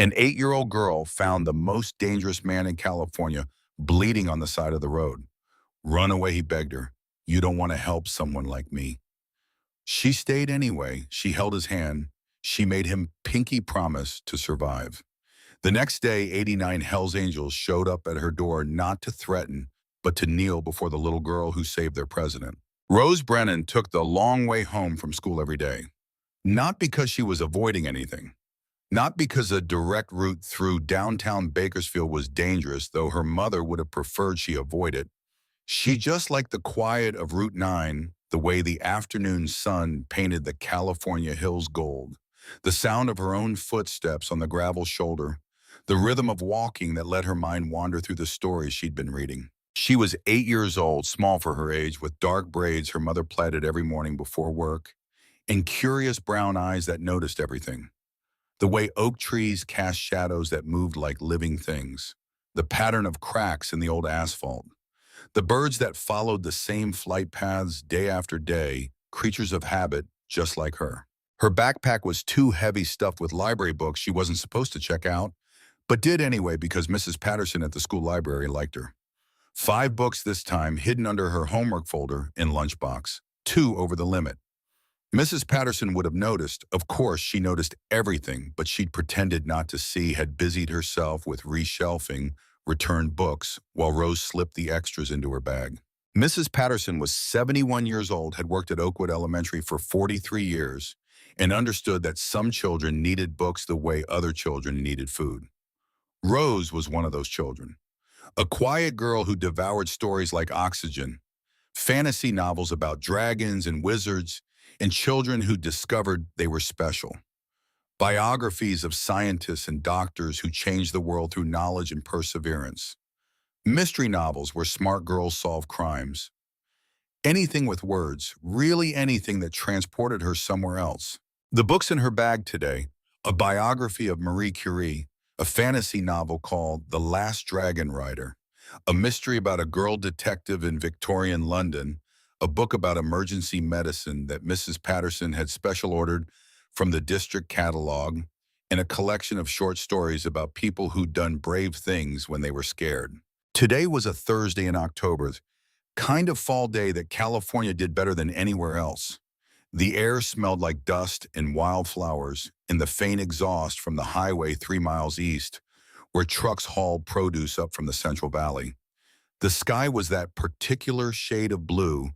An 8-year-old girl found the most dangerous man in California bleeding on the side of the road. Run away, he begged her. You don't want to help someone like me. She stayed anyway. She held his hand. She made him pinky promise to survive. The next day, 89 Hells Angels showed up at her door not to threaten, but to kneel before the little girl who saved their president. Rose Brennan took the long way home from school every day. Not because she was avoiding anything. Not because a direct route through downtown Bakersfield was dangerous, though her mother would have preferred she avoid it. She just liked the quiet of Route 9, the way the afternoon sun painted the California hills gold, the sound of her own footsteps on the gravel shoulder, the rhythm of walking that let her mind wander through the stories she'd been reading. She was 8 years old, small for her age, with dark braids her mother plaited every morning before work, and curious brown eyes that noticed everything. The way oak trees cast shadows that moved like living things, the pattern of cracks in the old asphalt, the birds that followed the same flight paths day after day, creatures of habit just like her. Her backpack was too heavy, stuffed with library books she wasn't supposed to check out, but did anyway because Mrs. Patterson at the school library liked her. 5 books this time, hidden under her homework folder in lunchbox, 2 over the limit. Mrs. Patterson would have noticed. Of course, she noticed everything, but she'd pretended not to see, had busied herself with reshelving returned books while Rose slipped the extras into her bag. Mrs. Patterson was 71 years old, had worked at Oakwood Elementary for 43 years, and understood that some children needed books the way other children needed food. Rose was one of those children. A quiet girl who devoured stories like oxygen, fantasy novels about dragons and wizards, and children who discovered they were special. Biographies of scientists and doctors who changed the world through knowledge and perseverance. Mystery novels where smart girls solve crimes. Anything with words, really anything that transported her somewhere else. The books in her bag today, a biography of Marie Curie, a fantasy novel called The Last Dragon Rider, a mystery about a girl detective in Victorian London, a book about emergency medicine that Mrs. Patterson had special ordered from the district catalog, and a collection of short stories about people who'd done brave things when they were scared. Today was a Thursday in October, kind of fall day that California did better than anywhere else. The air smelled like dust and wildflowers, and the faint exhaust from the highway 3 miles east, where trucks hauled produce up from the Central Valley. The sky was that particular shade of blue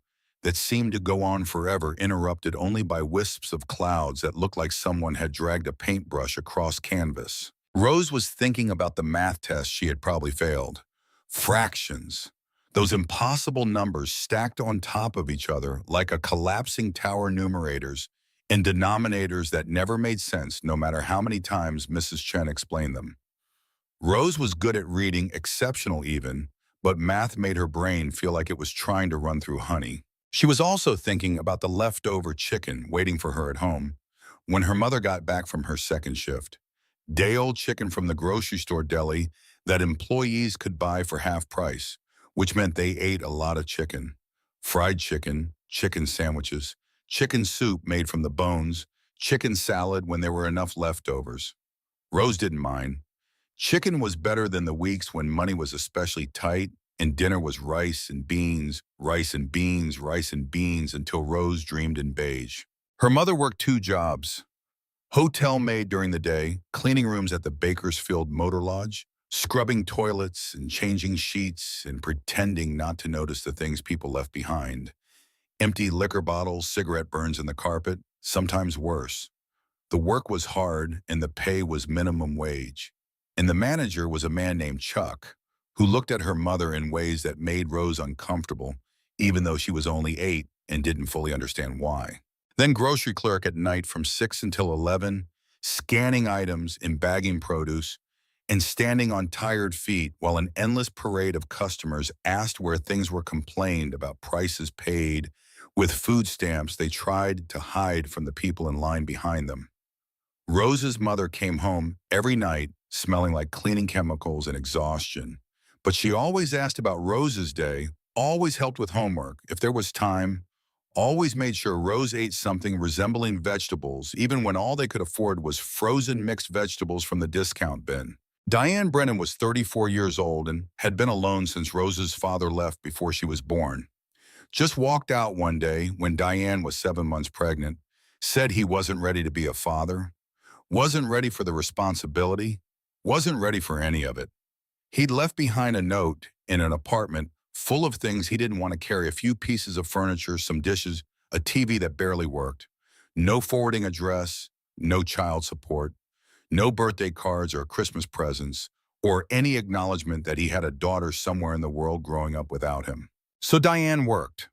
that seemed to go on forever, interrupted only by wisps of clouds that looked like someone had dragged a paintbrush across canvas. Rose was thinking about the math test she had probably failed. Fractions. Those impossible numbers stacked on top of each other like a collapsing tower, numerators and denominators that never made sense no matter how many times Mrs. Chen explained them. Rose was good at reading, exceptional even, but math made her brain feel like it was trying to run through honey. She was also thinking about the leftover chicken waiting for her at home when her mother got back from her second shift. Day-old chicken from the grocery store deli that employees could buy for half price, which meant they ate a lot of chicken. Fried chicken, chicken sandwiches, chicken soup made from the bones, chicken salad when there were enough leftovers. Rose didn't mind. Chicken was better than the weeks when money was especially tight and dinner was rice and beans, rice and beans, rice and beans until Rose dreamed in beige. Her mother worked 2 jobs. Hotel maid during the day, cleaning rooms at the Bakersfield Motor Lodge, scrubbing toilets and changing sheets and pretending not to notice the things people left behind. Empty liquor bottles, cigarette burns in the carpet, sometimes worse. The work was hard and the pay was minimum wage. And the manager was a man named Chuck, who looked at her mother in ways that made Rose uncomfortable, even though she was only 8 and didn't fully understand why. Then grocery clerk at night from 6 until 11, scanning items and bagging produce, and standing on tired feet while an endless parade of customers asked where things were, complained about prices paid with food stamps they tried to hide from the people in line behind them. Rose's mother came home every night smelling like cleaning chemicals and exhaustion. But she always asked about Rose's day, always helped with homework if there was time, always made sure Rose ate something resembling vegetables, even when all they could afford was frozen mixed vegetables from the discount bin. Diane Brennan was 34 years old and had been alone since Rose's father left before she was born. Just walked out one day when Diane was 7 months pregnant, said he wasn't ready to be a father, wasn't ready for the responsibility, wasn't ready for any of it. He'd left behind a note in an apartment full of things he didn't want to carry: a few pieces of furniture, some dishes, a TV that barely worked, no forwarding address, no child support, no birthday cards or Christmas presents, or any acknowledgement that he had a daughter somewhere in the world growing up without him. So Diane worked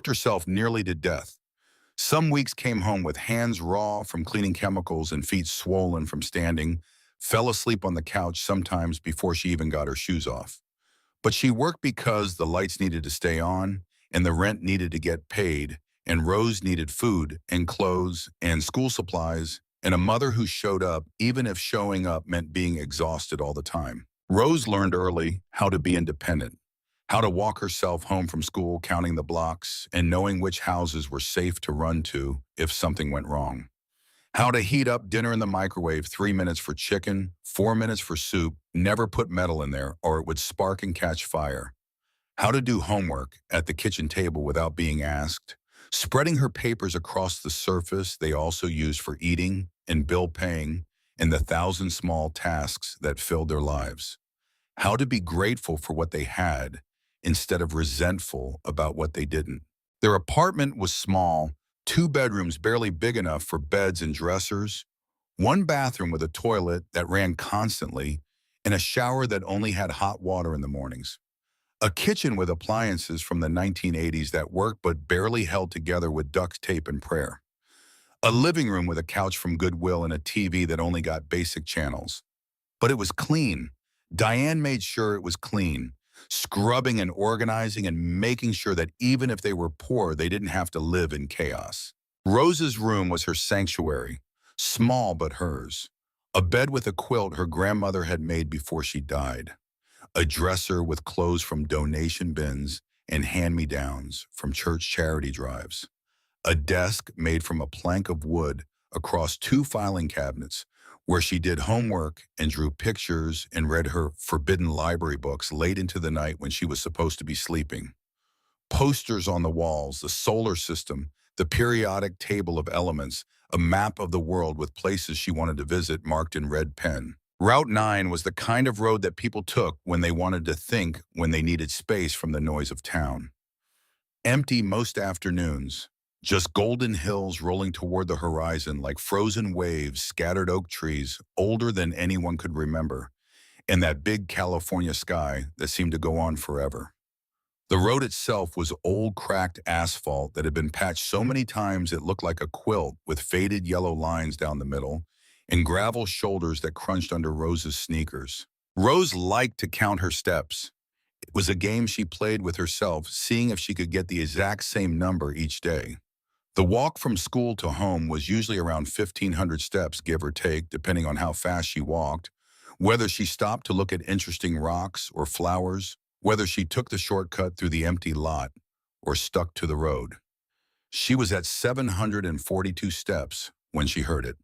herself nearly to death. Some weeks came home with hands raw from cleaning chemicals and feet swollen from standing, fell asleep on the couch sometimes before she even got her shoes off. But she worked because the lights needed to stay on, and the rent needed to get paid, and Rose needed food and clothes and school supplies, and a mother who showed up, even if showing up meant being exhausted all the time. Rose learned early how to be independent, how to walk herself home from school, counting the blocks and knowing which houses were safe to run to if something went wrong. How to heat up dinner in the microwave: 3 minutes for chicken, 4 minutes for soup, never put metal in there or it would spark and catch fire. How to do homework at the kitchen table without being asked, spreading her papers across the surface they also used for eating and bill paying and the thousand small tasks that filled their lives. How to be grateful for what they had instead of resentful about what they didn't. Their apartment was small, 2 bedrooms barely big enough for beds and dressers, one bathroom with a toilet that ran constantly, and a shower that only had hot water in the mornings. A kitchen with appliances from the 1980s that worked but barely held together with duct tape and prayer. A living room with a couch from Goodwill and a TV that only got basic channels. But it was clean. Diane made sure it was clean, scrubbing and organizing and making sure that even if they were poor, they didn't have to live in chaos. Rose's room was her sanctuary, small but hers. A bed with a quilt her grandmother had made before she died. A dresser with clothes from donation bins and hand-me-downs from church charity drives. A desk made from a plank of wood across 2 filing cabinets where she did homework and drew pictures and read her forbidden library books late into the night when she was supposed to be sleeping. Posters on the walls, the solar system, the periodic table of elements, a map of the world with places she wanted to visit marked in red pen. Route 9 was the kind of road that people took when they wanted to think, when they needed space from the noise of town. Empty most afternoons, just golden hills rolling toward the horizon like frozen waves, scattered oak trees, older than anyone could remember, and that big California sky that seemed to go on forever. The road itself was old, cracked asphalt that had been patched so many times it looked like a quilt with faded yellow lines down the middle and gravel shoulders that crunched under Rose's sneakers. Rose liked to count her steps. It was a game she played with herself, seeing if she could get the exact same number each day. The walk from school to home was usually around 1,500 steps, give or take, depending on how fast she walked, whether she stopped to look at interesting rocks or flowers, whether she took the shortcut through the empty lot or stuck to the road. She was at 742 steps when she heard it.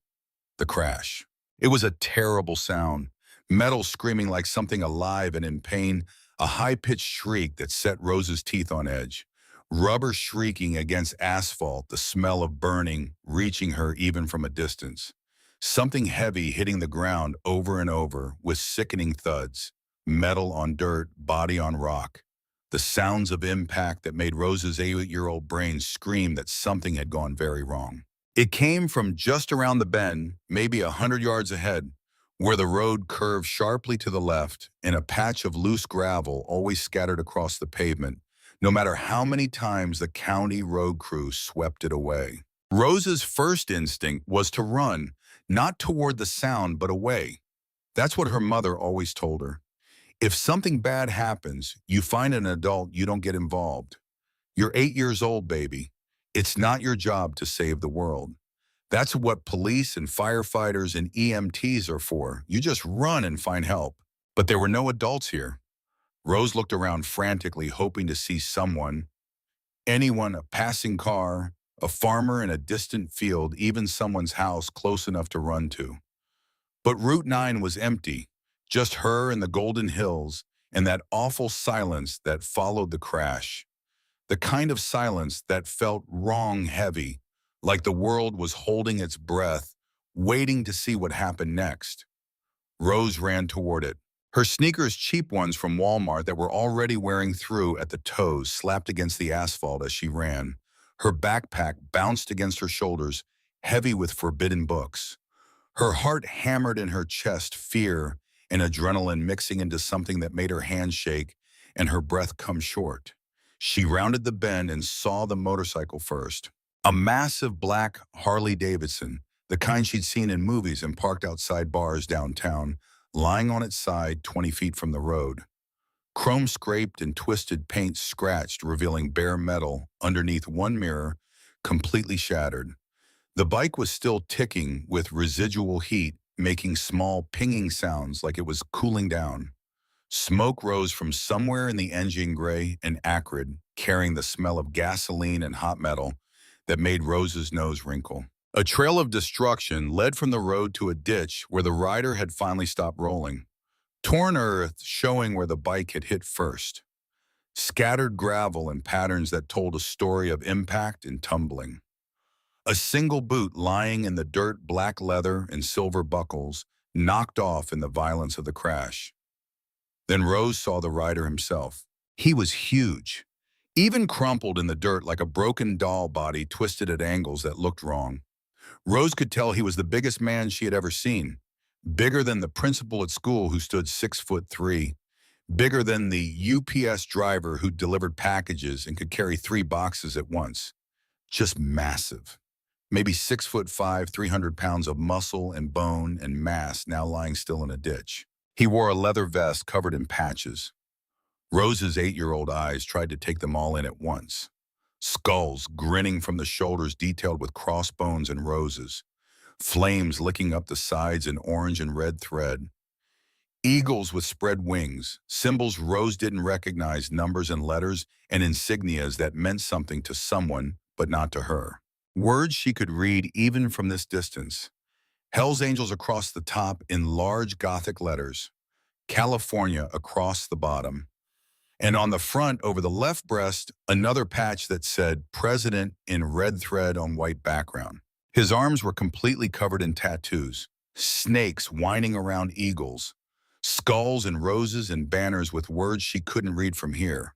The crash. It was a terrible sound, metal screaming like something alive and in pain, a high-pitched shriek that set Rose's teeth on edge. Rubber shrieking against asphalt, the smell of burning reaching her even from a distance. Something heavy hitting the ground over and over with sickening thuds. Metal on dirt, body on rock. The sounds of impact that made Rose's 8-year-old brain scream that something had gone very wrong. It came from just around the bend, maybe 100 yards ahead, where the road curved sharply to the left and a patch of loose gravel always scattered across the pavement, no matter how many times the county road crew swept it away. Rose's first instinct was to run, not toward the sound, but away. That's what her mother always told her. If something bad happens, you find an adult, you don't get involved. You're 8 years old, baby. It's not your job to save the world. That's what police and firefighters and EMTs are for. You just run and find help. But there were no adults here. Rose looked around frantically, hoping to see someone. Anyone, a passing car, a farmer in a distant field, even someone's house close enough to run to. But Route 9 was empty, just her and the golden hills and that awful silence that followed the crash. The kind of silence that felt wrong heavy, like the world was holding its breath, waiting to see what happened next. Rose ran toward it. Her sneakers, cheap ones from Walmart that were already wearing through at the toes, slapped against the asphalt as she ran. Her backpack bounced against her shoulders, heavy with forbidden books. Her heart hammered in her chest, fear and adrenaline mixing into something that made her hands shake and her breath come short. She rounded the bend and saw the motorcycle first. A massive black Harley Davidson, the kind she'd seen in movies and parked outside bars downtown, lying on its side 20 feet from the road. Chrome scraped and twisted paint scratched, revealing bare metal underneath one mirror, completely shattered. The bike was still ticking with residual heat, making small pinging sounds like it was cooling down. Smoke rose from somewhere in the engine, gray and acrid, carrying the smell of gasoline and hot metal that made Rose's nose wrinkle. A trail of destruction led from the road to a ditch where the rider had finally stopped rolling. Torn earth showing where the bike had hit first. Scattered gravel in patterns that told a story of impact and tumbling. A single boot lying in the dirt, black leather and silver buckles, knocked off in the violence of the crash. Then Rose saw the rider himself. He was huge, even crumpled in the dirt like a broken doll body twisted at angles that looked wrong. Rose could tell he was the biggest man she had ever seen, bigger than the principal at school who stood 6'3", bigger than the UPS driver who delivered packages and could carry 3 boxes at once. Just massive. Maybe 6'5", 300 pounds of muscle and bone and mass now lying still in a ditch. He wore a leather vest covered in patches. Rose's 8-year-old eyes tried to take them all in at once. Skulls grinning from the shoulders detailed with crossbones and roses. Flames licking up the sides in orange and red thread. Eagles with spread wings, symbols Rose didn't recognize, numbers and letters and insignias that meant something to someone but not to her. Words she could read even from this distance. Hell's Angels across the top in large Gothic letters. California across the bottom. And on the front, over the left breast, another patch that said President in red thread on white background. His arms were completely covered in tattoos. Snakes whining around eagles. Skulls and roses and banners with words she couldn't read from here.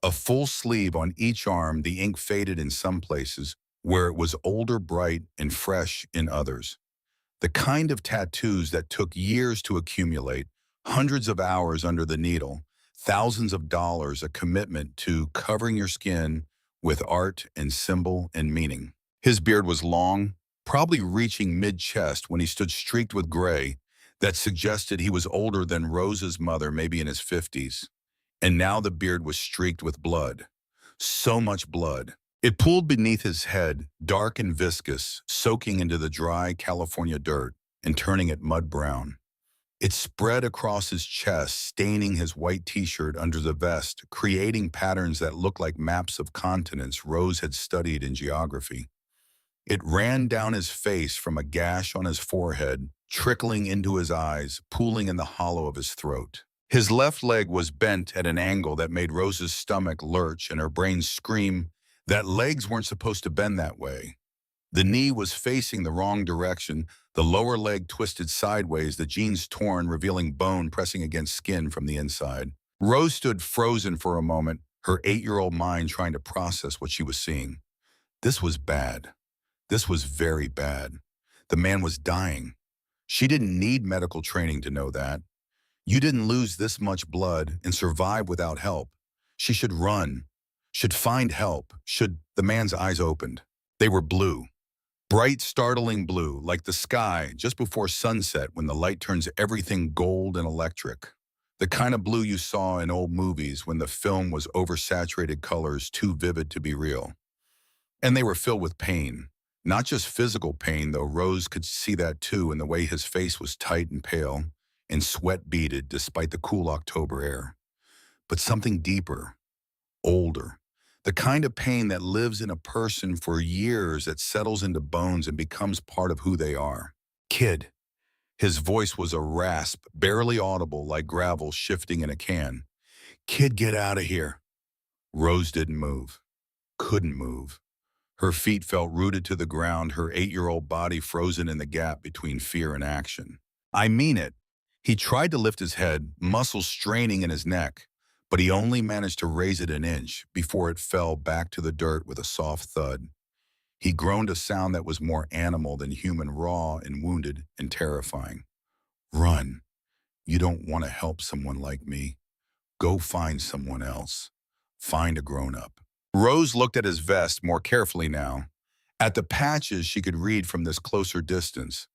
A full sleeve on each arm, the ink faded in some places, where it was older, bright, and fresh in others. The kind of tattoos that took years to accumulate, hundreds of hours under the needle, thousands of dollars, a commitment to covering your skin with art and symbol and meaning. His beard was long, probably reaching mid-chest when he stood streaked with gray that suggested he was older than Rose's mother, maybe in his 50s. And now the beard was streaked with blood. So much blood. It pooled beneath his head, dark and viscous, soaking into the dry California dirt and turning it mud brown. It spread across his chest, staining his white t-shirt under the vest, creating patterns that looked like maps of continents Rose had studied in geography. It ran down his face from a gash on his forehead, trickling into his eyes, pooling in the hollow of his throat. His left leg was bent at an angle that made Rose's stomach lurch and her brain scream that legs weren't supposed to bend that way. The knee was facing the wrong direction, the lower leg twisted sideways, the jeans torn, revealing bone pressing against skin from the inside. Rose stood frozen for a moment, her 8-year-old mind trying to process what she was seeing. This was bad. This was very bad. The man was dying. She didn't need medical training to know that. You didn't lose this much blood and survive without help. She should run, should find help, The man's eyes opened. They were blue. Bright, startling blue, like the sky just before sunset when the light turns everything gold and electric. The kind of blue you saw in old movies when the film was oversaturated colors too vivid to be real. And they were filled with pain. Not just physical pain, though Rose could see that too in the way his face was tight and pale, and sweat beaded despite the cool October air. But something deeper, older. The kind of pain that lives in a person for years, that settles into bones and becomes part of who they are. Kid. His voice was a rasp, barely audible like gravel shifting in a can. Kid, get out of here. Rose didn't move. Couldn't move. Her feet felt rooted to the ground, her 8-year-old body frozen in the gap between fear and action. I mean it. He tried to lift his head, muscles straining in his neck, but he only managed to raise it an inch before it fell back to the dirt with a soft thud. He groaned a sound that was more animal than human, raw and wounded and terrifying. Run. You don't want to help someone like me. Go find someone else. Find a grown-up. Rose looked at his vest more carefully now. At the patches she could read from this closer distance.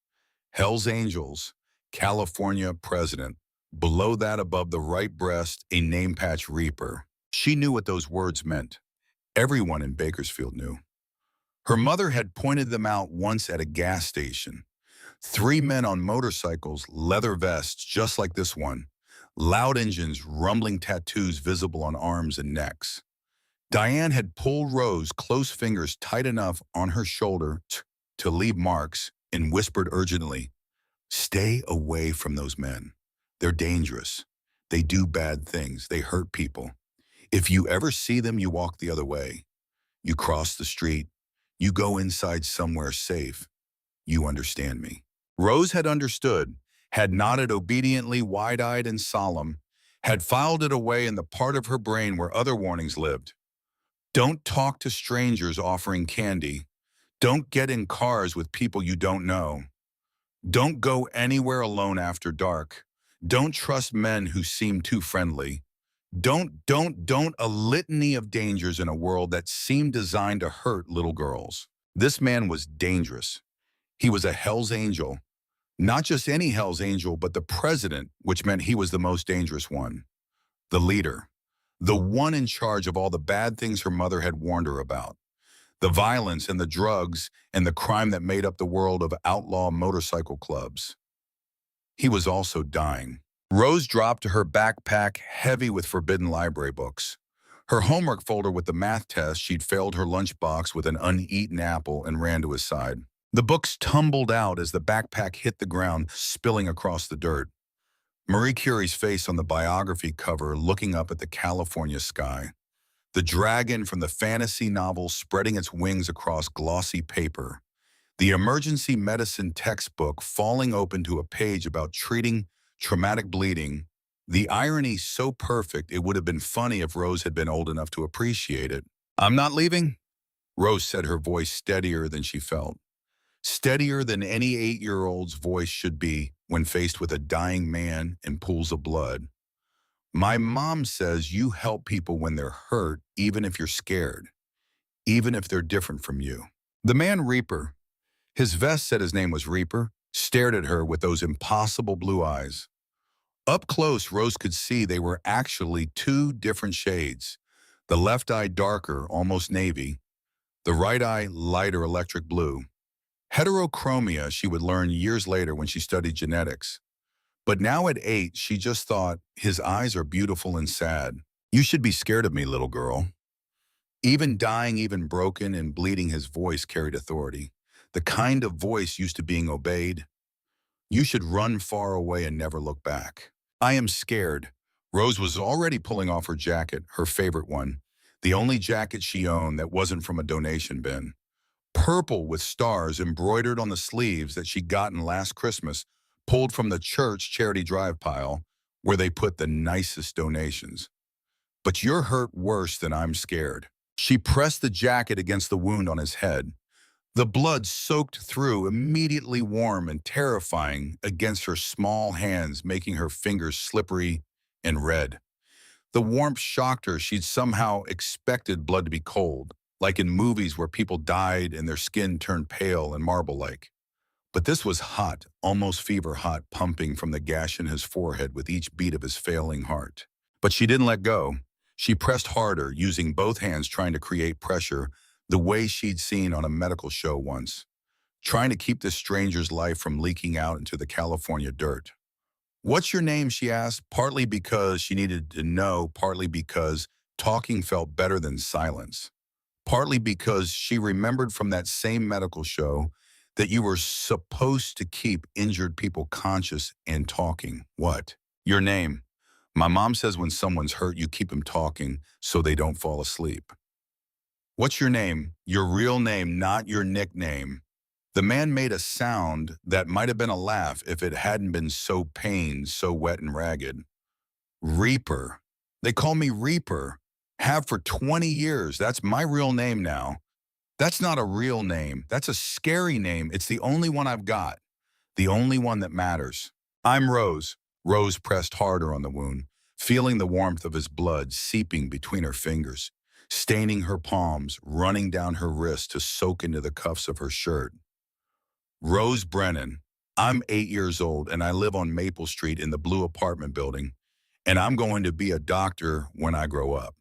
Hell's Angels, California President. Below that, above the right breast, a name patch Reaper. She knew what those words meant. Everyone in Bakersfield knew. Her mother had pointed them out once at a gas station. 3 men on motorcycles, leather vests just like this one. Loud engines, rumbling tattoos visible on arms and necks. Diane had pulled Rose, close fingers tight enough on her shoulder to leave marks, and whispered urgently, "Stay away from those men. They're dangerous. They do bad things. They hurt people. If you ever see them, you walk the other way. You cross the street. You go inside somewhere safe. You understand me." Rose had understood, had nodded obediently, wide-eyed and solemn, had filed it away in the part of her brain where other warnings lived. Don't talk to strangers offering candy. Don't get in cars with people you don't know. Don't go anywhere alone after dark. Don't trust men who seem too friendly. Don't, a litany of dangers in a world that seemed designed to hurt little girls. This man was dangerous. He was a Hell's Angel. Not just any Hell's Angel, but the president, which meant he was the most dangerous one. The leader. The one in charge of all the bad things her mother had warned her about. The violence and the drugs and the crime that made up the world of outlaw motorcycle clubs. He was also dying. Rose dropped to her backpack, heavy with forbidden library books. Her homework folder with the math test, she'd failed her lunchbox with an uneaten apple, and ran to his side. The books tumbled out as the backpack hit the ground, spilling across the dirt. Marie Curie's face on the biography cover, looking up at the California sky. The dragon from the fantasy novel spreading its wings across glossy paper. The emergency medicine textbook falling open to a page about treating traumatic bleeding. The irony so perfect it would have been funny if Rose had been old enough to appreciate it. "I'm not leaving," Rose said, her voice steadier than she felt. Steadier than any 8-year-old's voice should be when faced with a dying man and pools of blood. "My mom says you help people when they're hurt, even if you're scared, even if they're different from you." The man Reaper, his vest said his name was Reaper, stared at her with those impossible blue eyes. Up close, Rose could see they were actually 2 different shades. The left eye darker, almost navy. The right eye lighter electric blue. Heterochromia, she would learn years later when she studied genetics. But now at 8, she just thought, his eyes are beautiful and sad. "You should be scared of me, little girl." Even dying, even broken and bleeding, his voice carried authority. The kind of voice used to being obeyed. "You should run far away and never look back." "I am scared." Rose was already pulling off her jacket, her favorite one. The only jacket she owned that wasn't from a donation bin. Purple with stars embroidered on the sleeves that she'd gotten last Christmas, pulled from the church charity drive pile, where they put the nicest donations. "But you're hurt worse than I'm scared." She pressed the jacket against the wound on his head. The blood soaked through, immediately warm and terrifying against her small hands, making her fingers slippery and red. The warmth shocked her. She'd somehow expected blood to be cold, like in movies where people died and their skin turned pale and marble-like. But this was hot, almost fever hot, pumping from the gash in his forehead with each beat of his failing heart. But she didn't let go. She pressed harder, using both hands, trying to create pressure, the way she'd seen on a medical show once, trying to keep this stranger's life from leaking out into the California dirt. "What's your name?" she asked, partly because she needed to know, partly because Talking felt better than silence, partly because she remembered from that same medical show that you were supposed to keep injured people conscious and talking. What? Your name. My mom says when someone's hurt, you keep them talking so they don't fall asleep. What's your name? Your real name, not your nickname. The man made a sound that might have been a laugh if it hadn't been so pained, so wet and ragged. Reaper. They call me Reaper. Have for 20 years. That's my real name now. That's not a real name. That's a scary name. It's the only one I've got. The only one that matters. I'm Rose. Rose pressed harder on the wound, feeling the warmth of his blood seeping between her fingers, staining her palms, running down her wrist to soak into the cuffs of her shirt. Rose Brennan. I'm 8 years old and I live on Maple Street in the blue apartment building, and I'm going to be a doctor when I grow up.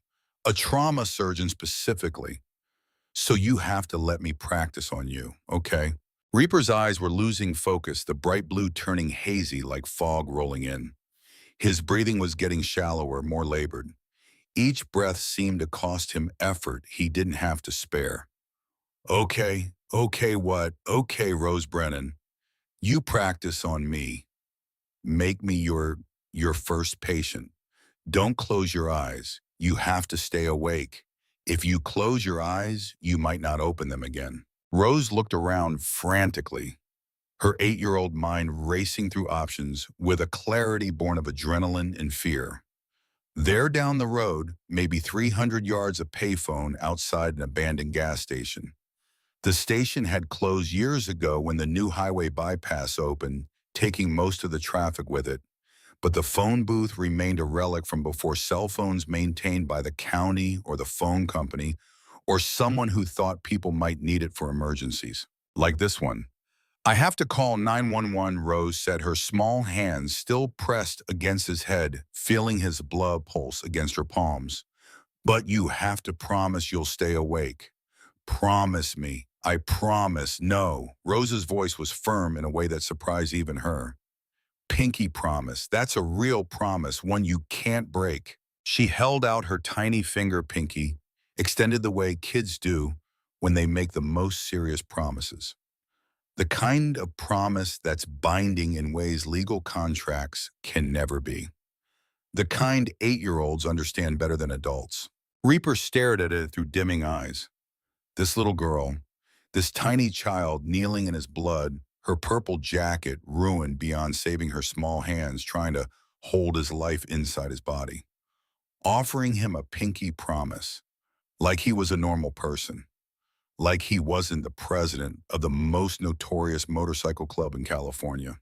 A trauma surgeon specifically. So you have to let me practice on you, okay? Reaper's eyes were losing focus, the bright blue turning hazy like fog rolling in. His breathing was getting shallower, more labored. Each breath seemed to cost him effort he didn't have to spare. Okay, what? Okay, Rose Brennan. You practice on me. Make me your first patient. Don't close your eyes. You have to stay awake. If you close your eyes, you might not open them again. Rose looked around frantically, her 8-year-old mind racing through options with a clarity born of adrenaline and fear. There down the road, maybe 300 yards of payphone outside an abandoned gas station. The station had closed years ago when the new highway bypass opened, taking most of the traffic with it. But the phone booth remained a relic from before cell phones maintained by the county or the phone company or someone who thought people might need it for emergencies, like this one. I have to call 911, Rose said, her small hands still pressed against his head, feeling his blood pulse against her palms. But you have to promise you'll stay awake. Promise me. I promise. No. Rose's voice was firm in a way that surprised even her. Pinky promise. That's a real promise, one you can't break. She held out her tiny finger pinky, extended the way kids do when they make the most serious promises. The kind of promise that's binding in ways legal contracts can never be. The kind 8-year-olds understand better than adults. Reaper stared at it through dimming eyes. This little girl, this tiny child kneeling in his blood, her purple jacket ruined beyond saving her small hands trying to hold his life inside his body. Offering him a pinky promise, like he was a normal person, like he wasn't the president of the most notorious motorcycle club in California,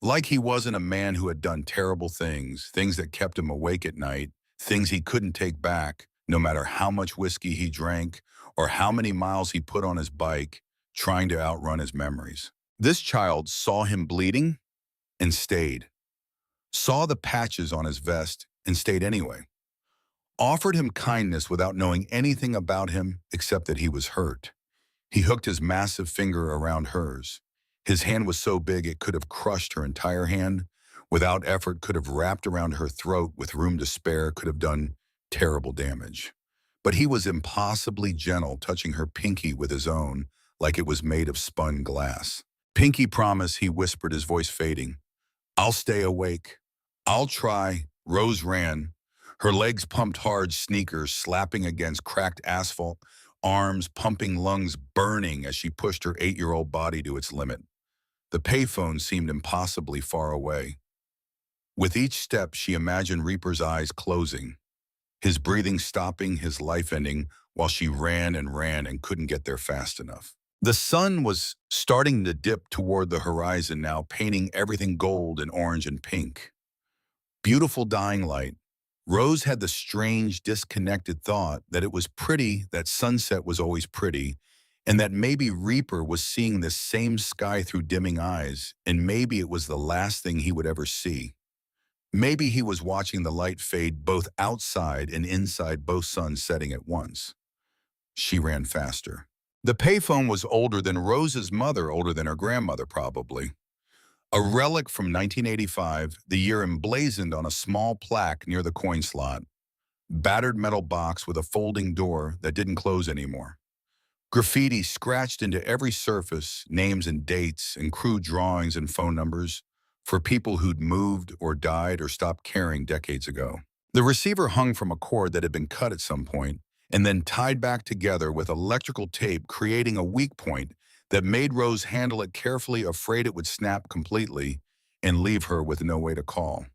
like he wasn't a man who had done terrible things, things that kept him awake at night, things he couldn't take back, no matter how much whiskey he drank or how many miles he put on his bike, trying to outrun his memories. This child saw him bleeding and stayed, saw the patches on his vest and stayed anyway, offered him kindness without knowing anything about him except that he was hurt. He hooked his massive finger around hers. His hand was so big it could have crushed her entire hand. Without effort, could have wrapped around her throat with room to spare, could have done terrible damage. But he was impossibly gentle, touching her pinky with his own, like it was made of spun glass. Pinky promise, he whispered, his voice fading. I'll stay awake. I'll try. Rose ran, her legs pumped hard, sneakers slapping against cracked asphalt, arms pumping, lungs burning as she pushed her 8-year-old body to its limit. The payphone seemed impossibly far away. With each step, she imagined Reaper's eyes closing, his breathing stopping, his life ending, while she ran and couldn't get there fast enough. The sun was starting to dip toward the horizon now, painting everything gold and orange and pink. Beautiful dying light. Rose had the strange, disconnected thought that it was pretty, that sunset was always pretty, and that maybe Reaper was seeing this same sky through dimming eyes, and maybe it was the last thing he would ever see. Maybe he was watching the light fade both outside and inside both suns setting at once. She ran faster. The payphone was older than Rose's mother, older than her grandmother probably. A relic from 1985, the year emblazoned on a small plaque near the coin slot. Battered metal box with a folding door that didn't close anymore. Graffiti scratched into every surface, names and dates and crude drawings and phone numbers for people who'd moved or died or stopped caring decades ago. The receiver hung from a cord that had been cut at some point and then tied back together with electrical tape, creating a weak point that made Rose handle it carefully, afraid it would snap completely and leave her with no way to call.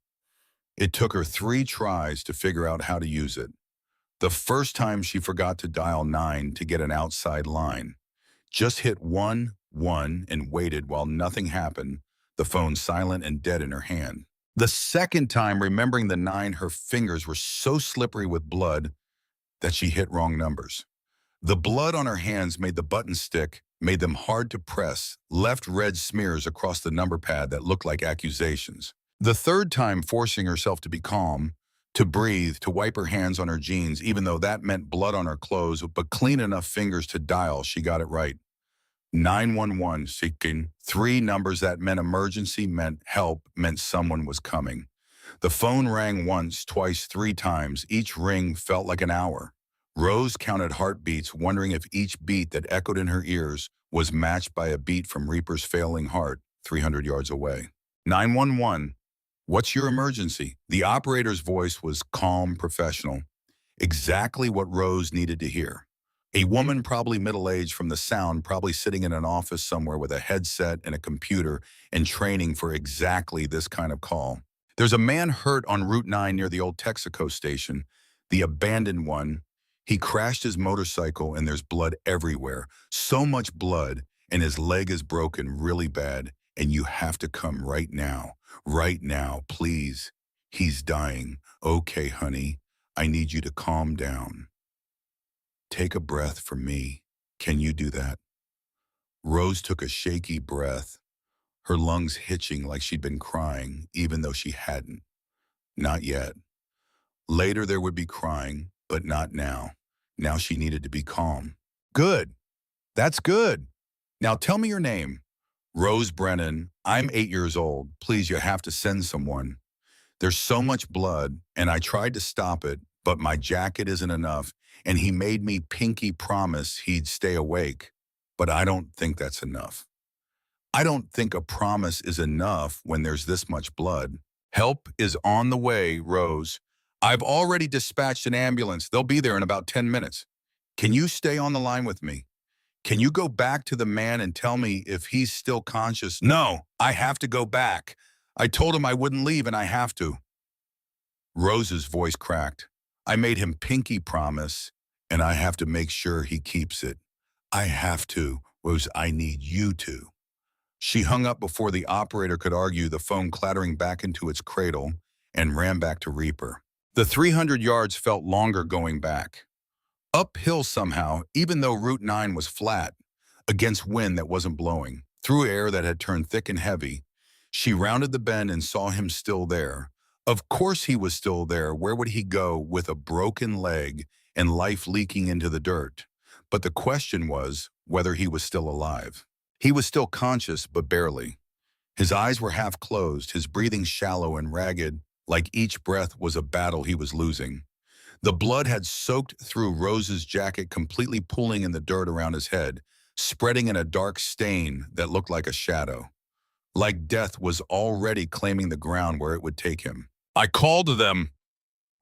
It took her 3 tries to figure out how to use it. The first time she forgot to dial 9 to get an outside line. Just hit 1-1 and waited while nothing happened, the phone silent and dead in her hand. The second time, remembering the 9, her fingers were so slippery with blood that she hit wrong numbers. The blood on her hands made the buttons stick, made them hard to press, left red smears across the number pad that looked like accusations. The third time, forcing herself to be calm, to breathe, to wipe her hands on her jeans, even though that meant blood on her clothes, but clean enough fingers to dial, she got it right. 911, seeking 3 numbers that meant emergency, meant help, meant someone was coming. The phone rang once, twice, 3 times. Each ring felt like an hour. Rose counted heartbeats, wondering if each beat that echoed in her ears was matched by a beat from Reaper's failing heart 300 yards away. 911, what's your emergency? The operator's voice was calm, professional. Exactly what Rose needed to hear. A woman, probably middle-aged from the sound, probably sitting in an office somewhere with a headset and a computer and training for exactly this kind of call. There's a man hurt on Route 9 near the old Texaco station, the abandoned one. He crashed his motorcycle and there's blood everywhere. So much blood, and his leg is broken really bad, and you have to come right now. Right now, please. He's dying. Okay, honey, I need you to calm down. Take a breath for me. Can you do that? Rose took a shaky breath, her lungs hitching like she'd been crying, even though she hadn't. Not yet. Later there would be crying, but not now. Now she needed to be calm. Good. That's good. Now tell me your name. Rose Brennan. I'm 8 years old. Please, you have to send someone. There's so much blood, and I tried to stop it, but my jacket isn't enough, and he made me pinky promise he'd stay awake. But I don't think that's enough. I don't think a promise is enough when there's this much blood. Help is on the way, Rose. I've already dispatched an ambulance. They'll be there in about 10 minutes. Can you stay on the line with me? Can you go back to the man and tell me if he's still conscious? No, I have to go back. I told him I wouldn't leave, and I have to. Rose's voice cracked. I made him pinky promise, and I have to make sure he keeps it. I have to, Rose, I need you to. She hung up before the operator could argue, the phone clattering back into its cradle, and ran back to Reaper. The 300 yards felt longer going back. Uphill somehow, even though Route 9 was flat, against wind that wasn't blowing, through air that had turned thick and heavy. She rounded the bend and saw him still there. Of course he was still there. Where would he go with a broken leg and life leaking into the dirt? But the question was whether he was still alive. He was still conscious, but barely. His eyes were half closed, his breathing shallow and ragged, like each breath was a battle he was losing. The blood had soaked through Rose's jacket, completely pooling in the dirt around his head, spreading in a dark stain that looked like a shadow. Like death was already claiming the ground where it would take him. I called them,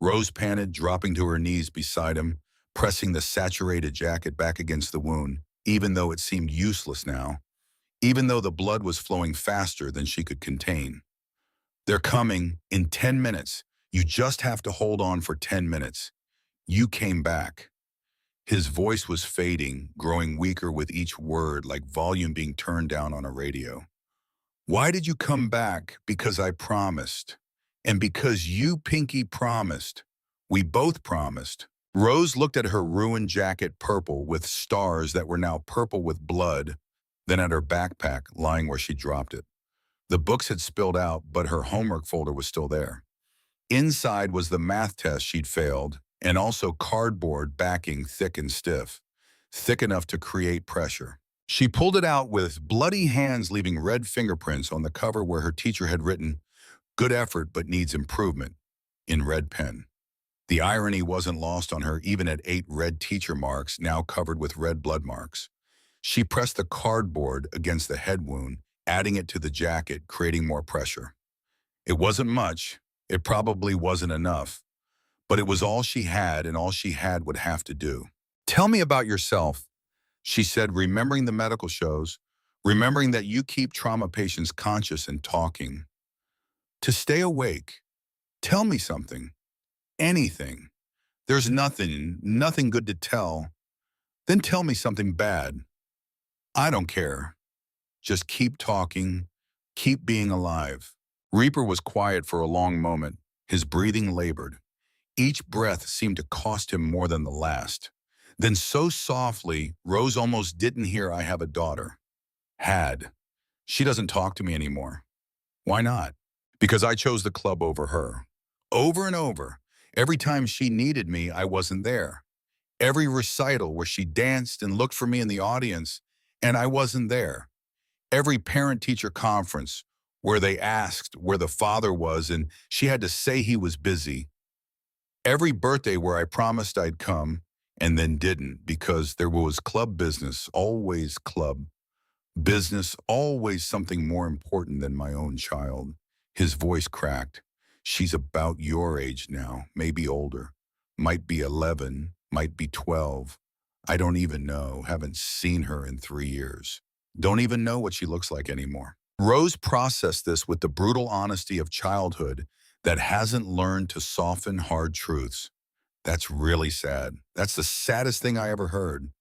Rose panted, dropping to her knees beside him, pressing the saturated jacket back against the wound, even though it seemed useless now, even though the blood was flowing faster than she could contain. They're coming in 10 minutes. You just have to hold on for 10 minutes. You came back. His voice was fading, growing weaker with each word, like volume being turned down on a radio. Why did you come back? Because I promised. And because you, Pinky, promised. We both promised. Rose looked at her ruined jacket, purple with stars that were now purple with blood, then at her backpack lying where she dropped it. The books had spilled out, but her homework folder was still there. Inside was the math test she'd failed, and also cardboard backing thick and stiff, thick enough to create pressure. She pulled it out with bloody hands, leaving red fingerprints on the cover where her teacher had written, "Good effort but needs improvement," in red pen. The irony wasn't lost on her even at 8 red teacher marks now covered with red blood marks. She pressed the cardboard against the head wound, adding it to the jacket, creating more pressure. It wasn't much. It probably wasn't enough. But it was all she had, and all she had would have to do. "Tell me about yourself," she said, remembering the medical shows, remembering that you keep trauma patients conscious and talking. "To stay awake. Tell me something. Anything. There's nothing good to tell. Then tell me something bad. I don't care. Just keep talking. Keep being alive." Reaper was quiet for a long moment, his breathing labored. Each breath seemed to cost him more than the last. Then so softly, Rose almost didn't hear, "I have a daughter." Had. "She doesn't talk to me anymore." "Why not?" "Because I chose the club over her." Over and over. Every time she needed me, I wasn't there. Every recital where she danced and looked for me in the audience, and I wasn't there. Every parent-teacher conference where they asked where the father was and she had to say he was busy. Every birthday where I promised I'd come and then didn't because there was club business, always club business, always something more important than my own child. His voice cracked. "She's about your age now, maybe older. Might be 11, might be 12. I don't even know, haven't seen her in 3 years. Don't even know what she looks like anymore." Rose processed this with the brutal honesty of childhood that hasn't learned to soften hard truths. "That's really sad. That's the saddest thing I ever heard."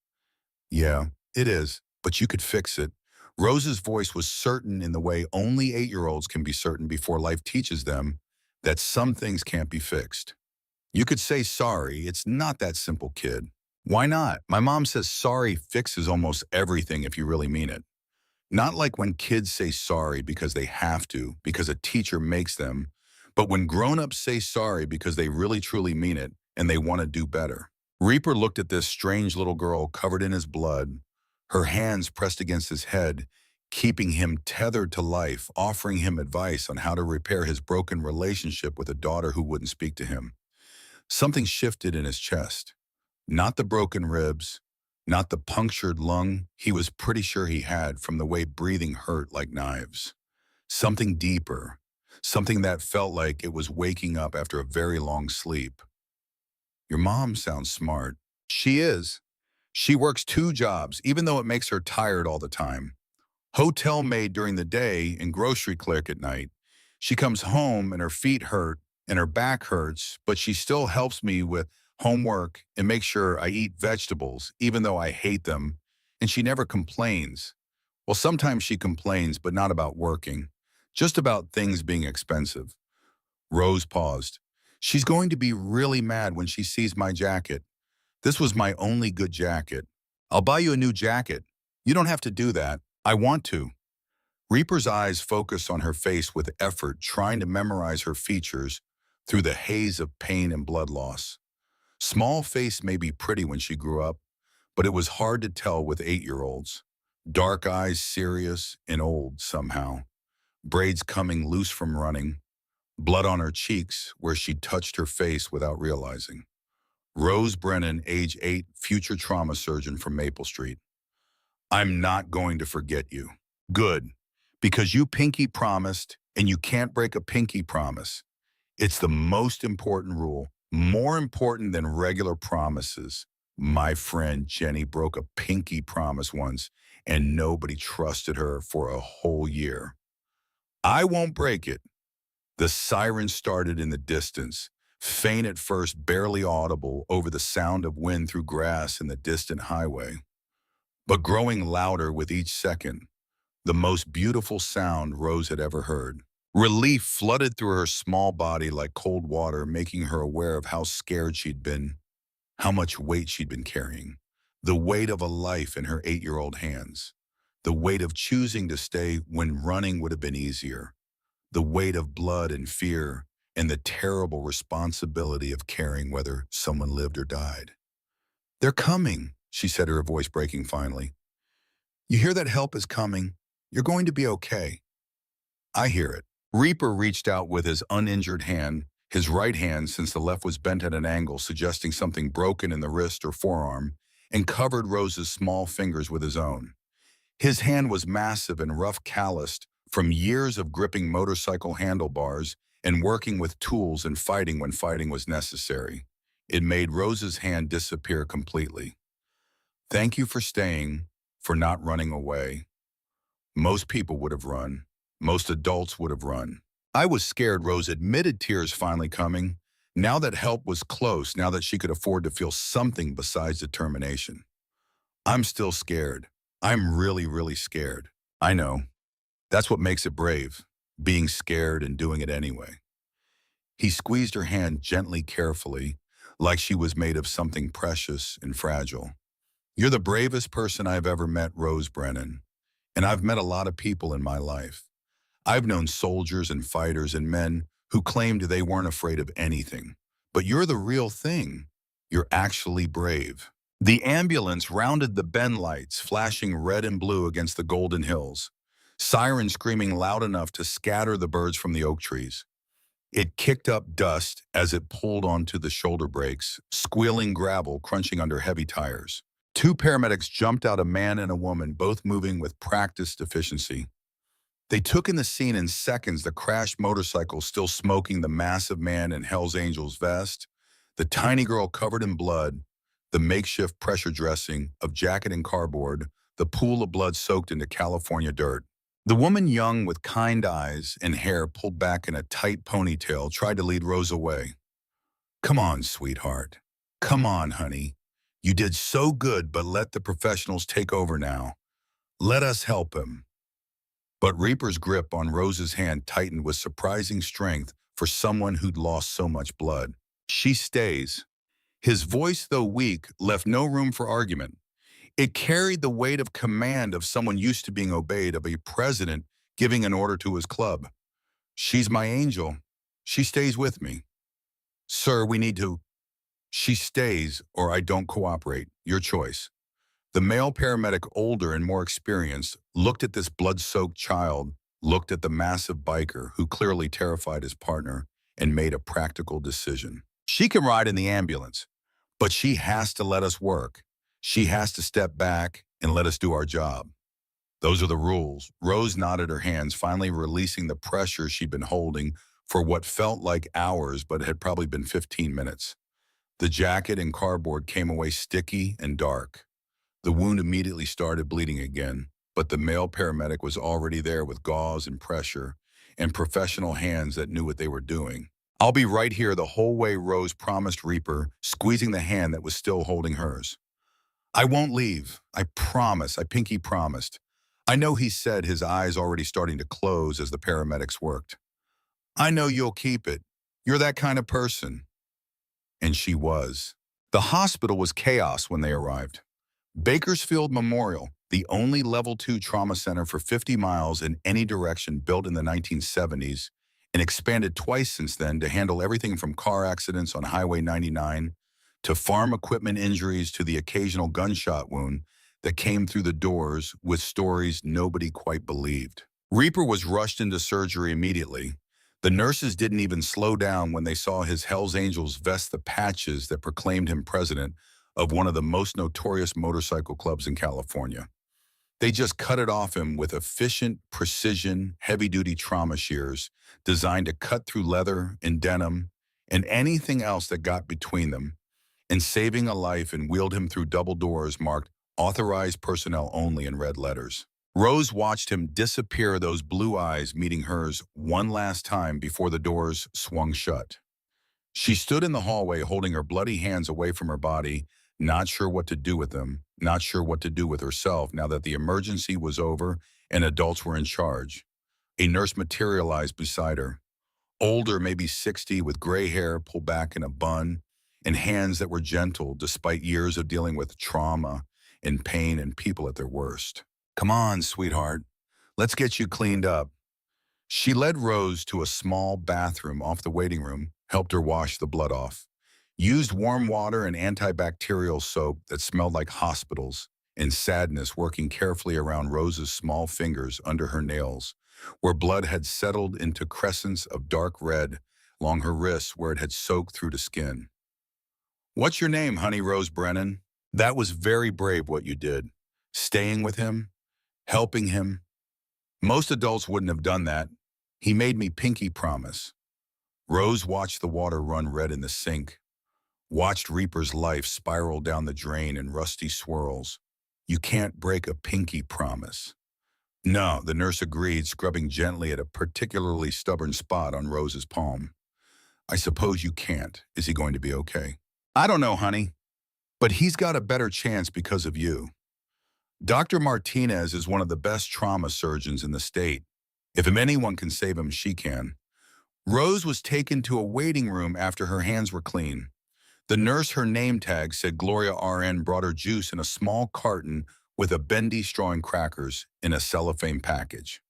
"Yeah, it is, but you could fix it." Rose's voice was certain in the way only 8-year-olds can be certain before life teaches them that some things can't be fixed. "You could say sorry. It's not that simple, kid." "Why not? My mom says sorry fixes almost everything if you really mean it." "Not like when kids say sorry because they have to, because a teacher makes them, but when grown-ups say sorry because they really truly mean it and they want to do better." Reaper looked at this strange little girl covered in his blood, her hands pressed against his head, keeping him tethered to life, offering him advice on how to repair his broken relationship with a daughter who wouldn't speak to him. Something shifted in his chest. Not the broken ribs, not the punctured lung he was pretty sure he had from the way breathing hurt like knives. Something deeper, something that felt like it was waking up after a very long sleep. "Your mom sounds smart." "She is. She works 2 jobs, even though it makes her tired all the time. Hotel maid during the day and grocery clerk at night. She comes home and her feet hurt and her back hurts, but she still helps me with homework and makes sure I eat vegetables, even though I hate them. And she never complains. Well, sometimes she complains, but not about working, just about things being expensive." Rose paused. "She's going to be really mad when she sees my jacket. This was my only good jacket. I'll buy you a new jacket. You don't have to do that. I want to." Reaper's eyes focused on her face with effort, trying to memorize her features through the haze of pain and blood loss. Small face may be pretty when she grew up, but it was hard to tell with 8-year-olds. Dark eyes, serious and old somehow. Braids coming loose from running. Blood on her cheeks where she touched her face without realizing. Rose Brennan, age 8, future trauma surgeon from Maple Street. "I'm not going to forget you." "Good, because you pinky promised, and you can't break a pinky promise. It's the most important rule, more important than regular promises." My friend Jenny broke a pinky promise once, and nobody trusted her for a whole year. "I won't break it." The siren started in the distance, faint at first, barely audible over the sound of wind through grass in the distant highway, but growing louder with each second. The most beautiful sound Rose had ever heard. Relief flooded through her small body like cold water, making her aware of how scared she'd been, how much weight she'd been carrying. The weight of a life in her 8-year-old hands. The weight of choosing to stay when running would have been easier. The weight of blood and fear, and the terrible responsibility of caring whether someone lived or died. "They're coming," she said, her voice breaking finally. "You hear that help is coming? You're going to be okay." "I hear it." Reaper reached out with his uninjured hand, his right hand, since the left was bent at an angle, suggesting something broken in the wrist or forearm, and covered Rose's small fingers with his own. His hand was massive and rough, calloused from years of gripping motorcycle handlebars and working with tools and fighting when fighting was necessary. It made Rose's hand disappear completely. Thank you for staying, for not running away. Most people would have run. Most adults would have run. I was scared, Rose admitted, tears finally coming. Now that help was close, now that she could afford to feel something besides determination. I'm still scared. I'm really, really scared. I know. That's what makes it brave, being scared and doing it anyway. He squeezed her hand gently, carefully, like she was made of something precious and fragile. You're the bravest person I've ever met, Rose Brennan. And I've met a lot of people in my life. I've known soldiers and fighters and men who claimed they weren't afraid of anything. But you're the real thing. You're actually brave. The ambulance rounded the bend, lights flashing red and blue against the golden hills, sirens screaming loud enough to scatter the birds from the oak trees. It kicked up dust as it pulled onto the shoulder brakes, squealing gravel crunching under heavy tires. Two paramedics jumped out, a man and a woman, both moving with practiced efficiency. They took in the scene in seconds, the crashed motorcycle still smoking, the massive man in Hell's Angels vest, the tiny girl covered in blood, the makeshift pressure dressing of jacket and cardboard, the pool of blood soaked into California dirt. The woman, young with kind eyes and hair pulled back in a tight ponytail, tried to lead Rose away. Come on, sweetheart. Come on, honey. You did so good, but let the professionals take over now. Let us help him. But Reaper's grip on Rose's hand tightened with surprising strength for someone who'd lost so much blood. She stays. His voice, though weak, left no room for argument. It carried the weight of command of someone used to being obeyed, of a president giving an order to his club. She's my angel. She stays with me. Sir, we need to. She stays, or I don't cooperate. Your choice. The male paramedic, older and more experienced, looked at this blood-soaked child, looked at the massive biker who clearly terrified his partner, and made a practical decision. She can ride in the ambulance, but she has to let us work. She has to step back and let us do our job. Those are the rules. Rose nodded, her hands finally releasing the pressure she'd been holding for what felt like hours but had probably been 15 minutes. The jacket and cardboard came away sticky and dark. The wound immediately started bleeding again, but the male paramedic was already there with gauze and pressure and professional hands that knew what they were doing. I'll be right here the whole way, Rose promised Reaper, squeezing the hand that was still holding hers. I won't leave. I promise. I pinky promised. I know, he said, his eyes already starting to close as the paramedics worked. I know you'll keep it. You're that kind of person. And she was. The hospital was chaos when they arrived. Bakersfield Memorial, the only level 2 trauma center for 50 miles in any direction, built in the 1970s and expanded twice since then to handle everything from car accidents on Highway 99 to farm equipment injuries to the occasional gunshot wound that came through the doors with stories nobody quite believed. Reaper was rushed into surgery immediately. The nurses didn't even slow down when they saw his Hells Angels vest, the patches that proclaimed him president of one of the most notorious motorcycle clubs in California. They just cut it off him with efficient, precision, heavy-duty trauma shears designed to cut through leather and denim and anything else that got between them, and saving a life, and wheeled him through double doors marked "Authorized Personnel Only" in red letters. Rose watched him disappear, those blue eyes meeting hers one last time before the doors swung shut. She stood in the hallway holding her bloody hands away from her body, not sure what to do with them, not sure what to do with herself now that the emergency was over and adults were in charge. A nurse materialized beside her, older, maybe 60, with gray hair pulled back in a bun and hands that were gentle despite years of dealing with trauma and pain and people at their worst. Come on, sweetheart. Let's get you cleaned up. She led Rose to a small bathroom off the waiting room, helped her wash the blood off, used warm water and antibacterial soap that smelled like hospitals, and sadness working carefully around Rose's small fingers under her nails, where blood had settled into crescents of dark red, along her wrists where it had soaked through to skin. "What's your name, Honey Rose Brennan?" That was very brave what you did. Staying with him, helping him. Most adults wouldn't have done that. He made me pinky promise. Rose watched the water run red in the sink, watched Reaper's life spiral down the drain in rusty swirls. "You can't break a pinky promise." "No," the nurse agreed, scrubbing gently at a particularly stubborn spot on Rose's palm. "I suppose you can't. Is he going to be okay?" "I don't know, honey, but he's got a better chance because of you. Dr. Martinez is one of the best trauma surgeons in the state. If anyone can save him, she can." Rose was taken to a waiting room after her hands were clean. The nurse, her name tag said Gloria RN, brought her juice in a small carton with a bendy straw and crackers in a cellophane package.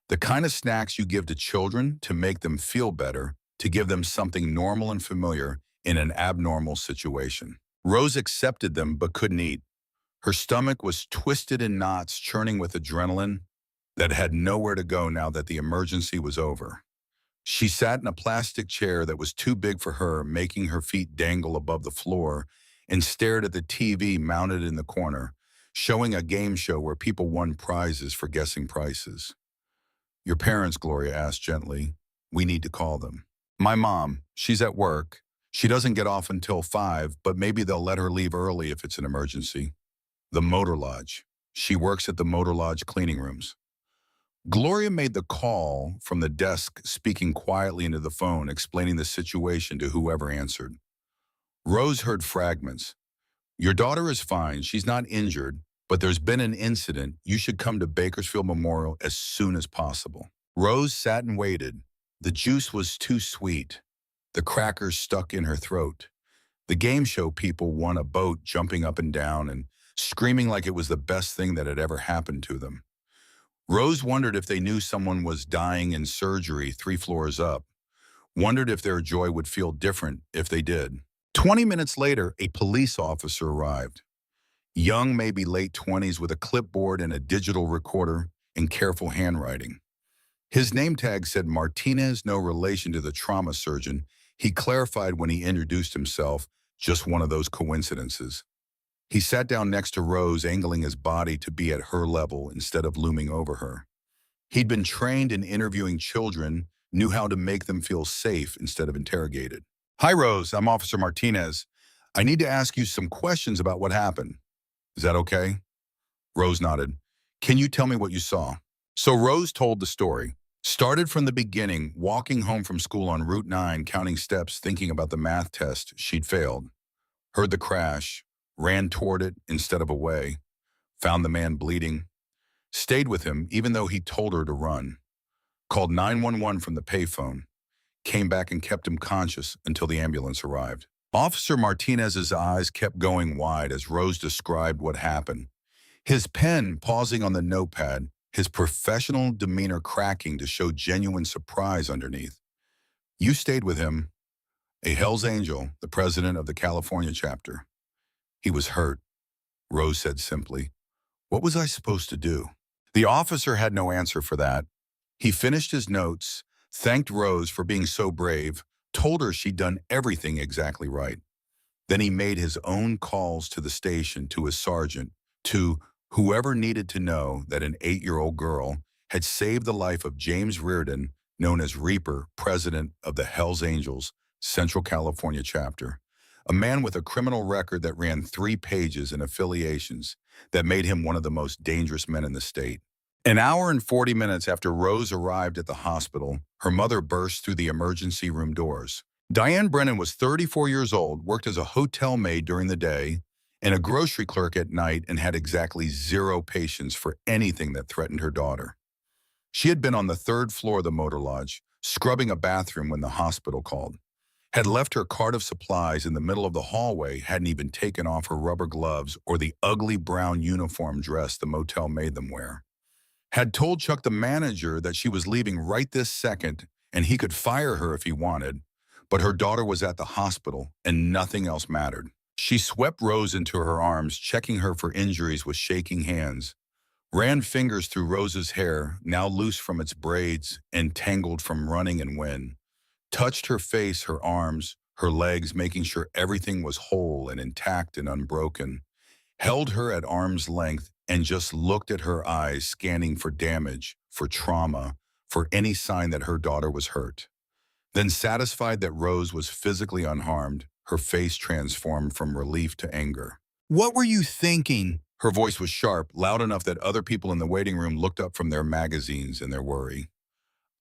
The kind of snacks you give to children to make them feel better, to give them something normal and familiar in an abnormal situation. Rose accepted them but couldn't eat. Her stomach was twisted in knots, churning with adrenaline that had nowhere to go now that the emergency was over. She sat in a plastic chair that was too big for her, making her feet dangle above the floor, and stared at the TV mounted in the corner, showing a game show where people won prizes for guessing prices. "Your parents," Gloria asked gently. "We need to call them." "My mom. She's at work. She doesn't get off until 5, but maybe they'll let her leave early if it's an emergency." "The motor lodge. She works at the motor lodge cleaning rooms." Gloria made the call from the desk, speaking quietly into the phone, explaining the situation to whoever answered. Rose heard fragments. "Your daughter is fine. She's not injured, but there's been an incident. You should come to Bakersfield Memorial as soon as possible." Rose sat and waited. The juice was too sweet. The crackers stuck in her throat. The game show people won a boat, jumping up and down and screaming like it was the best thing that had ever happened to them. Rose wondered if they knew someone was dying in surgery 3 floors up, wondered if their joy would feel different if they did. 20 minutes later, a police officer arrived. Young, maybe late 20s, with a clipboard and a digital recorder and careful handwriting. His name tag said Martinez, no relation to the trauma surgeon. He clarified when he introduced himself, just one of those coincidences. He sat down next to Rose, angling his body to be at her level instead of looming over her. He'd been trained in interviewing children, knew how to make them feel safe instead of interrogated. "Hi, Rose. I'm Officer Martinez. I need to ask you some questions about what happened. Is that okay?" Rose nodded. "Can you tell me what you saw?" So Rose told the story. Started from the beginning, walking home from school on Route 9, counting steps, thinking about the math test she'd failed. Heard the crash, ran toward it instead of away, found the man bleeding, stayed with him even though he told her to run, called 911 from the payphone, came back and kept him conscious until the ambulance arrived. Officer Martinez's eyes kept going wide as Rose described what happened. His pen pausing on the notepad, his professional demeanor cracking to show genuine surprise underneath. "You stayed with him, a Hell's Angel, the president of the California chapter. He was hurt," Rose said simply. "What was I supposed to do?" The officer had no answer for that. He finished his notes, thanked Rose for being so brave, told her she'd done everything exactly right. Then he made his own calls to the station, to his sergeant, to whoever needed to know that an 8-year-old girl had saved the life of James Reardon, known as Reaper, president of the Hells Angels, Central California chapter. A man with a criminal record that ran 3 pages in affiliations that made him one of the most dangerous men in the state. An hour and 40 minutes after Rose arrived at the hospital, her mother burst through the emergency room doors. Diane Brennan was 34 years old, worked as a hotel maid during the day and a grocery clerk at night, and had exactly 0 patience for anything that threatened her daughter. She had been on the 3rd floor of the motor lodge, scrubbing a bathroom when the hospital called. Had left her cart of supplies in the middle of the hallway, hadn't even taken off her rubber gloves or the ugly brown uniform dress the motel made them wear. Had told Chuck, the manager, that she was leaving right this second and he could fire her if he wanted, but her daughter was at the hospital and nothing else mattered. She swept Rose into her arms, checking her for injuries with shaking hands, ran fingers through Rose's hair, now loose from its braids and tangled from running and wind, touched her face, her arms, her legs, making sure everything was whole and intact and unbroken, held her at arm's length, and just looked at her eyes, scanning for damage, for trauma, for any sign that her daughter was hurt. Then, satisfied that Rose was physically unharmed, her face transformed from relief to anger. "What were you thinking?" Her voice was sharp, loud enough that other people in the waiting room looked up from their magazines in their worry.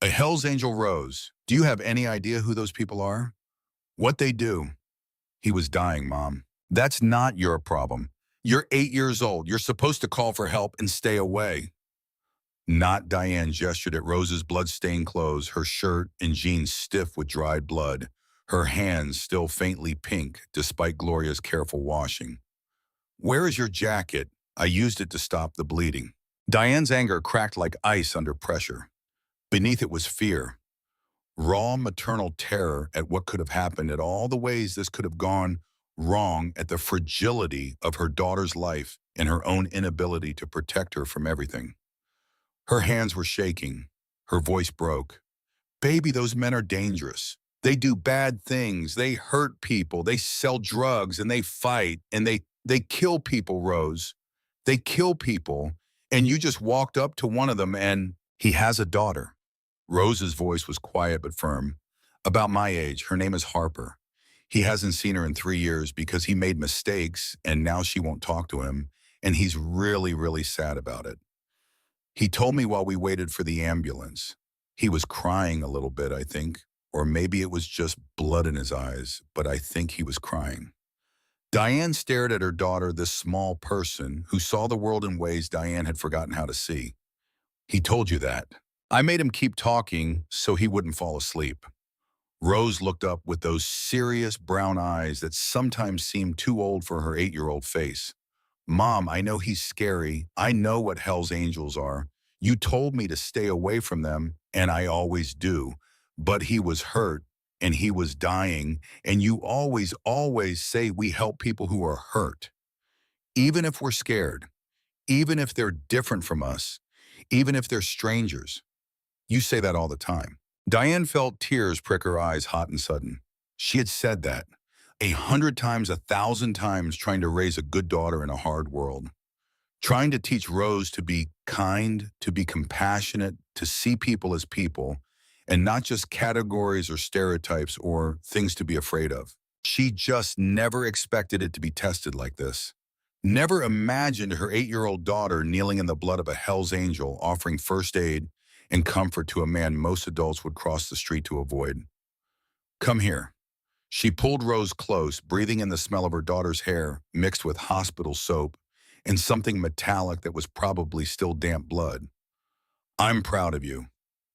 "A Hell's Angel, Rose. Do you have any idea who those people are? What they do?" "He was dying, Mom." "That's not your problem. You're 8 years old. You're supposed to call for help and stay away." Not Diane gestured at Rose's blood-stained clothes, her shirt and jeans stiff with dried blood, her hands still faintly pink despite Gloria's careful washing. "Where is your jacket? I used it to stop the bleeding." Diane's anger cracked like ice under pressure. Beneath it was fear, raw maternal terror at what could have happened, at all the ways this could have gone wrong, at the fragility of her daughter's life and her own inability to protect her from everything. Her hands were shaking. Her voice broke. "Baby, those men are dangerous. They do bad things. They hurt people. They sell drugs and they fight and they kill people, Rose. They kill people. And you just walked up to one of them and he has a daughter." Rose's voice was quiet but firm. "About my age. Her name is Harper. He hasn't seen her in 3 years because he made mistakes and now she won't talk to him. And he's really, really sad about it. He told me while we waited for the ambulance. He was crying a little bit, I think, or maybe it was just blood in his eyes, but I think he was crying." Diane stared at her daughter, this small person who saw the world in ways Diane had forgotten how to see. "He told you that." "I made him keep talking so he wouldn't fall asleep." Rose looked up with those serious brown eyes that sometimes seemed too old for her 8-year-old face. "Mom, I know he's scary. I know what Hell's Angels are. You told me to stay away from them, and I always do. But he was hurt, and he was dying, and you always, always say we help people who are hurt. Even if we're scared, even if they're different from us, even if they're strangers. You say that all the time." Diane felt tears prick her eyes hot and sudden. She had said that 100 times, 1,000 times, trying to raise a good daughter in a hard world. Trying to teach Rose to be kind, to be compassionate, to see people as people, and not just categories or stereotypes or things to be afraid of. She just never expected it to be tested like this. Never imagined her 8-year-old daughter kneeling in the blood of a Hell's Angel, offering first aid and comfort to a man most adults would cross the street to avoid. "Come here." She pulled Rose close, breathing in the smell of her daughter's hair, mixed with hospital soap, and something metallic that was probably still damp blood. "I'm proud of you.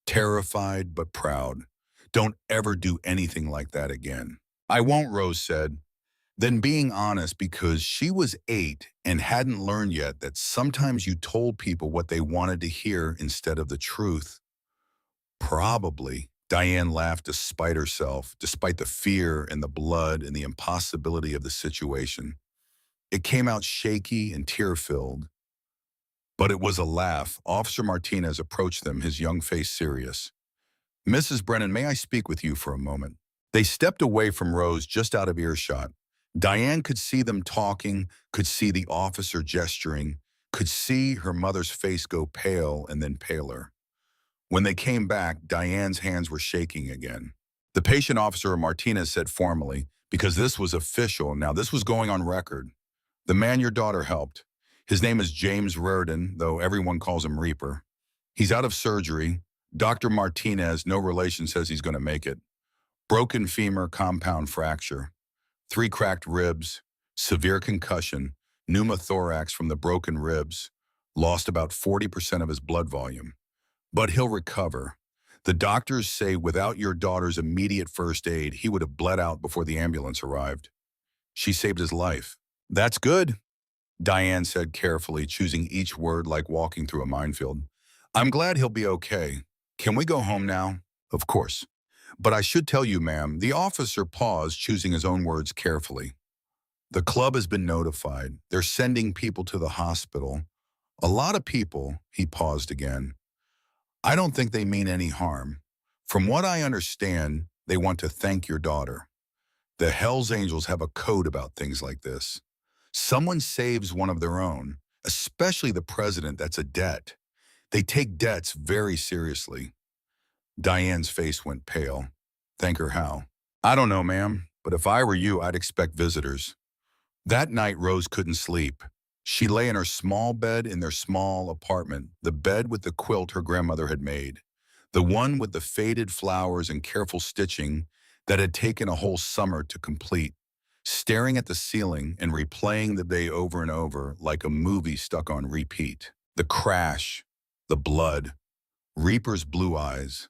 Terrified, but proud. Don't ever do anything like that again." "I won't," Rose said. Then, being honest, because she was 8 and hadn't learned yet that sometimes you told people what they wanted to hear instead of the truth. "Probably." Diane laughed despite herself, despite the fear and the blood and the impossibility of the situation. It came out shaky and tear-filled. But it was a laugh. Officer Martinez approached them, his young face serious. "Mrs. Brennan, may I speak with you for a moment?" They stepped away from Rose, just out of earshot. Diane could see them talking, could see the officer gesturing, could see her mother's face go pale and then paler. When they came back, Diane's hands were shaking again. The patient officer Martinez said formally, because this was official, now this was going on record. "The man your daughter helped. His name is James Reardon, though everyone calls him Reaper. He's out of surgery. Dr. Martinez, no relation, says he's going to make it. Broken femur, compound fracture. 3 cracked ribs, severe concussion, pneumothorax from the broken ribs. Lost about 40% of his blood volume. But he'll recover. The doctors say without your daughter's immediate first aid, he would have bled out before the ambulance arrived. She saved his life." "That's good," Diane said carefully, choosing each word like walking through a minefield. "I'm glad he'll be okay. Can we go home now?" "Of course. But I should tell you, ma'am," the officer paused, choosing his own words carefully. "The club has been notified. They're sending people to the hospital. A lot of people," he paused again. "I don't think they mean any harm. From what I understand, They want to thank your daughter. The Hells Angels have a code about things like this. Someone saves one of their own, especially the president that's a debt. They take debts very seriously. Diane's face went pale. Thank her how? I don't know, ma'am, but if I were you, I'd expect visitors. That night, Rose couldn't sleep. She lay in her small bed in their small apartment, the bed with the quilt her grandmother had made, the one with the faded flowers and careful stitching that had taken a whole summer to complete, staring at the ceiling and replaying the day over and over like a movie stuck on repeat. The crash, the blood, Reaper's blue eyes,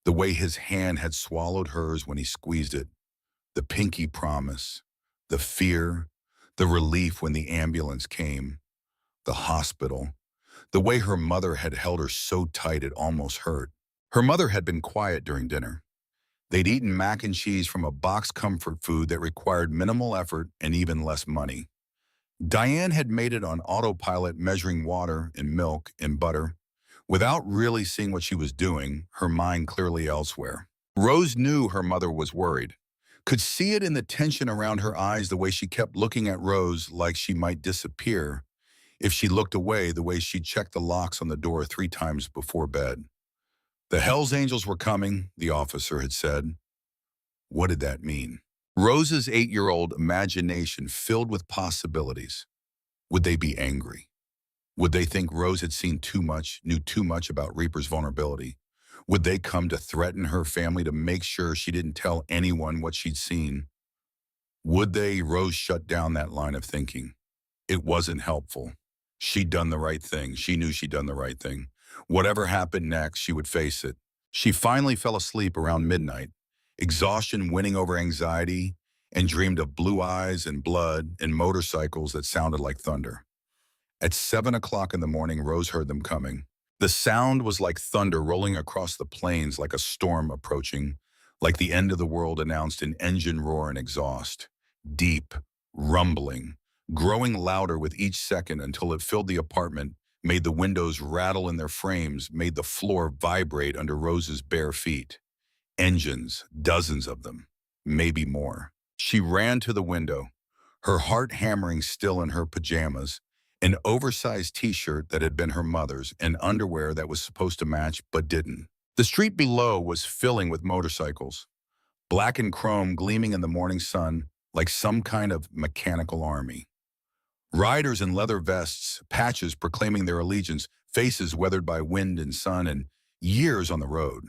the way his hand had swallowed hers when he squeezed it, the pinky promise, the fear, the relief when the ambulance came, the hospital, the way her mother had held her so tight it almost hurt. Her mother had been quiet during dinner. They'd eaten mac and cheese from a box comfort food that required minimal effort and even less money. Diane had made it on autopilot, measuring water and milk and butter, without really seeing what she was doing, her mind clearly elsewhere. Rose knew her mother was worried, could see it in the tension around her eyes, the way she kept looking at Rose like she might disappear if she looked away, the way she checked the locks on the door 3 times before bed. The Hells Angels were coming, the officer had said. What did that mean? Rose's 8-year-old imagination filled with possibilities. Would they be angry? Would they think Rose had seen too much, knew too much about Reaper's vulnerability? Would they come to threaten her family to make sure she didn't tell anyone what she'd seen? Would they? Rose shut down that line of thinking. It wasn't helpful. She'd done the right thing. She knew she'd done the right thing. Whatever happened next, she would face it. She finally fell asleep around midnight, exhaustion winning over anxiety, and dreamed of blue eyes and blood and motorcycles that sounded like thunder. At 7 o'clock in the morning, Rose heard them coming. The sound was like thunder rolling across the plains, like a storm approaching, like the end of the world announced in engine roar and exhaust. Deep, rumbling, growing louder with each second until it filled the apartment, made the windows rattle in their frames, made the floor vibrate under Rose's bare feet. Engines, dozens of them, maybe more. She ran to the window, her heart hammering still in her pajamas, an oversized t-shirt that had been her mother's, and underwear that was supposed to match but didn't. The street below was filling with motorcycles, black and chrome gleaming in the morning sun like some kind of mechanical army. Riders in leather vests, patches proclaiming their allegiance, faces weathered by wind and sun and years on the road.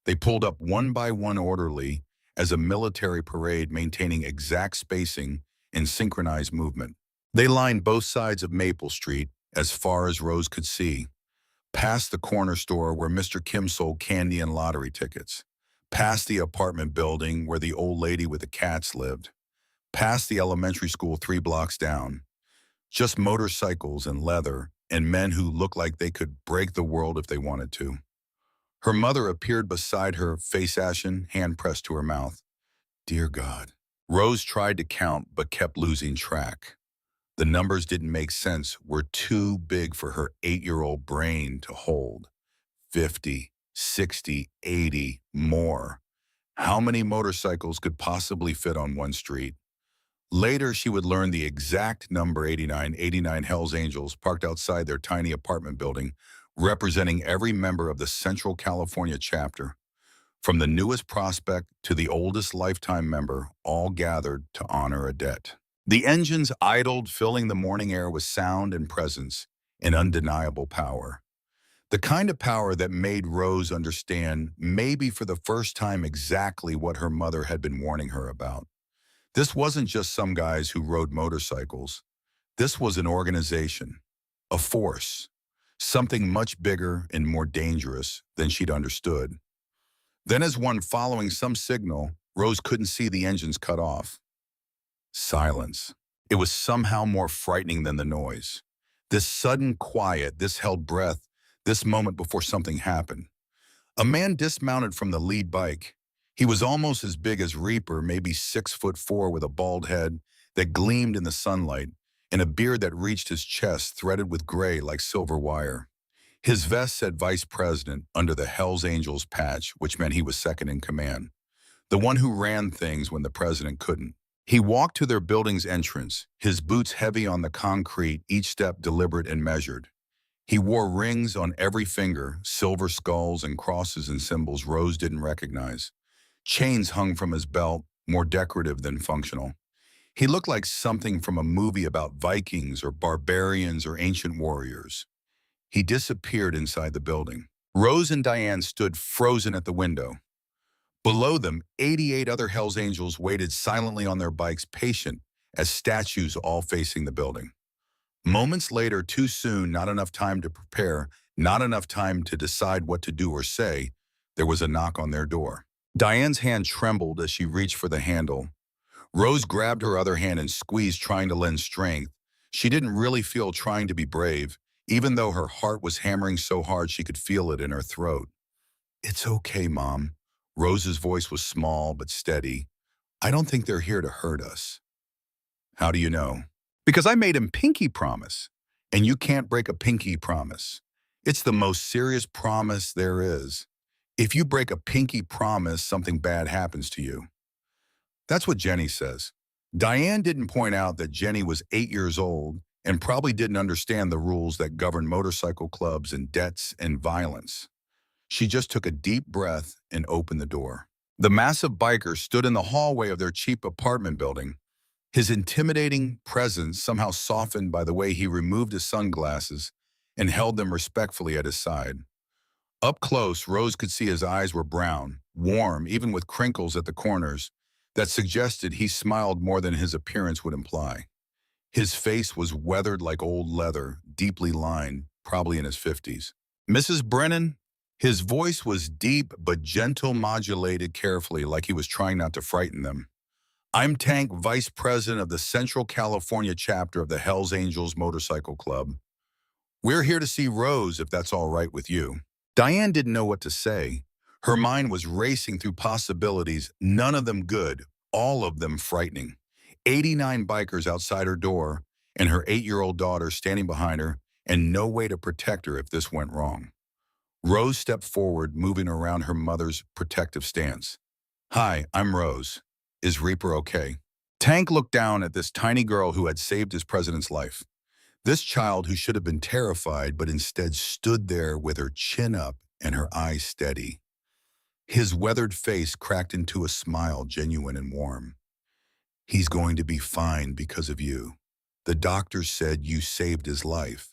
They pulled up one by one orderly as a military parade, maintaining exact spacing and synchronized movement. They lined both sides of Maple Street as far as Rose could see, past the corner store where Mr. Kim sold candy and lottery tickets, past the apartment building where the old lady with the cats lived, past the elementary school 3 blocks down. Just motorcycles and leather and men who looked like they could break the world if they wanted to. Her mother appeared beside her, face ashen, hand pressed to her mouth. Dear God. Rose tried to count but kept losing track. The numbers didn't make sense, were too big for her 8-year-old brain to hold. 50, 60, 80, more. How many motorcycles could possibly fit on one street? Later, she would learn the exact number 89 Hells Angels parked outside their tiny apartment building, representing every member of the Central California chapter. From the newest prospect to the oldest lifetime member, all gathered to honor a debt. The engines idled, filling the morning air with sound and presence and undeniable power. The kind of power that made Rose understand, maybe for the first time, exactly what her mother had been warning her about. This wasn't just some guys who rode motorcycles. This was an organization, a force, something much bigger and more dangerous than she'd understood. Then as one following some signal, Rose couldn't see the engines cut off. Silence. It was somehow more frightening than the noise. This sudden quiet, this held breath, this moment before something happened. A man dismounted from the lead bike. He was almost as big as Reaper, maybe 6'4", with a bald head that gleamed in the sunlight and a beard that reached his chest, threaded with gray like silver wire. His vest said Vice President under the Hells Angels patch, which meant he was second in command. the one who ran things when the president couldn't. He walked to their building's entrance, his boots heavy on the concrete, each step deliberate and measured. He wore rings on every finger, silver skulls and crosses and symbols Rose didn't recognize. Chains hung from his belt, more decorative than functional. He looked like something from a movie about Vikings or barbarians or ancient warriors. He disappeared inside the building. Rose and Diane stood frozen at the window. Below them, 88 other Hells Angels waited silently on their bikes, patient as statues, all facing the building. Moments later, too soon, not enough time to prepare, not enough time to decide what to do or say, there was a knock on their door. Diane's hand trembled as she reached for the handle. Rose grabbed her other hand and squeezed, trying to lend strength. She didn't really feel trying to be brave, even though her heart was hammering so hard she could feel it in her throat. "It's okay, Mom." Rose's voice was small but steady. "I don't think they're here to hurt us." "How do you know?" "Because I made him pinky promise. And you can't break a pinky promise. It's the most serious promise there is. If you break a pinky promise, something bad happens to you." That's what Jenny says. Diane didn't point out that Jenny was 8 years old and probably didn't understand the rules that govern motorcycle clubs and debts and violence. She just took a deep breath and opened the door. The massive biker stood in the hallway of their cheap apartment building, his intimidating presence somehow softened by the way he removed his sunglasses and held them respectfully at his side. Up close, Rose could see his eyes were brown, warm, even with crinkles at the corners that suggested he smiled more than his appearance would imply. His face was weathered like old leather, deeply lined, probably in his 50s. "Mrs. Brennan?" His voice was deep but gentle, modulated carefully, like he was trying not to frighten them. "I'm Tank, Vice President of the Central California chapter of the Hells Angels Motorcycle Club. We're here to see Rose, if that's all right with you." Diane didn't know what to say. Her mind was racing through possibilities, none of them good, all of them frightening. 89 bikers outside her door, and her 8-year-old daughter standing behind her, and no way to protect her if this went wrong. Rose stepped forward, moving around her mother's protective stance. "Hi, I'm Rose. Is Reaper okay?" Tank looked down at this tiny girl who had saved his president's life. This child who should have been terrified, but instead stood there with her chin up and her eyes steady. His weathered face cracked into a smile, genuine and warm. "He's going to be fine because of you. The doctor said you saved his life.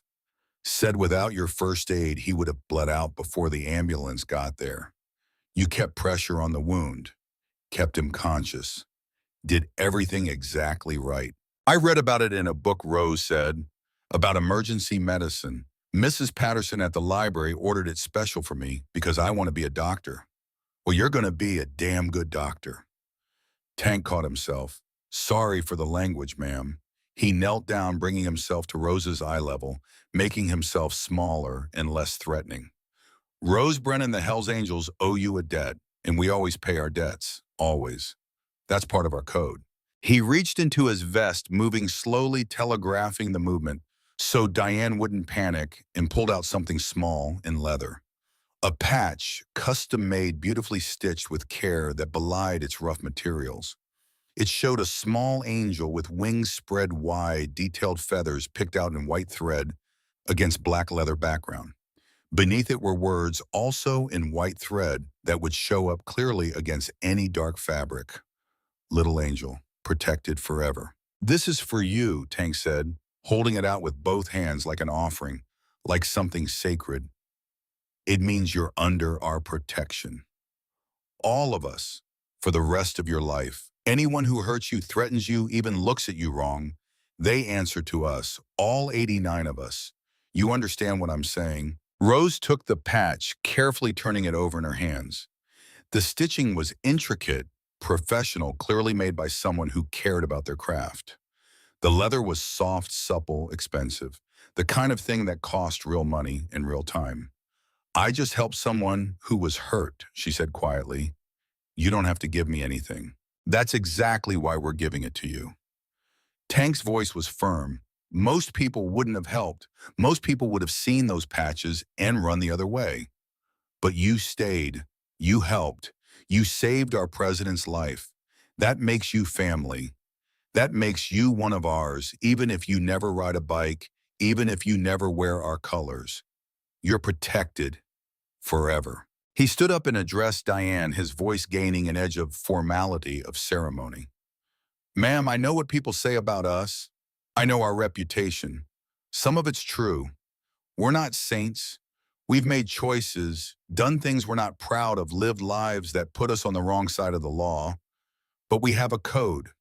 Said without your first aid, he would have bled out before the ambulance got there. You kept pressure on the wound, kept him conscious, did everything exactly right. I read about it in a book," Rose said, "about emergency medicine. Mrs. Patterson at the library ordered it special for me because I want to be a doctor." "Well, you're going to be a damn good doctor." Tank caught himself. "Sorry for the language, ma'am." He knelt down, bringing himself to Rose's eye level, making himself smaller and less threatening. "Rose Brennan, the Hells Angels owe you a debt, and we always pay our debts. Always. That's part of our code." He reached into his vest, moving slowly, telegraphing the movement, so Diane wouldn't panic, and pulled out something small in leather. A patch, custom-made, beautifully stitched with care that belied its rough materials. It showed a small angel with wings spread wide, detailed feathers picked out in white thread against black leather background. Beneath it were words, also in white thread, that would show up clearly against any dark fabric. "Little angel, protected forever." "This is for you," Tank said, holding it out with both hands like an offering, like something sacred. "It means you're under our protection. All of us, for the rest of your life. Anyone who hurts you, threatens you, even looks at you wrong, they answer to us, all 89 of us. You understand what I'm saying?" Rose took the patch, carefully turning it over in her hands. The stitching was intricate, professional, clearly made by someone who cared about their craft. The leather was soft, supple, expensive, the kind of thing that cost real money and real time. "I just helped someone who was hurt," she said quietly. "You don't have to give me anything. That's exactly why we're giving it to you." Tank's voice was firm. Most people wouldn't have helped. Most people would have seen those patches and run the other way. But you stayed. You helped. You saved our president's life. That makes you family. That makes you one of ours, even if you never ride a bike, even if you never wear our colors. You're protected forever." He stood up and addressed Diane, his voice gaining an edge of formality, of ceremony. "Ma'am, I know what people say about us. I know our reputation. Some of it's true. We're not saints. We've made choices, done things we're not proud of, lived lives that put us on the wrong side of the law. But we have a code.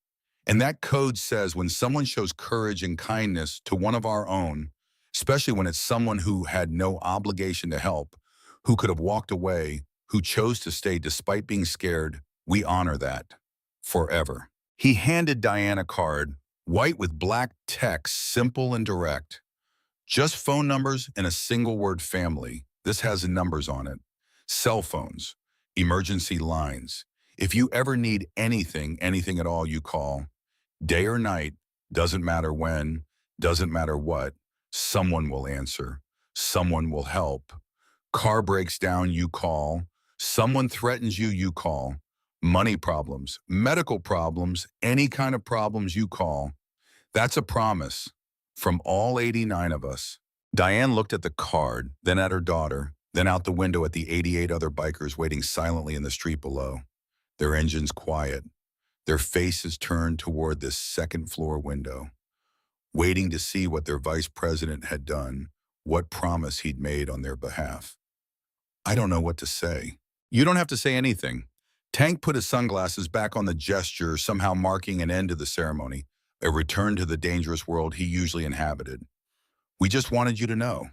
And that code says when someone shows courage and kindness to one of our own, especially when it's someone who had no obligation to help, who could have walked away, who chose to stay despite being scared, we honor that forever." He handed Diane a card, white with black text, simple and direct. "Just phone numbers and a single word family. This has numbers on it. Cell phones, emergency lines. If you ever need anything, anything at all, you call. Day or night, doesn't matter when, doesn't matter what, someone will answer. Someone will help. Car breaks down, you call. Someone threatens you, you call. Money problems, medical problems, any kind of problems, you call. That's a promise from all 89 of us." Diane looked at the card, then at her daughter, then out the window at the 88 other bikers waiting silently in the street below, their engines quiet, their faces turned toward this second-floor window, waiting to see what their vice president had done, what promise he'd made on their behalf. "I don't know what to say." "You don't have to say anything." Tank put his sunglasses back on, the gesture somehow marking an end to the ceremony, a return to the dangerous world he usually inhabited. "We just wanted you to know.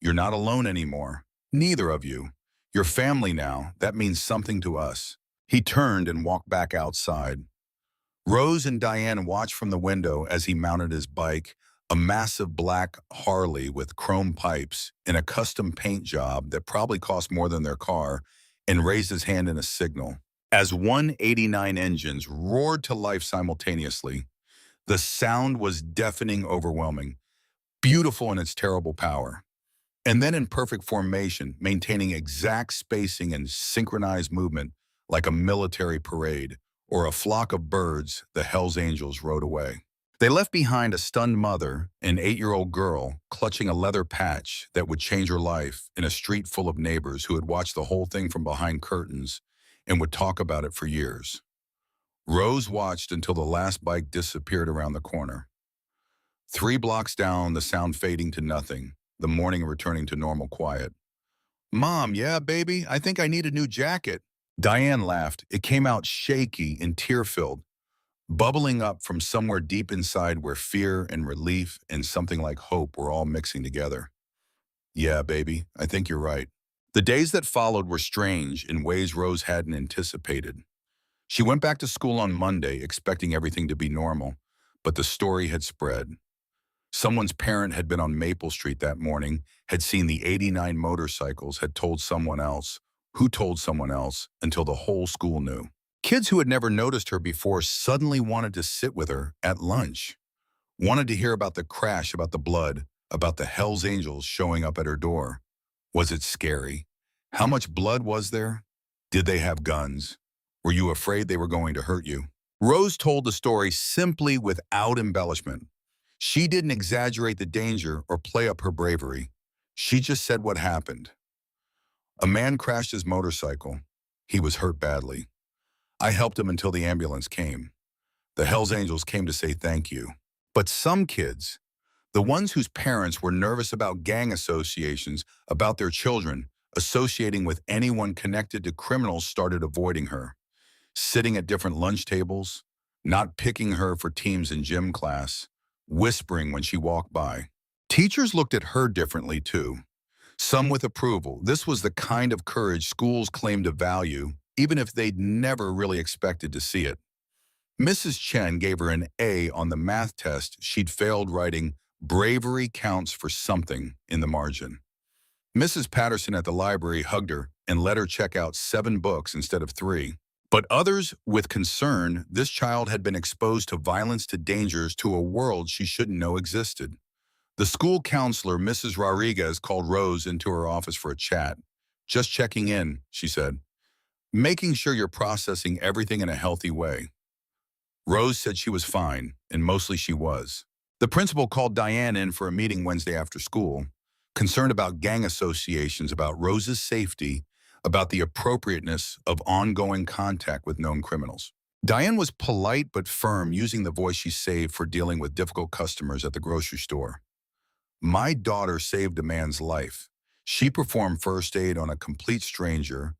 You're not alone anymore. Neither of you. You're family now. That means something to us." He turned and walked back outside. Rose and Diane watched from the window as he mounted his bike, a massive black Harley with chrome pipes and a custom paint job that probably cost more than their car, and raised his hand in a signal. As 189 engines roared to life simultaneously, the sound was deafening, overwhelming, beautiful in its terrible power. And then in perfect formation, maintaining exact spacing and synchronized movement like a military parade or a flock of birds, the Hells Angels rode away. They left behind a stunned mother, an 8-year-old girl clutching a leather patch that would change her life, in a street full of neighbors who had watched the whole thing from behind curtains and would talk about it for years. Rose watched until the last bike disappeared around the corner. 3 blocks down, the sound fading to nothing, the morning returning to normal quiet. "Mom, yeah, baby, I think I need a new jacket." Diane laughed. It came out shaky and tear-filled, bubbling up from somewhere deep inside where fear and relief and something like hope were all mixing together. "Yeah, baby, I think you're right." The days that followed were strange in ways Rose hadn't anticipated. She went back to school on Monday, expecting everything to be normal, but the story had spread. Someone's parent had been on Maple Street that morning, had seen the 89 motorcycles, had told someone else, who told someone else, until the whole school knew. Kids who had never noticed her before suddenly wanted to sit with her at lunch, wanted to hear about the crash, about the blood, about the Hells Angels showing up at her door. Was it scary? How much blood was there? Did they have guns? Were you afraid they were going to hurt you? Rose told the story simply, without embellishment. She didn't exaggerate the danger or play up her bravery. She just said what happened. "A man crashed his motorcycle. He was hurt badly. I helped him until the ambulance came. The Hells Angels came to say thank you." But some kids, the ones whose parents were nervous about gang associations, about their children associating with anyone connected to criminals, started avoiding her, sitting at different lunch tables, not picking her for teams in gym class, whispering when she walked by. Teachers looked at her differently too, some with approval. This was the kind of courage schools claimed to value, even if they'd never really expected to see it. Mrs. Chen gave her an A on the math test she'd failed, writing "bravery counts for something" in the margin. Mrs. Patterson at the library hugged her and let her check out 7 books instead of 3. But others, with concern, this child had been exposed to violence, to dangers, to a world she shouldn't know existed. The school counselor, Mrs. Rodriguez, called Rose into her office for a chat. "Just checking in," she said. Making sure you're processing everything in a healthy way. Rose said she was fine, and mostly she was. The principal called Diane in for a meeting Wednesday after school, concerned about gang associations, about Rose's safety, about the appropriateness of ongoing contact with known criminals. Diane was polite but firm, using the voice she saved for dealing with difficult customers at the grocery store. My daughter saved a man's life. She performed first aid on a complete stranger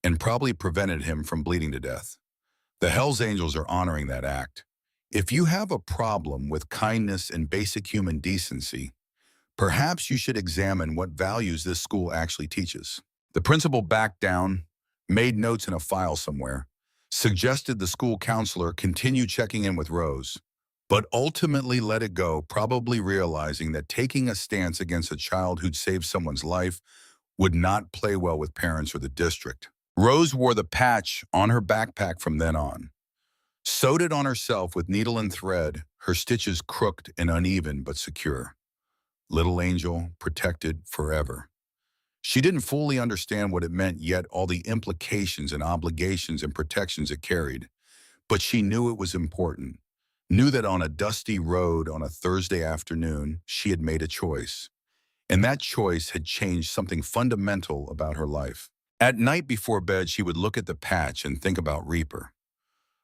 and probably prevented him from bleeding to death. The Hells Angels are honoring that act. If you have a problem with kindness and basic human decency, perhaps you should examine what values this school actually teaches. The principal backed down, made notes in a file somewhere, suggested the school counselor continue checking in with Rose, but ultimately let it go, probably realizing that taking a stance against a child who'd saved someone's life would not play well with parents or the district. Rose wore the patch on her backpack from then on, sewed it on herself with needle and thread, her stitches crooked and uneven but secure. Little angel, protected forever. She didn't fully understand what it meant yet, all the implications and obligations and protections it carried, but she knew it was important, knew that on a dusty road on a Thursday afternoon, she had made a choice. And that choice had changed something fundamental about her life. At night before bed, she would look at the patch and think about Reaper,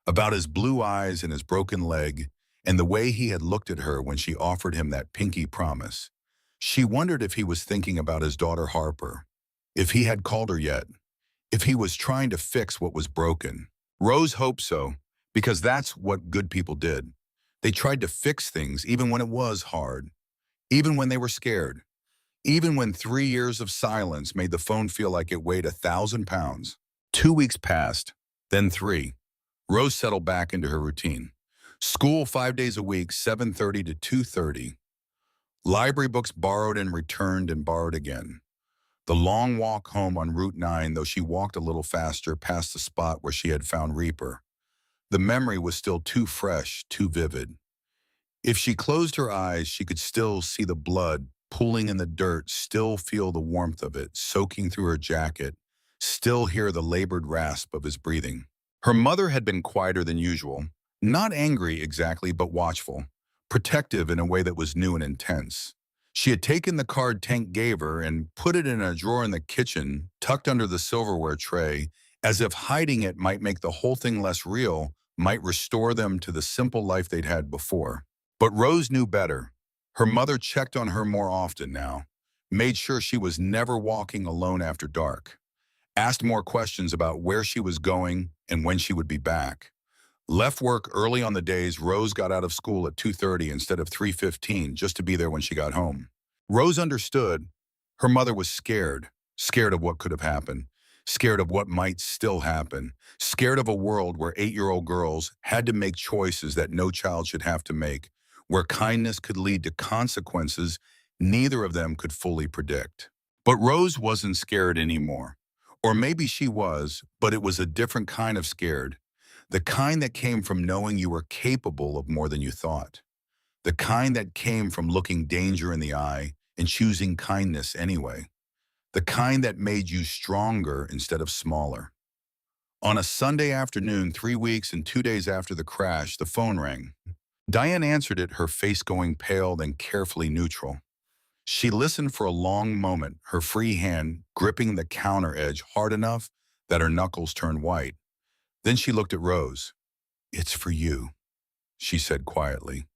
about his blue eyes and his broken leg, and the way he had looked at her when she offered him that pinky promise. She wondered if he was thinking about his daughter Harper, if he had called her yet, if he was trying to fix what was broken. Rose hoped so, because that's what good people did. They tried to fix things even when it was hard, even when they were scared, even when 3 years of silence made the phone feel like it weighed 1,000 pounds. 2 weeks passed, then 3. Rose settled back into her routine. School 5 days a week, 7:30 to 2:30. Library books borrowed and returned and borrowed again. The long walk home on Route 9, though she walked a little faster past the spot where she had found Reaper. The memory was still too fresh, too vivid. If she closed her eyes, she could still see the blood pooling in the dirt, still feel the warmth of it soaking through her jacket, still hear the labored rasp of his breathing. Her mother had been quieter than usual, not angry exactly, but watchful, protective in a way that was new and intense. She had taken the card Tank gave her and put it in a drawer in the kitchen, tucked under the silverware tray, as if hiding it might make the whole thing less real, might restore them to the simple life they'd had before. But Rose knew better. Her mother checked on her more often now, made sure she was never walking alone after dark, asked more questions about where she was going and when she would be back. Left work early on the days Rose got out of school at 2:30 instead of 3:15, just to be there when she got home. Rose understood. Her mother was scared, scared of what could have happened, scared of what might still happen, scared of a world where 8-year-old girls had to make choices that no child should have to make, where kindness could lead to consequences neither of them could fully predict. But Rose wasn't scared anymore. Or maybe she was, but it was a different kind of scared. The kind that came from knowing you were capable of more than you thought. The kind that came from looking danger in the eye and choosing kindness anyway. The kind that made you stronger instead of smaller. On a Sunday afternoon, 3 weeks and 2 days after the crash, the phone rang. Diane answered it, her face going pale, then carefully neutral. She listened for a long moment, her free hand gripping the counter edge hard enough that her knuckles turned white. Then she looked at Rose. "It's for you," she said quietly.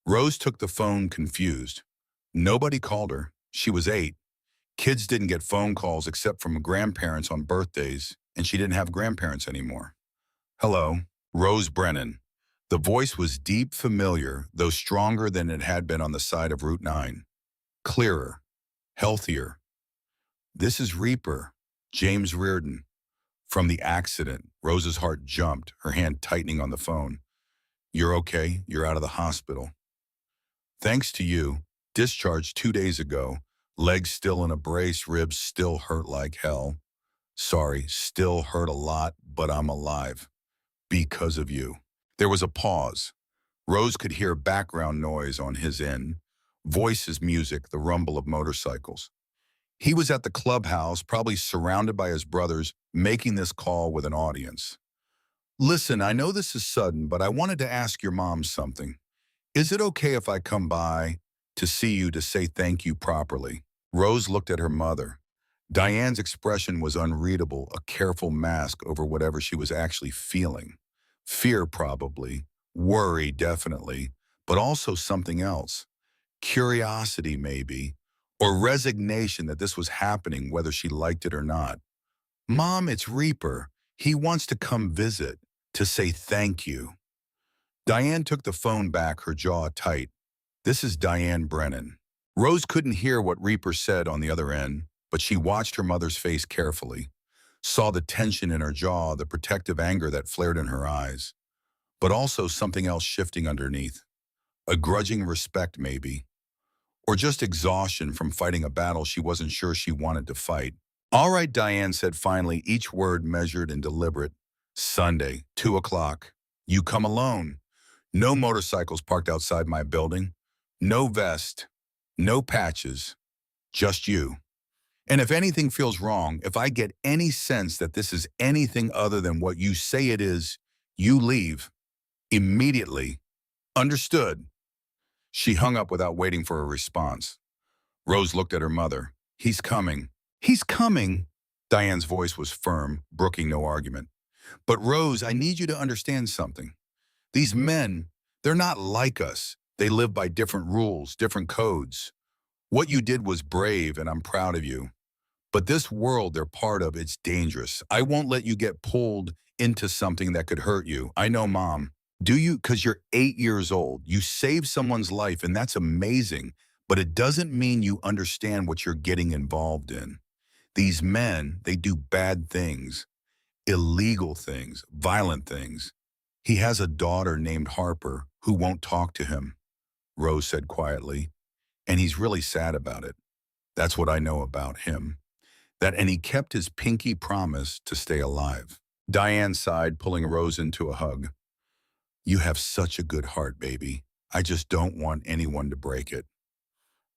Rose took the phone, confused. Nobody called her. She was 8. Kids didn't get phone calls except from grandparents on birthdays, and she didn't have grandparents anymore. "Hello, Rose Brennan." The voice was deep, familiar, though stronger than it had been on the side of Route 9. Clearer, healthier. "This is Reaper, James Reardon." From the accident, Rose's heart jumped, her hand tightening on the phone. "You're okay. You're out of the hospital." "Thanks to you. Discharged 2 days ago. Legs still in a brace, ribs still hurt like hell. Sorry, still hurt a lot, but I'm alive. Because of you." There was a pause. Rose could hear background noise on his end. Voices, music, the rumble of motorcycles. He was at the clubhouse, probably surrounded by his brothers, making this call with an audience. Listen, I know this is sudden, but I wanted to ask your mom something. Is it okay if I come by to see you to say thank you properly? Rose looked at her mother. Diane's expression was unreadable, a careful mask over whatever she was actually feeling. Fear, probably. Worry, definitely. But also something else. Curiosity, maybe. Or resignation that this was happening, whether she liked it or not. Mom, it's Reaper. He wants to come visit, to say thank you. Diane took the phone back, her jaw tight. This is Diane Brennan. Rose couldn't hear what Reaper said on the other end, but she watched her mother's face carefully, saw the tension in her jaw, the protective anger that flared in her eyes, but also something else shifting underneath. A grudging respect, maybe, or just exhaustion from fighting a battle she wasn't sure she wanted to fight. All right, Diane said finally, each word measured and deliberate. Sunday, 2 o'clock. You come alone. No motorcycles parked outside my building. No vest. No patches. Just you. And if anything feels wrong, if I get any sense that this is anything other than what you say it is, you leave. Immediately. Understood. She hung up without waiting for a response. Rose looked at her mother. He's coming. He's coming. Diane's voice was firm, brooking no argument. But Rose, I need you to understand something. These men, they're not like us. They live by different rules, different codes. What you did was brave, and I'm proud of you. But this world they're part of, it's dangerous. I won't let you get pulled into something that could hurt you. I know, Mom. Do you? Because you're 8 years old. You saved someone's life, and that's amazing. But it doesn't mean you understand what you're getting involved in. These men, they do bad things, illegal things, violent things. He has a daughter named Harper who won't talk to him, Rose said quietly, and he's really sad about it. That's what I know about him. And he kept his pinky promise to stay alive. Diane sighed, pulling Rose into a hug. You have such a good heart, baby. I just don't want anyone to break it.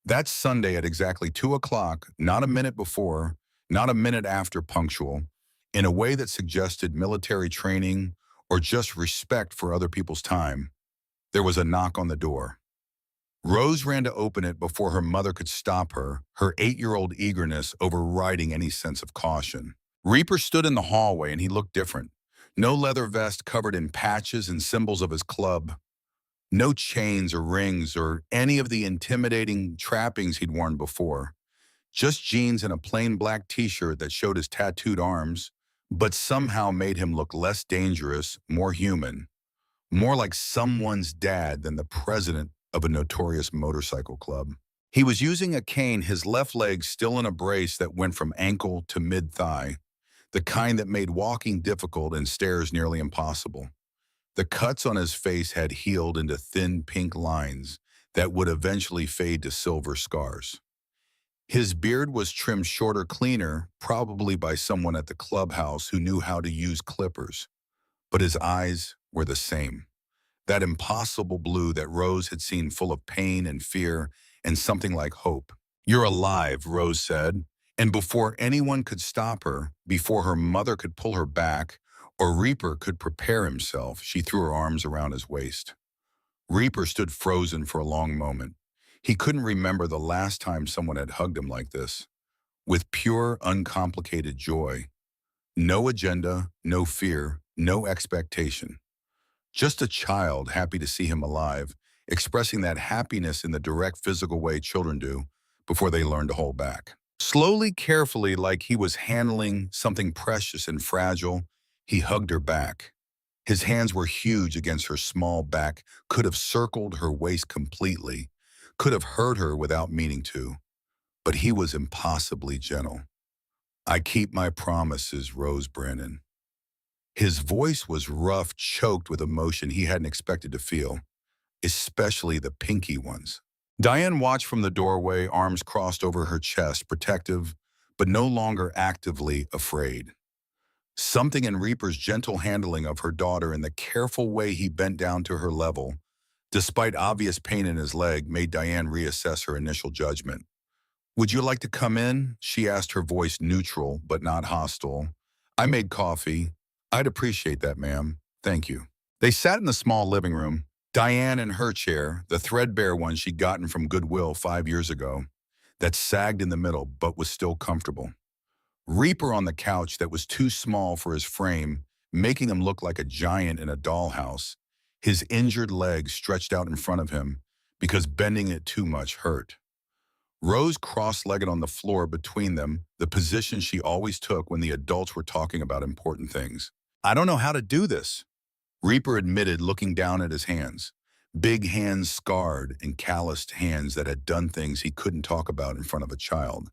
That's Sunday at exactly 2 o'clock, not a minute before, not a minute after punctual, in a way that suggested military training or just respect for other people's time. There was a knock on the door. Rose ran to open it before her mother could stop her, her 8-year-old eagerness overriding any sense of caution. Reaper stood in the hallway and he looked different. No leather vest covered in patches and symbols of his club. No chains or rings or any of the intimidating trappings he'd worn before. Just jeans and a plain black t-shirt that showed his tattooed arms, but somehow made him look less dangerous, more human. More like someone's dad than the president of a notorious motorcycle club. He was using a cane, his left leg still in a brace that went from ankle to mid-thigh, the kind that made walking difficult and stairs nearly impossible. The cuts on his face had healed into thin pink lines that would eventually fade to silver scars. His beard was trimmed shorter, cleaner, probably by someone at the clubhouse who knew how to use clippers. But his eyes were the same. That impossible blue that Rose had seen, full of pain and fear and something like hope. You're alive, Rose said. And before anyone could stop her, before her mother could pull her back, or Reaper could prepare himself, she threw her arms around his waist. Reaper stood frozen for a long moment. He couldn't remember the last time someone had hugged him like this. With pure, uncomplicated joy. No agenda, no fear, no expectation. Just a child happy to see him alive, expressing that happiness in the direct physical way children do before they learn to hold back. Slowly, carefully, like he was handling something precious and fragile, he hugged her back. His hands were huge against her small back, could have circled her waist completely, could have hurt her without meaning to. But he was impossibly gentle. I keep my promises, Rose Brennan. His voice was rough, choked with emotion he hadn't expected to feel, especially the pinky ones. Diane watched from the doorway, arms crossed over her chest, protective, but no longer actively afraid. Something in Reaper's gentle handling of her daughter and the careful way he bent down to her level, despite obvious pain in his leg, made Diane reassess her initial judgment. Would you like to come in? She asked, her voice neutral but not hostile. I made coffee. I'd appreciate that, ma'am. Thank you. They sat in the small living room, Diane in her chair, the threadbare one she'd gotten from Goodwill 5 years ago, that sagged in the middle but was still comfortable. Reaper on the couch that was too small for his frame, making him look like a giant in a dollhouse, his injured legs stretched out in front of him because bending it too much hurt. Rose cross-legged on the floor between them, the position she always took when the adults were talking about important things. I don't know how to do this, Reaper admitted, looking down at his hands. Big hands, scarred and calloused hands that had done things he couldn't talk about in front of a child.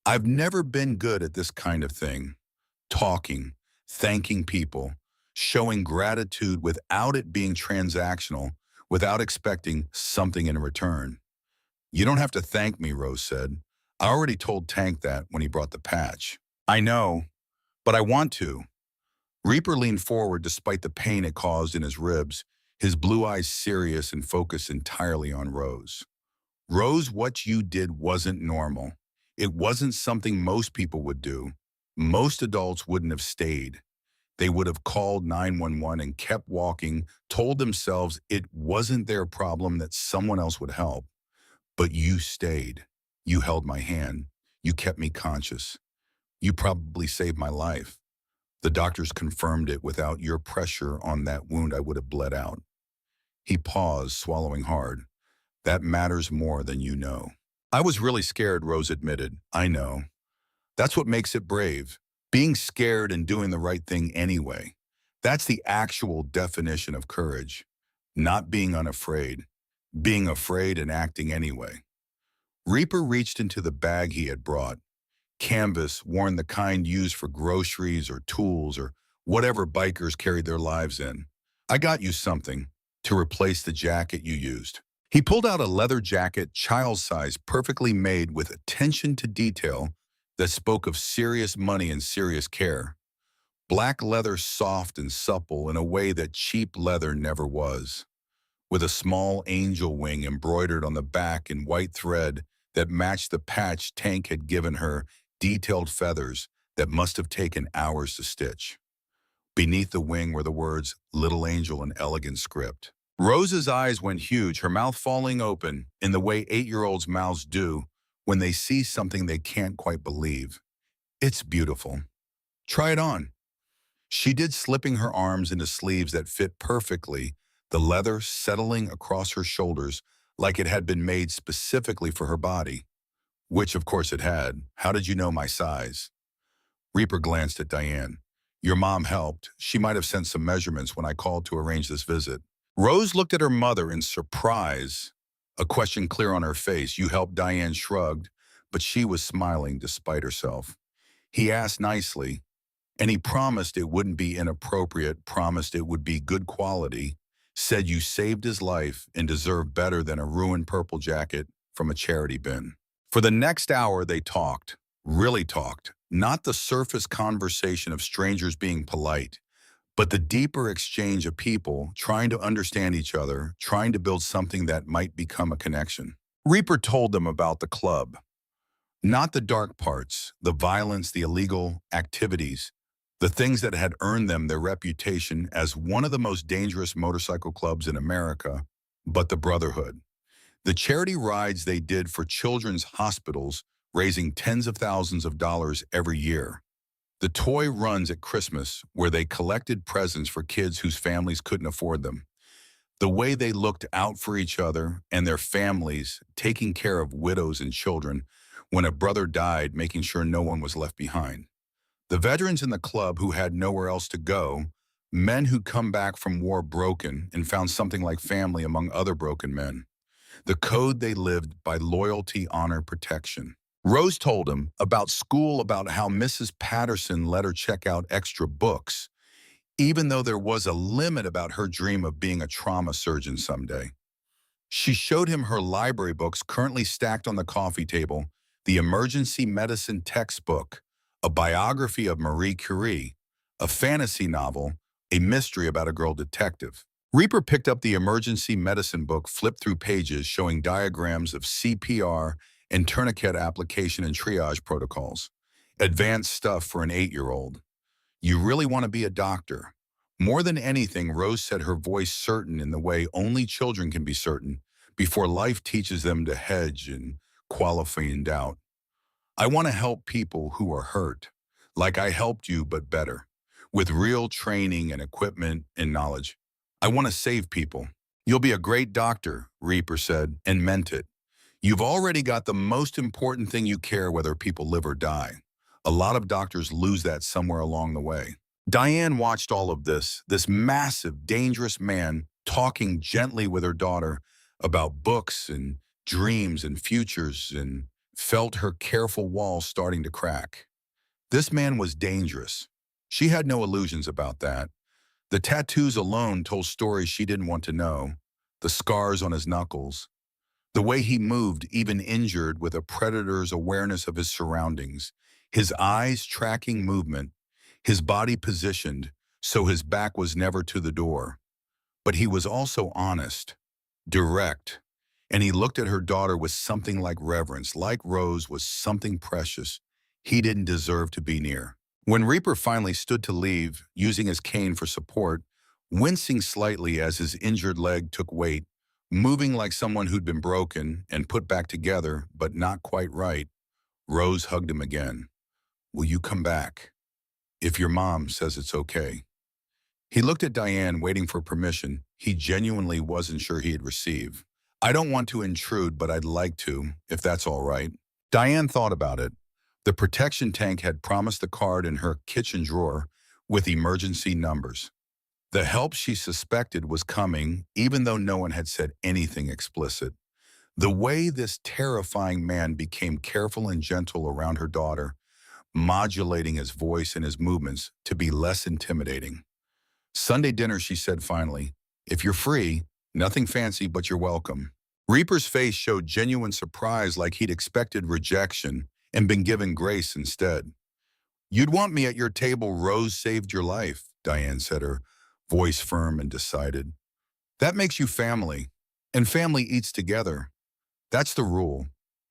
I've never been good at this kind of thing. Talking, thanking people, showing gratitude without it being transactional, without expecting something in return. You don't have to thank me, Rose said. I already told Tank that when he brought the patch. I know, but I want to. Reaper leaned forward despite the pain it caused in his ribs, his blue eyes serious and focused entirely on Rose. Rose, what you did wasn't normal. It wasn't something most people would do. Most adults wouldn't have stayed. They would have called 911 and kept walking, told themselves it wasn't their problem, that someone else would help. But you stayed. You held my hand. You kept me conscious. You probably saved my life. The doctors confirmed it. Without your pressure on that wound, I would have bled out. He paused, swallowing hard. That matters more than you know. I was really scared, Rose admitted. I know. That's what makes it brave. Being scared and doing the right thing anyway. That's the actual definition of courage. Not being unafraid. Being afraid and acting anyway. Reaper reached into the bag he had brought. Canvas, worn the kind used for groceries or tools or whatever bikers carried their lives in. I got you something to replace the jacket you used. He pulled out a leather jacket, child size, perfectly made with attention to detail that spoke of serious money and serious care. Black leather, soft and supple in a way that cheap leather never was, with a small angel wing embroidered on the back in white thread that matched the patch Tank had given her, detailed feathers that must have taken hours to stitch. Beneath the wing were the words, "Little Angel," in elegant script. Rose's eyes went huge, her mouth falling open in the way 8-year-olds' mouths do when they see something they can't quite believe. It's beautiful. Try it on. She did, slipping her arms into sleeves that fit perfectly, the leather settling across her shoulders like it had been made specifically for her body. Which, of course, it had. How did you know my size? Reaper glanced at Diane. Your mom helped. She might have sent some measurements when I called to arrange this visit. Rose looked at her mother in surprise, a question clear on her face. You helped? Diane shrugged, but she was smiling despite herself. He asked nicely, and he promised it wouldn't be inappropriate, promised it would be good quality, said you saved his life and deserve better than a ruined purple jacket from a charity bin. For the next hour, they talked, really talked, not the surface conversation of strangers being polite, but the deeper exchange of people trying to understand each other, trying to build something that might become a connection. Reaper told them about the club. Not the dark parts, the violence, the illegal activities, the things that had earned them their reputation as one of the most dangerous motorcycle clubs in America, but the Brotherhood. The charity rides they did for children's hospitals, raising tens of thousands of dollars every year. The toy runs at Christmas, where they collected presents for kids whose families couldn't afford them. The way they looked out for each other and their families, taking care of widows and children when a brother died, making sure no one was left behind. The veterans in the club who had nowhere else to go, men who come back from war broken and found something like family among other broken men. The code they lived by: loyalty, honor, protection. Rose told him about school, about how Mrs. Patterson let her check out extra books, even though there was a limit, about her dream of being a trauma surgeon someday. She showed him her library books currently stacked on the coffee table, the emergency medicine textbook, a biography of Marie Curie, a fantasy novel, a mystery about a girl detective. Reaper picked up the emergency medicine book, flipped through pages showing diagrams of CPR and tourniquet application and triage protocols. Advanced stuff for an 8-year-old. You really want to be a doctor. More than anything, Rose said, her voice certain in the way only children can be certain before life teaches them to hedge and qualify in doubt. I want to help people who are hurt, like I helped you, but better, with real training and equipment and knowledge. I want to save people. You'll be a great doctor, Reaper said, and meant it. You've already got the most important thing you care whether people live or die. A lot of doctors lose that somewhere along the way. Diane watched all of this massive, dangerous man talking gently with her daughter about books and dreams and futures, and felt her careful walls starting to crack. This man was dangerous. She had no illusions about that. The tattoos alone told stories she didn't want to know. The scars on his knuckles, the way he moved, even injured, with a predator's awareness of his surroundings, his eyes tracking movement, his body positioned so his back was never to the door. But he was also honest, direct, and he looked at her daughter with something like reverence, like Rose was something precious he didn't deserve to be near. When Reaper finally stood to leave, using his cane for support, wincing slightly as his injured leg took weight, moving like someone who'd been broken and put back together, but not quite right, Rose hugged him again. Will you come back? If your mom says it's okay. He looked at Diane, waiting for permission he genuinely wasn't sure he'd receive. I don't want to intrude, but I'd like to, if that's all right. Diane thought about it. The protection tank had promised the card in her kitchen drawer with emergency numbers. The help she suspected was coming, even though no one had said anything explicit. The way this terrifying man became careful and gentle around her daughter, modulating his voice and his movements to be less intimidating. Sunday dinner, she said finally. If you're free, nothing fancy, but you're welcome. Reaper's face showed genuine surprise, like he'd expected rejection and been given grace instead. You'd want me at your table. Rose saved your life, Diane said, her voice firm and decided. That makes you family, and family eats together. That's the rule.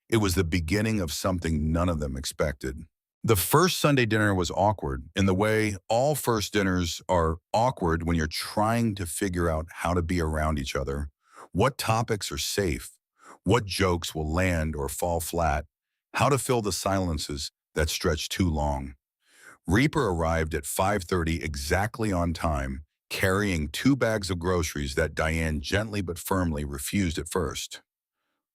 It was the beginning of something none of them expected. The first Sunday dinner was awkward in the way all first dinners are awkward when you're trying to figure out how to be around each other, what topics are safe, what jokes will land or fall flat, how to fill the silences that stretch too long. Reaper arrived at 5:30 exactly on time, carrying 2 bags of groceries that Diane gently but firmly refused at first.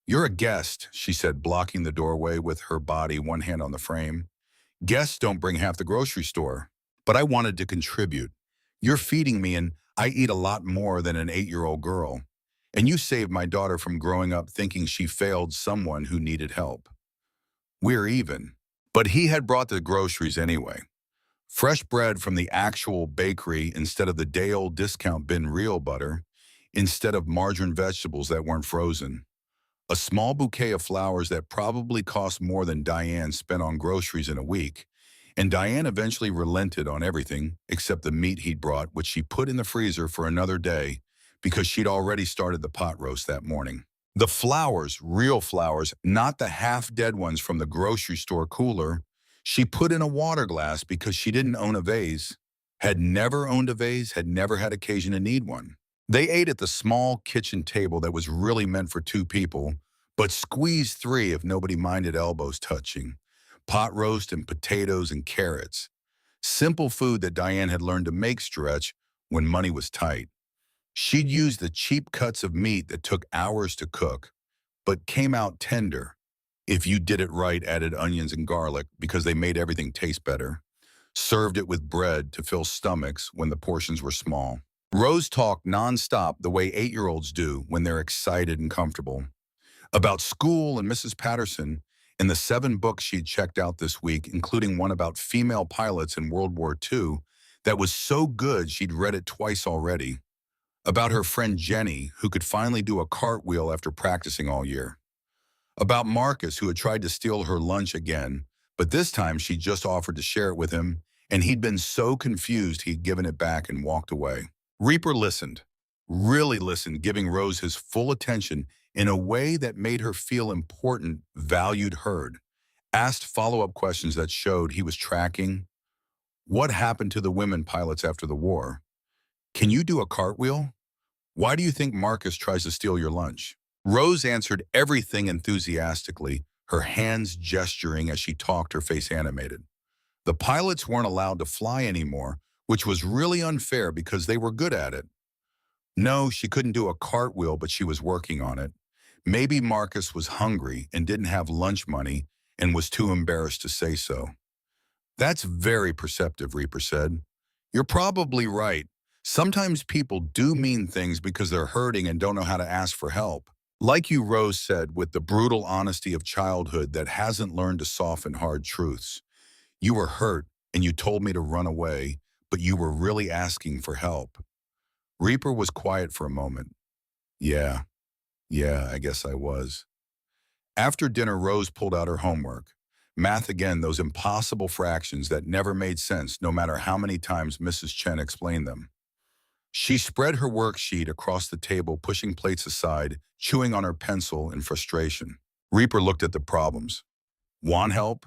You're a guest, she said, blocking the doorway with her body, one hand on the frame. Guests don't bring half the grocery store, but I wanted to contribute. You're feeding me, and I eat a lot more than an 8-year-old girl. And you saved my daughter from growing up thinking she failed someone who needed help. We're even. But he had brought the groceries anyway. Fresh bread from the actual bakery instead of the day-old discount bin real butter, instead of margarine vegetables that weren't frozen. A small bouquet of flowers that probably cost more than Diane spent on groceries in a week, and Diane eventually relented on everything except the meat he'd brought, which she put in the freezer for another day because she'd already started the pot roast that morning. The flowers, real flowers, not the half-dead ones from the grocery store cooler, she put in a water glass because she didn't own a vase, had never owned a vase, had never had occasion to need one. They ate at the small kitchen table that was really meant for 2 people, but squeezed 3 if nobody minded elbows touching. Pot roast and potatoes and carrots. Simple food that Diane had learned to make stretch when money was tight. She'd use the cheap cuts of meat that took hours to cook, but came out tender. If you did it right, added onions and garlic because they made everything taste better. Served it with bread to fill stomachs when the portions were small. Rose talked nonstop the way 8-year-olds do when they're excited and comfortable. About school and Mrs. Patterson and the 7 books she'd checked out this week, including one about female pilots in World War II that was so good she'd read it twice already. About her friend Jenny, who could finally do a cartwheel after practicing all year. About Marcus, who had tried to steal her lunch again, but this time she just offered to share it with him, and he'd been so confused he'd given it back and walked away. Reaper listened, really listened, giving Rose his full attention in a way that made her feel important, valued, heard. Asked follow-up questions that showed he was tracking. What happened to the women pilots after the war? Can you do a cartwheel? Why do you think Marcus tries to steal your lunch? Rose answered everything enthusiastically, her hands gesturing as she talked, her face animated. The pilots weren't allowed to fly anymore, which was really unfair because they were good at it. No, she couldn't do a cartwheel, but she was working on it. Maybe Marcus was hungry and didn't have lunch money and was too embarrassed to say so. That's very perceptive, Reaper said. You're probably right. Sometimes people do mean things because they're hurting and don't know how to ask for help. Like you, Rose said, with the brutal honesty of childhood that hasn't learned to soften hard truths. You were hurt and you told me to run away, but you were really asking for help. Reaper was quiet for a moment. Yeah, I guess I was. After dinner, Rose pulled out her homework. Math again, those impossible fractions that never made sense no matter how many times Mrs. Chen explained them. She spread her worksheet across the table, pushing plates aside, chewing on her pencil in frustration. Reaper looked at the problems. Want help?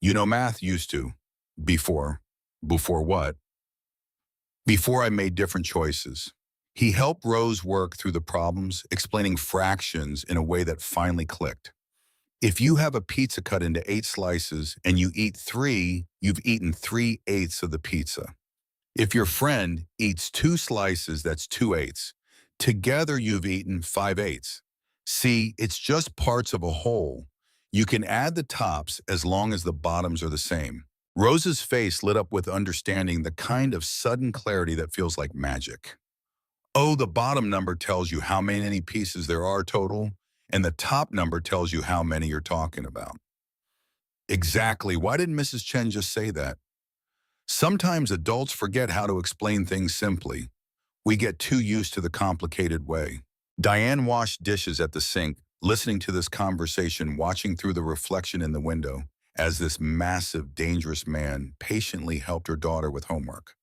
You know math used to. Before. Before what? Before I made different choices. He helped Rose work through the problems, explaining fractions in a way that finally clicked. If you have a pizza cut into 8 slices and you eat 3, you've eaten 3/8 of the pizza. If your friend eats 2 slices, that's 2/8. Together you've eaten 5/8. See, it's just parts of a whole. You can add the tops as long as the bottoms are the same. Rose's face lit up with understanding, the kind of sudden clarity that feels like magic. Oh, the bottom number tells you how many pieces there are total, and the top number tells you how many you're talking about. Exactly. Why didn't Mrs. Chen just say that? Sometimes adults forget how to explain things simply. We get too used to the complicated way. Diane washed dishes at the sink, listening to this conversation, watching through the reflection in the window as this massive, dangerous man patiently helped her daughter with homework.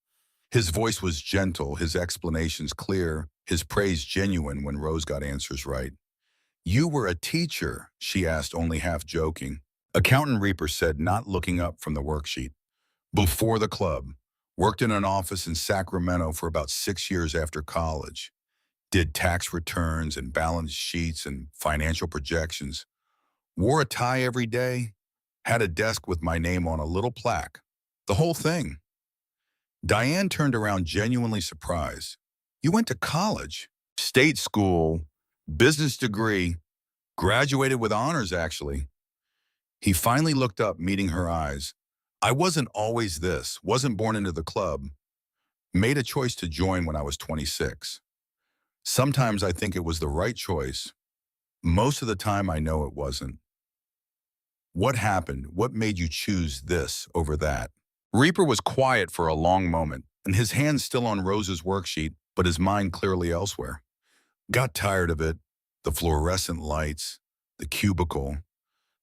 His voice was gentle, his explanations clear, his praise genuine when Rose got answers right. You were a teacher, she asked, only half joking. Accountant Reaper said, not looking up from the worksheet. Before the club, worked in an office in Sacramento for about 6 years after college. Did tax returns and balance sheets and financial projections. Wore a tie every day. Had a desk with my name on a little plaque. The whole thing. Diane turned around genuinely surprised. You went to college? State school, business degree, graduated with honors actually. He finally looked up, meeting her eyes. I wasn't always this, wasn't born into the club. Made a choice to join when I was 26. Sometimes I think it was the right choice. Most of the time I know it wasn't. What happened? What made you choose this over that? Reaper was quiet for a long moment, and his hands still on Rose's worksheet, but his mind clearly elsewhere. Got tired of it, the fluorescent lights, the cubicle,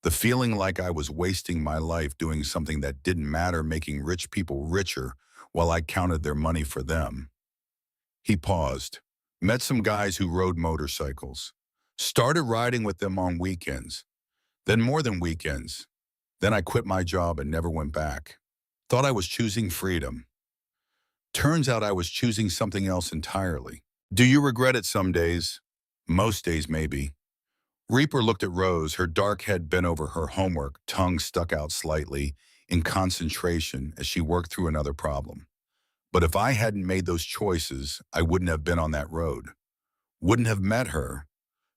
the feeling like I was wasting my life doing something that didn't matter, making rich people richer while I counted their money for them. He paused, met some guys who rode motorcycles, started riding with them on weekends, then more than weekends. Then I quit my job and never went back. Thought I was choosing freedom. Turns out I was choosing something else entirely. Do you regret it some days? Most days, maybe. Reaper looked at Rose, her dark head bent over her homework, tongue stuck out slightly, in concentration as she worked through another problem. But if I hadn't made those choices, I wouldn't have been on that road. Wouldn't have met her.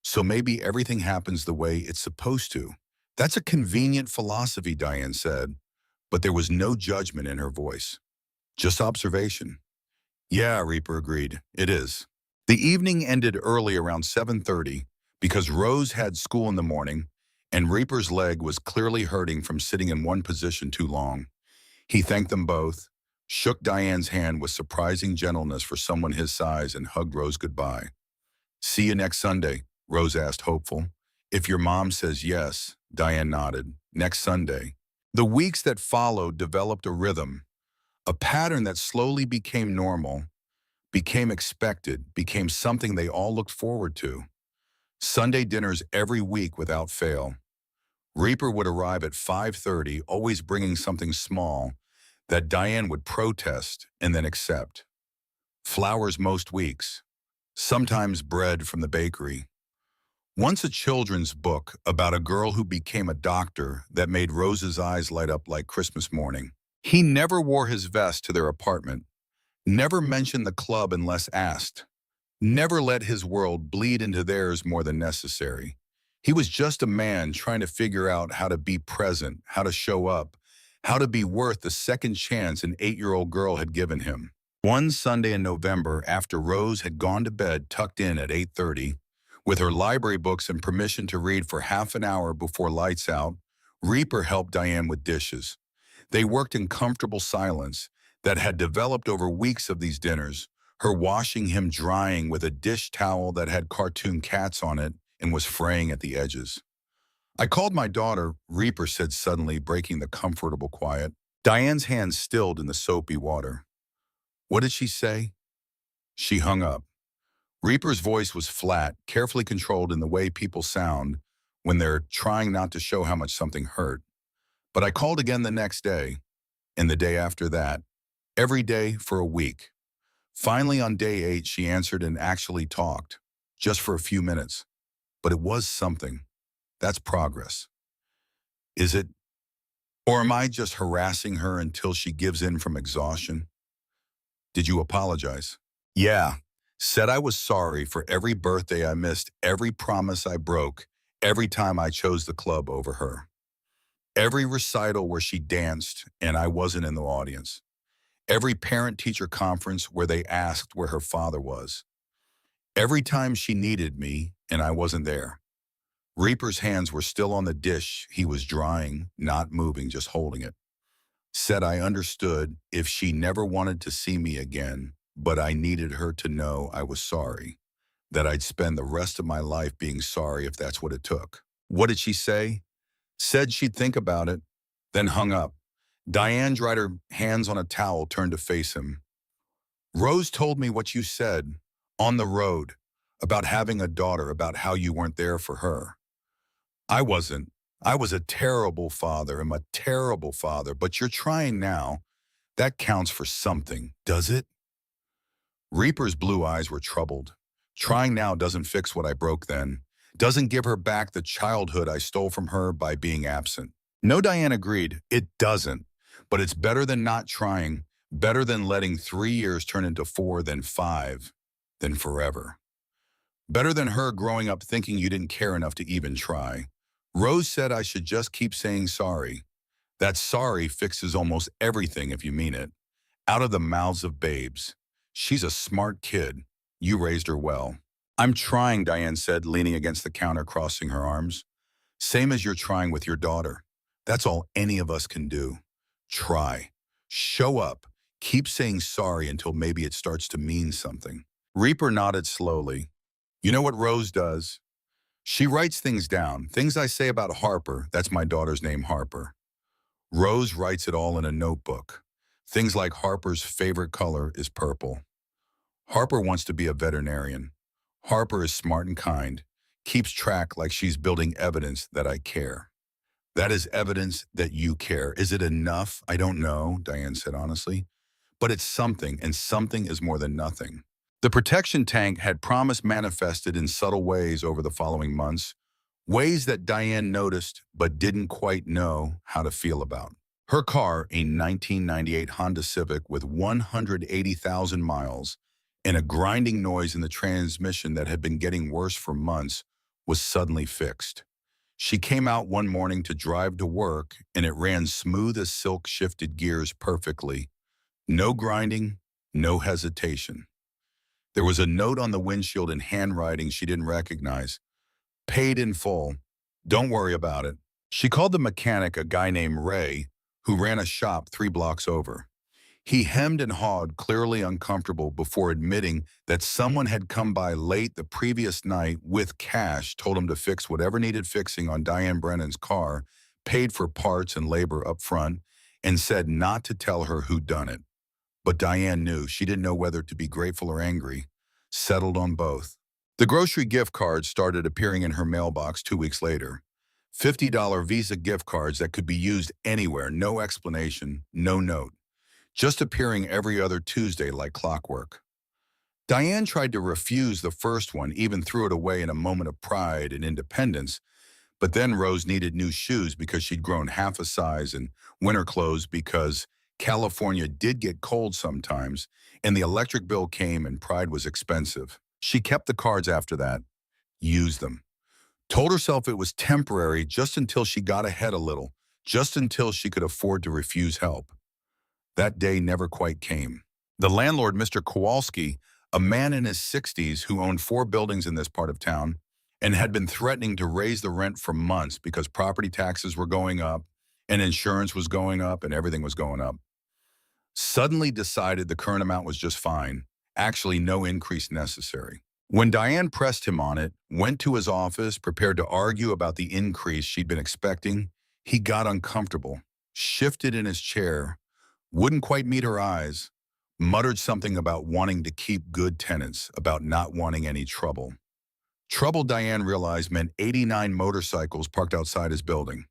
So maybe everything happens the way it's supposed to. That's a convenient philosophy, Diane said, but there was no judgment in her voice. Just observation. Yeah, Reaper agreed. It is. The evening ended early, around 7:30, because Rose had school in the morning, and Reaper's leg was clearly hurting from sitting in one position too long. He thanked them both, shook Diane's hand with surprising gentleness for someone his size, and hugged Rose goodbye. See you next Sunday, Rose asked, hopeful. If your mom says yes, Diane nodded. Next Sunday. The weeks that followed developed a rhythm, a pattern that slowly became normal, became expected, became something they all looked forward to. Sunday dinners every week without fail. Reaper would arrive at 5:30, always bringing something small that Diane would protest and then accept. Flowers most weeks, sometimes bread from the bakery. Once a children's book about a girl who became a doctor that made Rose's eyes light up like Christmas morning. He never wore his vest to their apartment, never mentioned the club unless asked, never let his world bleed into theirs more than necessary. He was just a man trying to figure out how to be present, how to show up, how to be worth the second chance an 8-year-old girl had given him. One Sunday in November, after Rose had gone to bed tucked in at 8:30, with her library books and permission to read for half an hour before lights out, Reaper helped Diane with dishes. They worked in comfortable silence that had developed over weeks of these dinners, her washing him drying with a dish towel that had cartoon cats on it and was fraying at the edges. I called my daughter, Reaper said suddenly, breaking the comfortable quiet. Diane's hands stilled in the soapy water. What did she say? She hung up. Reaper's voice was flat, carefully controlled in the way people sound when they're trying not to show how much something hurt. But I called again the next day, and the day after that, every day for a week. Finally, on day 8, she answered and actually talked, just for a few minutes. But it was something. That's progress. Is it? Or am I just harassing her until she gives in from exhaustion? Did you apologize? Yeah. Said I was sorry for every birthday I missed, every promise I broke, every time I chose the club over her. Every recital where she danced and I wasn't in the audience. Every parent-teacher conference where they asked where her father was. Every time she needed me and I wasn't there. Reaper's hands were still on the dish he was drying, not moving, just holding it. Said I understood if she never wanted to see me again, but I needed her to know I was sorry, that I'd spend the rest of my life being sorry if that's what it took. What did she say? Said she'd think about it, then hung up. Diane dried her hands on a towel, turned to face him. Rose told me what you said, on the road, about having a daughter, about how you weren't there for her. I wasn't. I was a terrible father. I'm a terrible father, but you're trying now. That counts for something, does it? Reaper's blue eyes were troubled. Trying now doesn't fix what I broke then. Doesn't give her back the childhood I stole from her by being absent. No, Diane agreed. It doesn't. But it's better than not trying, better than letting 3 years turn into 4, then 5, then forever. Better than her growing up thinking you didn't care enough to even try. Rose said I should just keep saying sorry. That sorry fixes almost everything if you mean it. Out of the mouths of babes. She's a smart kid. You raised her well. I'm trying, Diane said, leaning against the counter, crossing her arms. Same as you're trying with your daughter. That's all any of us can do. Try. Show up. Keep saying sorry until maybe it starts to mean something. Reaper nodded slowly. You know what Rose does? She writes things down, things I say about Harper. That's my daughter's name, Harper. Rose writes it all in a notebook. Things like Harper's favorite color is purple. Harper wants to be a veterinarian. Harper is smart and kind, keeps track like she's building evidence that I care. That is evidence that you care. Is it enough? I don't know, Diane said honestly. But it's something, and something is more than nothing. The protection tank had promise manifested in subtle ways over the following months, ways that Diane noticed but didn't quite know how to feel about. Her car, a 1998 Honda Civic with 180,000 miles and a grinding noise in the transmission that had been getting worse for months, was suddenly fixed. She came out one morning to drive to work, and it ran smooth as silk, shifted gears perfectly. No grinding, no hesitation. There was a note on the windshield in handwriting she didn't recognize. Paid in full. Don't worry about it. She called the mechanic, a guy named Ray, who ran a shop 3 blocks over. He hemmed and hawed, clearly uncomfortable, before admitting that someone had come by late the previous night with cash, told him to fix whatever needed fixing on Diane Brennan's car, paid for parts and labor up front, and said not to tell her who'd done it. But Diane knew. She didn't know whether to be grateful or angry. Settled on both. The grocery gift cards started appearing in her mailbox 2 weeks later. $50 Visa gift cards that could be used anywhere, no explanation, no note, just appearing every other Tuesday like clockwork. Diane tried to refuse the first one, even threw it away in a moment of pride and independence, but then Rose needed new shoes because she'd grown half a size and winter clothes because California did get cold sometimes, and the electric bill came and pride was expensive. She kept the cards after that, used them. Told herself it was temporary just until she got ahead a little, just until she could afford to refuse help. That day never quite came. The landlord, Mr. Kowalski, a man in his 60s who owned 4 buildings in this part of town and had been threatening to raise the rent for months because property taxes were going up and insurance was going up and everything was going up, suddenly decided the current amount was just fine, actually no increase necessary. When Diane pressed him on it, went to his office, prepared to argue about the increase she'd been expecting, he got uncomfortable, shifted in his chair, wouldn't quite meet her eyes, muttered something about wanting to keep good tenants, about not wanting any trouble. Trouble, Diane realized, meant 89 motorcycles parked outside his building.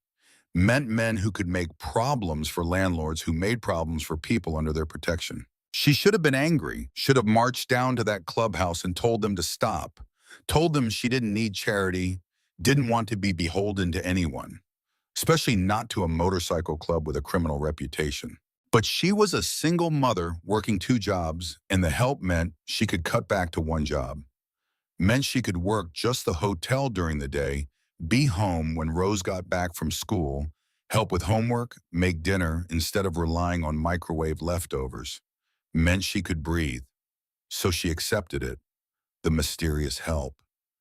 Meant men who could make problems for landlords who made problems for people under their protection. She should have been angry, should have marched down to that clubhouse and told them to stop, told them she didn't need charity, didn't want to be beholden to anyone, especially not to a motorcycle club with a criminal reputation. But she was a single mother working 2 jobs, and the help meant she could cut back to 1 job. Meant she could work just the hotel during the day, be home when Rose got back from school, help with homework, make dinner instead of relying on microwave leftovers. Meant she could breathe. So she accepted it. The mysterious help,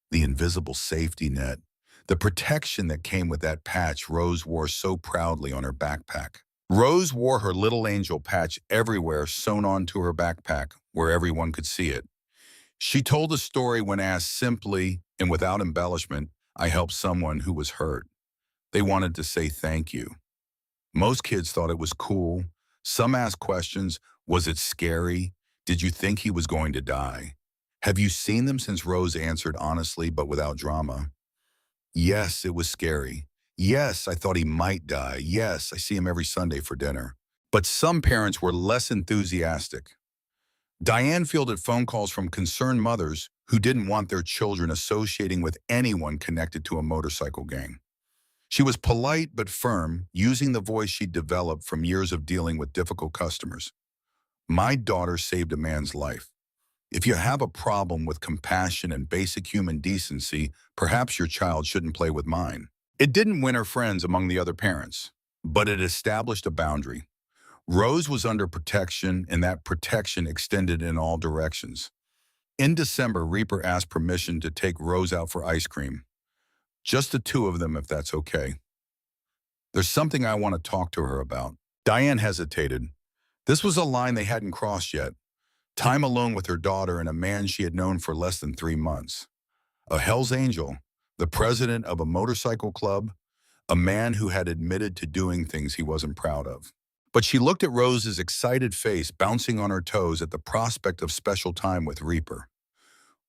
the invisible safety net, the protection that came with that patch Rose wore so proudly on her backpack. Rose wore her little angel patch everywhere, sewn onto her backpack where everyone could see it. She told a story when asked simply and without embellishment, "I helped someone who was hurt. They wanted to say thank you." Most kids thought it was cool. Some asked questions. Was it scary? Did you think he was going to die? Have you seen them since? Rose answered honestly but without drama. Yes, it was scary. Yes, I thought he might die. Yes, I see him every Sunday for dinner. But some parents were less enthusiastic. Diane fielded phone calls from concerned mothers who didn't want their children associating with anyone connected to a motorcycle gang. She was polite but firm, using the voice she'd developed from years of dealing with difficult customers. My daughter saved a man's life. If you have a problem with compassion and basic human decency, perhaps your child shouldn't play with mine. It didn't win her friends among the other parents, but it established a boundary. Rose was under protection, and that protection extended in all directions. In December, Reaper asked permission to take Rose out for ice cream. Just the 2 of them, if that's okay. There's something I want to talk to her about. Diane hesitated. This was a line they hadn't crossed yet. Time alone with her daughter and a man she had known for less than 3 months. A Hell's Angel, the president of a motorcycle club, a man who had admitted to doing things he wasn't proud of. But she looked at Rose's excited face bouncing on her toes at the prospect of special time with Reaper.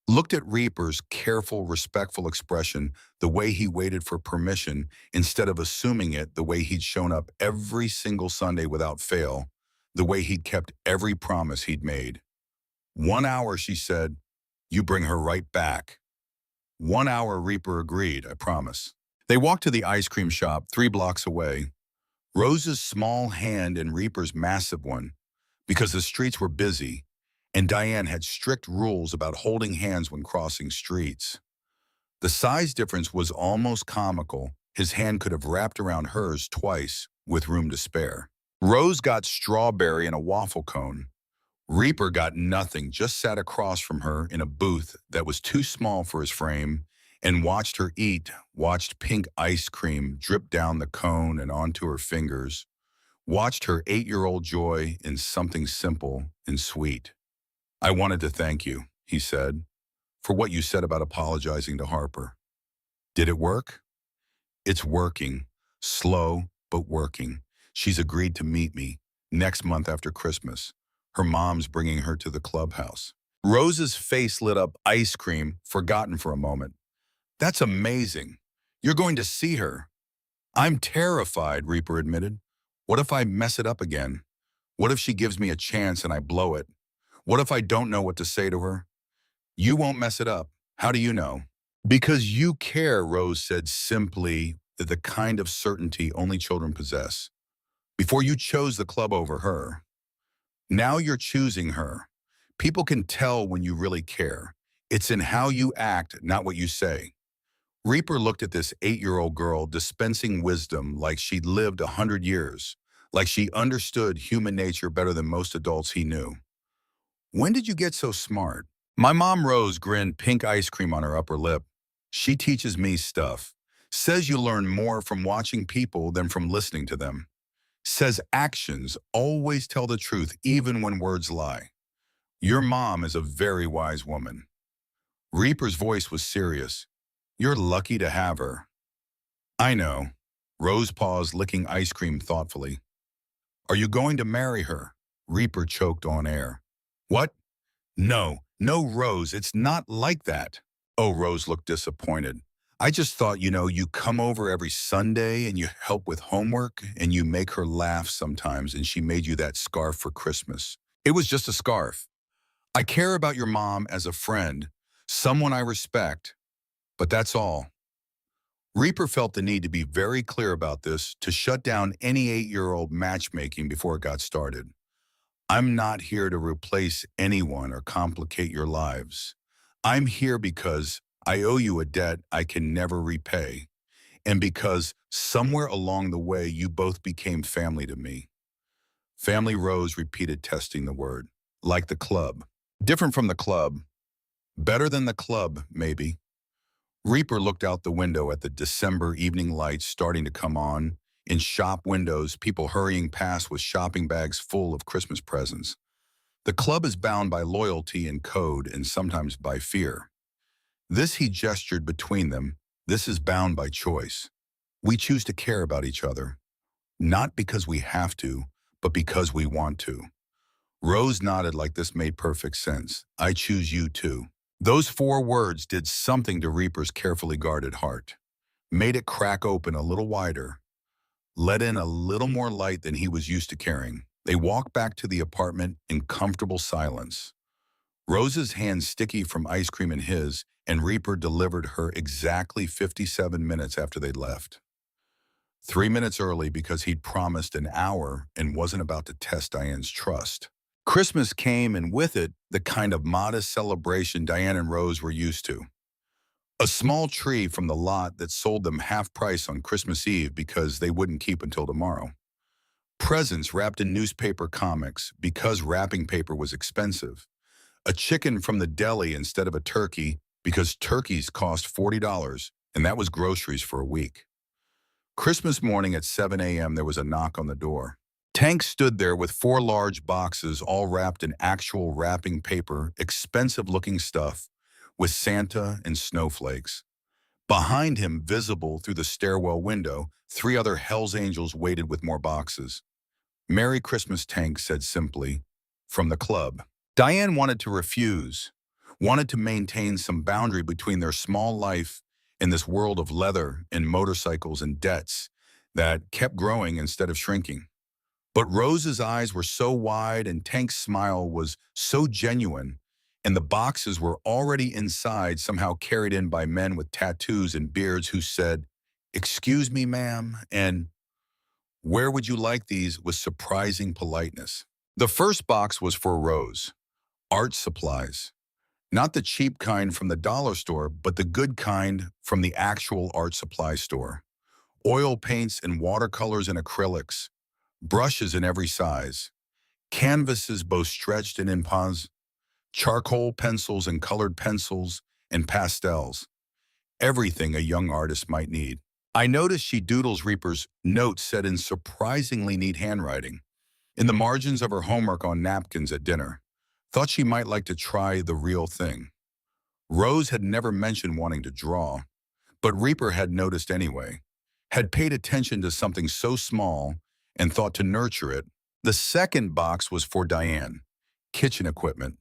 Looked at Reaper's careful, respectful expression, the way he waited for permission instead of assuming it, the way he'd shown up every single Sunday without fail, the way he'd kept every promise he'd made. 1 hour, she said, you bring her right back. 1 hour, Reaper agreed, I promise. They walked to the ice cream shop 3 blocks away. Rose's small hand and Reaper's massive one, because the streets were busy, and Diane had strict rules about holding hands when crossing streets. The size difference was almost comical. His hand could have wrapped around hers twice, with room to spare. Rose got strawberry and a waffle cone. Reaper got nothing, just sat across from her in a booth that was too small for his frame, and watched her eat, watched pink ice cream drip down the cone and onto her fingers, watched her 8-year-old joy in something simple and sweet. I wanted to thank you, he said, for what you said about apologizing to Harper. Did it work? It's working. Slow, but working. She's agreed to meet me next month after Christmas. Her mom's bringing her to the clubhouse. Rose's face lit up. Ice cream, forgotten for a moment. That's amazing. You're going to see her. I'm terrified, Reaper admitted. What if I mess it up again? What if she gives me a chance and I blow it? What if I don't know what to say to her? You won't mess it up. How do you know? Because you care, Rose said simply, the kind of certainty only children possess. Before you chose the club over her, now you're choosing her. People can tell when you really care. It's in how you act, not what you say. Reaper looked at this 8-year-old girl dispensing wisdom like she'd lived 100 years, like she understood human nature better than most adults he knew. When did you get so smart? My mom Rose grinned, pink ice cream on her upper lip. She teaches me stuff. Says you learn more from watching people than from listening to them. Says actions always tell the truth even when words lie. Your mom is a very wise woman. Reaper's voice was serious. You're lucky to have her. I know. Rose paused, licking ice cream thoughtfully. Are you going to marry her? Reaper choked on air. What? No, Rose, it's not like that. Oh, Rose looked disappointed. I just thought, you come over every Sunday and you help with homework and you make her laugh sometimes and she made you that scarf for Christmas. It was just a scarf. I care about your mom as a friend, someone I respect, but that's all. Reaper felt the need to be very clear about this to shut down any 8-year-old matchmaking before it got started. I'm not here to replace anyone or complicate your lives. I'm here because I owe you a debt I can never repay, and because somewhere along the way you both became family to me. Family Rose repeated, testing the word. Like the club. Different from the club. Better than the club, maybe. Reaper looked out the window at the December evening lights starting to come on. In shop windows, people hurrying past with shopping bags full of Christmas presents. The club is bound by loyalty and code and sometimes by fear. This, he gestured between them, this is bound by choice. We choose to care about each other, not because we have to, but because we want to. Rose nodded like this made perfect sense. I choose you too. Those 4 words did something to Reaper's carefully guarded heart. Made it crack open a little wider, let in a little more light than he was used to carrying. They walked back to the apartment in comfortable silence. Rose's hands sticky from ice cream in his, and Reaper delivered her exactly 57 minutes after they'd left. 3 minutes early because he'd promised an hour and wasn't about to test Diane's trust. Christmas came, and with it, the kind of modest celebration Diane and Rose were used to. A small tree from the lot that sold them half price on Christmas Eve because they wouldn't keep until tomorrow. Presents wrapped in newspaper comics because wrapping paper was expensive. A chicken from the deli instead of a turkey because turkeys cost $40, and that was groceries for a week. Christmas morning at 7 a.m., there was a knock on the door. Tank stood there with 4 large boxes all wrapped in actual wrapping paper, expensive-looking stuff, with Santa and snowflakes. Behind him, visible through the stairwell window, 3 other Hell's Angels waited with more boxes. Merry Christmas, Tank said simply, from the club. Diane wanted to refuse, wanted to maintain some boundary between their small life and this world of leather and motorcycles and debts that kept growing instead of shrinking. But Rose's eyes were so wide and Tank's smile was so genuine, and the boxes were already inside, somehow carried in by men with tattoos and beards who said, "Excuse me, ma'am," and "Where would you like these?" with surprising politeness. The first box was for Rose. Art supplies. Not the cheap kind from the dollar store, but the good kind from the actual art supply store. Oil paints and watercolors and acrylics. Brushes in every size. Canvases both stretched and in pause. Charcoal pencils and colored pencils and pastels. Everything a young artist might need. I noticed she doodles Reaper's notes said in surprisingly neat handwriting, in the margins of her homework on napkins at dinner. Thought she might like to try the real thing. Rose had never mentioned wanting to draw, but Reaper had noticed anyway, had paid attention to something so small and thought to nurture it. The second box was for Diane, kitchen equipment,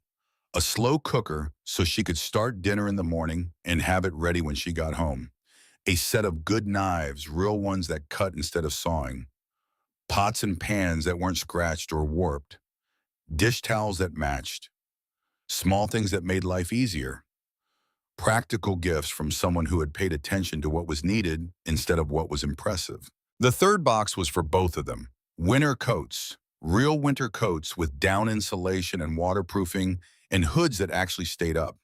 A slow cooker so she could start dinner in the morning and have it ready when she got home. A set of good knives, real ones that cut instead of sawing. Pots and pans that weren't scratched or warped. Dish towels that matched. Small things that made life easier. Practical gifts from someone who had paid attention to what was needed instead of what was impressive. The third box was for both of them. Winter coats. Real winter coats with down insulation and waterproofing and hoods that actually stayed up.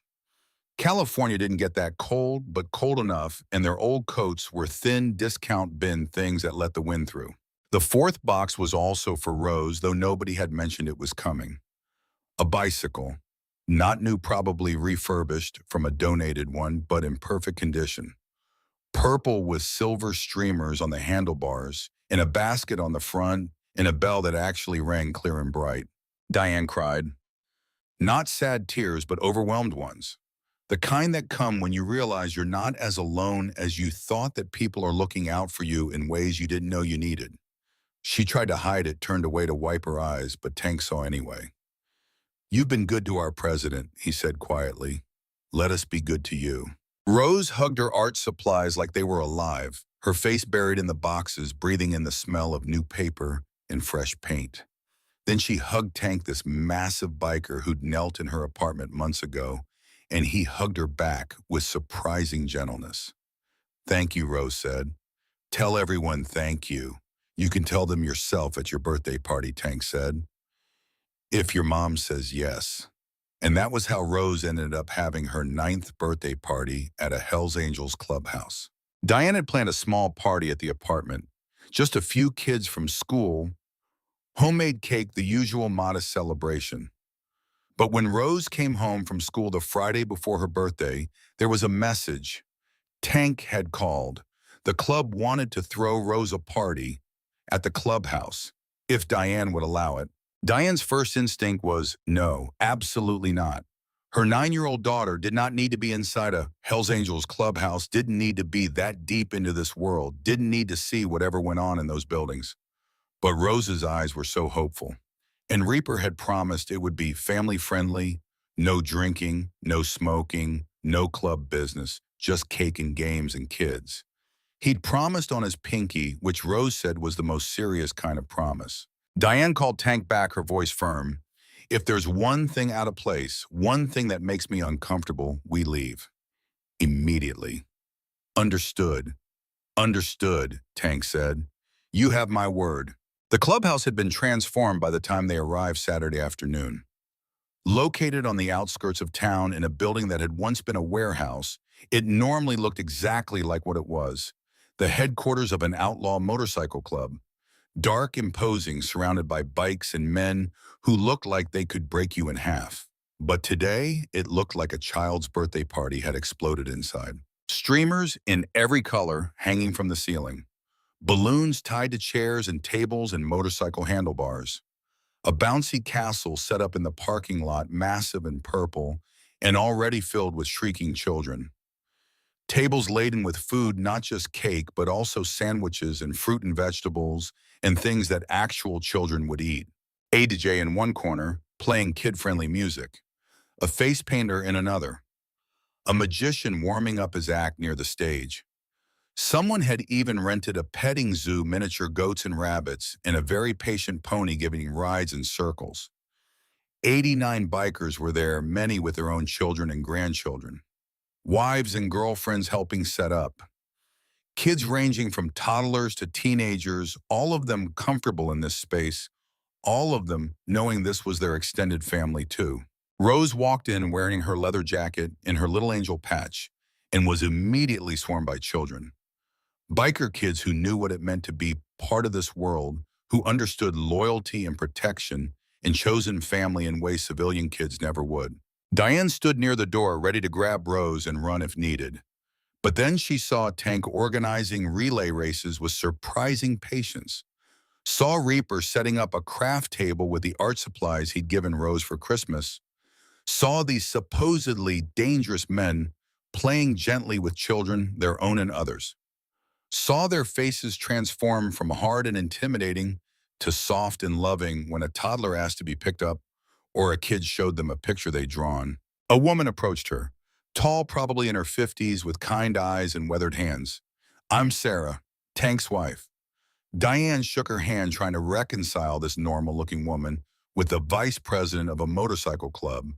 California didn't get that cold, but cold enough, and their old coats were thin discount bin things that let the wind through. The fourth box was also for Rose, though nobody had mentioned it was coming. A bicycle. Not new, probably refurbished from a donated one, but in perfect condition. Purple with silver streamers on the handlebars, and a basket on the front, and a bell that actually rang clear and bright. Diane cried. Not sad tears, but overwhelmed ones. The kind that come when you realize you're not as alone as you thought, that people are looking out for you in ways you didn't know you needed. She tried to hide it, turned away to wipe her eyes, but Tank saw anyway. You've been good to our president, he said quietly. Let us be good to you. Rose hugged her art supplies like they were alive, her face buried in the boxes, breathing in the smell of new paper and fresh paint. Then she hugged Tank, this massive biker who'd knelt in her apartment months ago, and he hugged her back with surprising gentleness. Thank you, Rose said. Tell everyone thank you. You can tell them yourself at your birthday party, Tank said. If your mom says yes. And that was how Rose ended up having her 9th birthday party at a Hells Angels clubhouse. Diane had planned a small party at the apartment. Just a few kids from school, homemade cake, the usual modest celebration. But when Rose came home from school the Friday before her birthday, there was a message. Tank had called. The club wanted to throw Rose a party at the clubhouse, if Diane would allow it. Diane's first instinct was, no, absolutely not. Her 9-year-old daughter did not need to be inside a Hells Angels clubhouse, didn't need to be that deep into this world, didn't need to see whatever went on in those buildings. But Rose's eyes were so hopeful. And Reaper had promised it would be family-friendly, no drinking, no smoking, no club business, just cake and games and kids. He'd promised on his pinky, which Rose said was the most serious kind of promise. Diane called Tank back, her voice firm. If there's one thing out of place, one thing that makes me uncomfortable, we leave. Immediately. Understood. Understood, Tank said. You have my word. The clubhouse had been transformed by the time they arrived Saturday afternoon. Located on the outskirts of town in a building that had once been a warehouse, it normally looked exactly like what it was, the headquarters of an outlaw motorcycle club. Dark, imposing, surrounded by bikes and men who looked like they could break you in half. But today, it looked like a child's birthday party had exploded inside. Streamers in every color hanging from the ceiling. Balloons tied to chairs and tables and motorcycle handlebars. A bouncy castle set up in the parking lot, massive and purple, and already filled with shrieking children. Tables laden with food, not just cake, but also sandwiches and fruit and vegetables and things that actual children would eat. A DJ in one corner, playing kid-friendly music. A face painter in another. A magician warming up his act near the stage. Someone had even rented a petting zoo, miniature goats and rabbits, and a very patient pony giving rides in circles. 89 bikers were there, many with their own children and grandchildren. Wives and girlfriends helping set up. Kids ranging from toddlers to teenagers, all of them comfortable in this space, all of them knowing this was their extended family too. Rose walked in wearing her leather jacket and her little angel patch and was immediately swarmed by children. Biker kids who knew what it meant to be part of this world, who understood loyalty and protection and chosen family in ways civilian kids never would. Diane stood near the door, ready to grab Rose and run if needed. But then she saw Tank organizing relay races with surprising patience. Saw Reaper setting up a craft table with the art supplies he'd given Rose for Christmas. Saw these supposedly dangerous men playing gently with children, their own and others. Saw their faces transform from hard and intimidating to soft and loving when a toddler asked to be picked up or a kid showed them a picture they'd drawn. A woman approached her, tall, probably in her 50s, with kind eyes and weathered hands. "I'm Sarah, Tank's wife." Diane shook her hand, trying to reconcile this normal-looking woman with the vice president of a motorcycle club.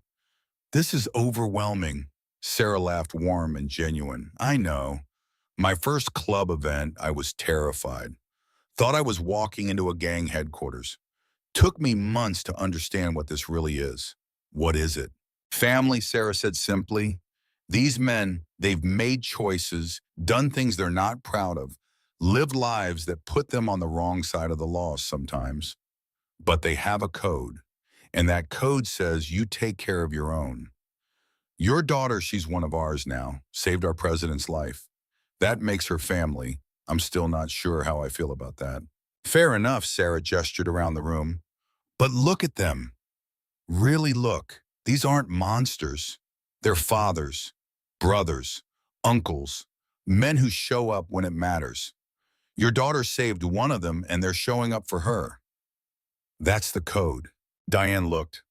"This is overwhelming." Sarah laughed, warm and genuine. "I know. My first club event, I was terrified. Thought I was walking into a gang headquarters. Took me months to understand what this really is." "What is it?" "Family," Sarah said simply. "These men, they've made choices, done things they're not proud of, lived lives that put them on the wrong side of the law sometimes. But they have a code, and that code says you take care of your own. Your daughter, she's one of ours now, saved our president's life. That makes her family. I'm still not sure how I feel about that." "Fair enough," Sarah gestured around the room. "But look at them. Really look. These aren't monsters. They're fathers, brothers, uncles, men who show up when it matters. Your daughter saved one of them, and they're showing up for her. That's the code." Diane looked,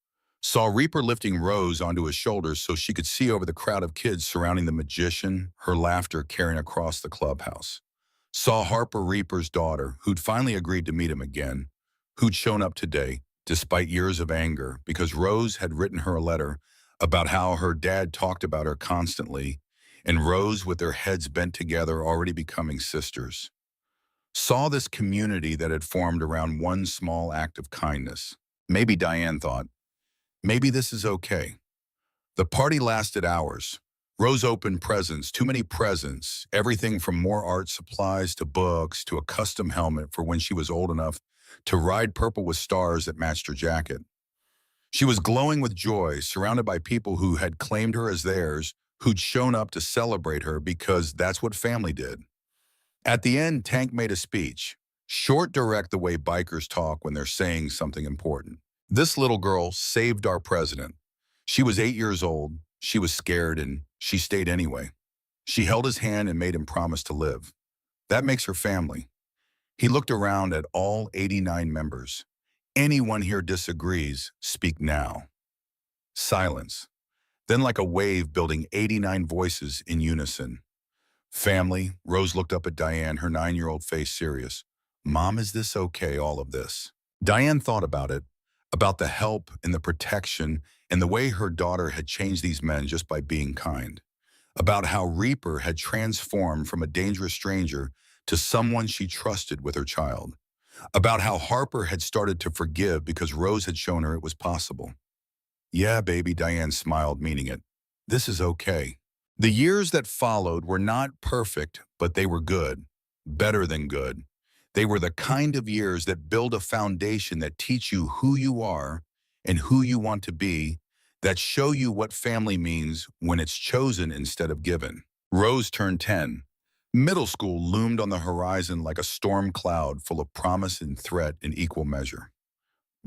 saw Reaper lifting Rose onto his shoulders so she could see over the crowd of kids surrounding the magician, her laughter carrying across the clubhouse. Saw Harper, Reaper's daughter, who'd finally agreed to meet him again, who'd shown up today, despite years of anger, because Rose had written her a letter about how her dad talked about her constantly, and Rose, with their heads bent together, already becoming sisters. Saw this community that had formed around one small act of kindness. Maybe, Diane thought, maybe this is okay. The party lasted hours. Rose opened presents, too many presents, everything from more art supplies to books to a custom helmet for when she was old enough to ride purple with stars that matched her jacket. She was glowing with joy, surrounded by people who had claimed her as theirs, who'd shown up to celebrate her because that's what family did. At the end, Tank made a speech, short, direct, the way bikers talk when they're saying something important. "This little girl saved our president. She was 8 years old, she was scared, and she stayed anyway. She held his hand and made him promise to live. That makes her family." He looked around at all 89 members. "Anyone here disagrees, speak now." Silence. Then, like a wave, building 89 voices in unison. "Family," Rose looked up at Diane, her 9-year-old face serious. "Mom, is this okay, all of this?" Diane thought about it, about the help and the protection and the way her daughter had changed these men just by being kind. About how Reaper had transformed from a dangerous stranger to someone she trusted with her child. About how Harper had started to forgive because Rose had shown her it was possible. "Yeah, baby," Diane smiled, meaning it. "This is okay." The years that followed were not perfect, but they were good, better than good. They were the kind of years that build a foundation that teach you who you are and who you want to be, that show you what family means when it's chosen instead of given. Rose turned 10. Middle school loomed on the horizon like a storm cloud full of promise and threat in equal measure.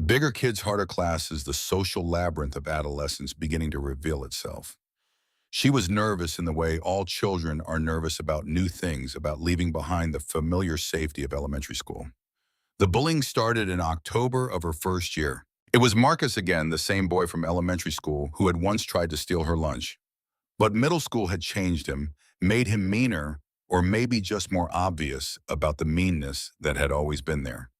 Bigger kids, harder classes, the social labyrinth of adolescence beginning to reveal itself. She was nervous in the way all children are nervous about new things, about leaving behind the familiar safety of elementary school. The bullying started in October of her first year. It was Marcus again, the same boy from elementary school who had once tried to steal her lunch. But middle school had changed him, made him meaner, or maybe just more obvious about the meanness that had always been there.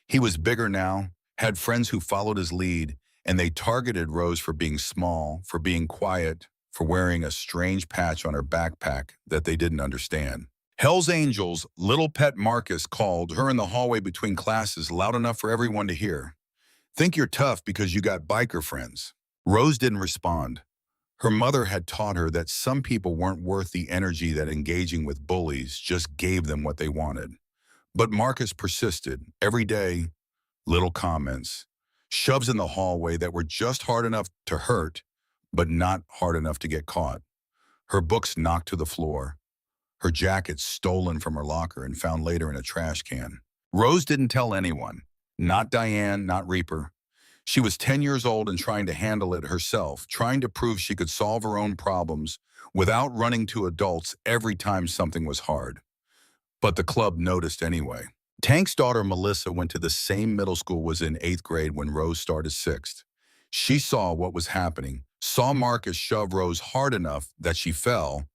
He was bigger now, had friends who followed his lead, and they targeted Rose for being small, for being quiet, for wearing a strange patch on her backpack that they didn't understand. Hell's Angels, little pet Marcus called her in the hallway between classes loud enough for everyone to hear. "Think you're tough because you got biker friends." Rose didn't respond. Her mother had taught her that some people weren't worth the energy that engaging with bullies just gave them what they wanted. But Marcus persisted. Every day, little comments, shoves in the hallway that were just hard enough to hurt, but not hard enough to get caught. Her books knocked to the floor. Her jacket stolen from her locker and found later in a trash can. Rose didn't tell anyone. Not Diane, not Reaper. She was 10 years old and trying to handle it herself, trying to prove she could solve her own problems without running to adults every time something was hard. But the club noticed anyway. Tank's daughter Melissa went to the same middle school, was in 8th grade when Rose started 6th. She saw what was happening, saw Marcus shove Rose hard enough that she fell,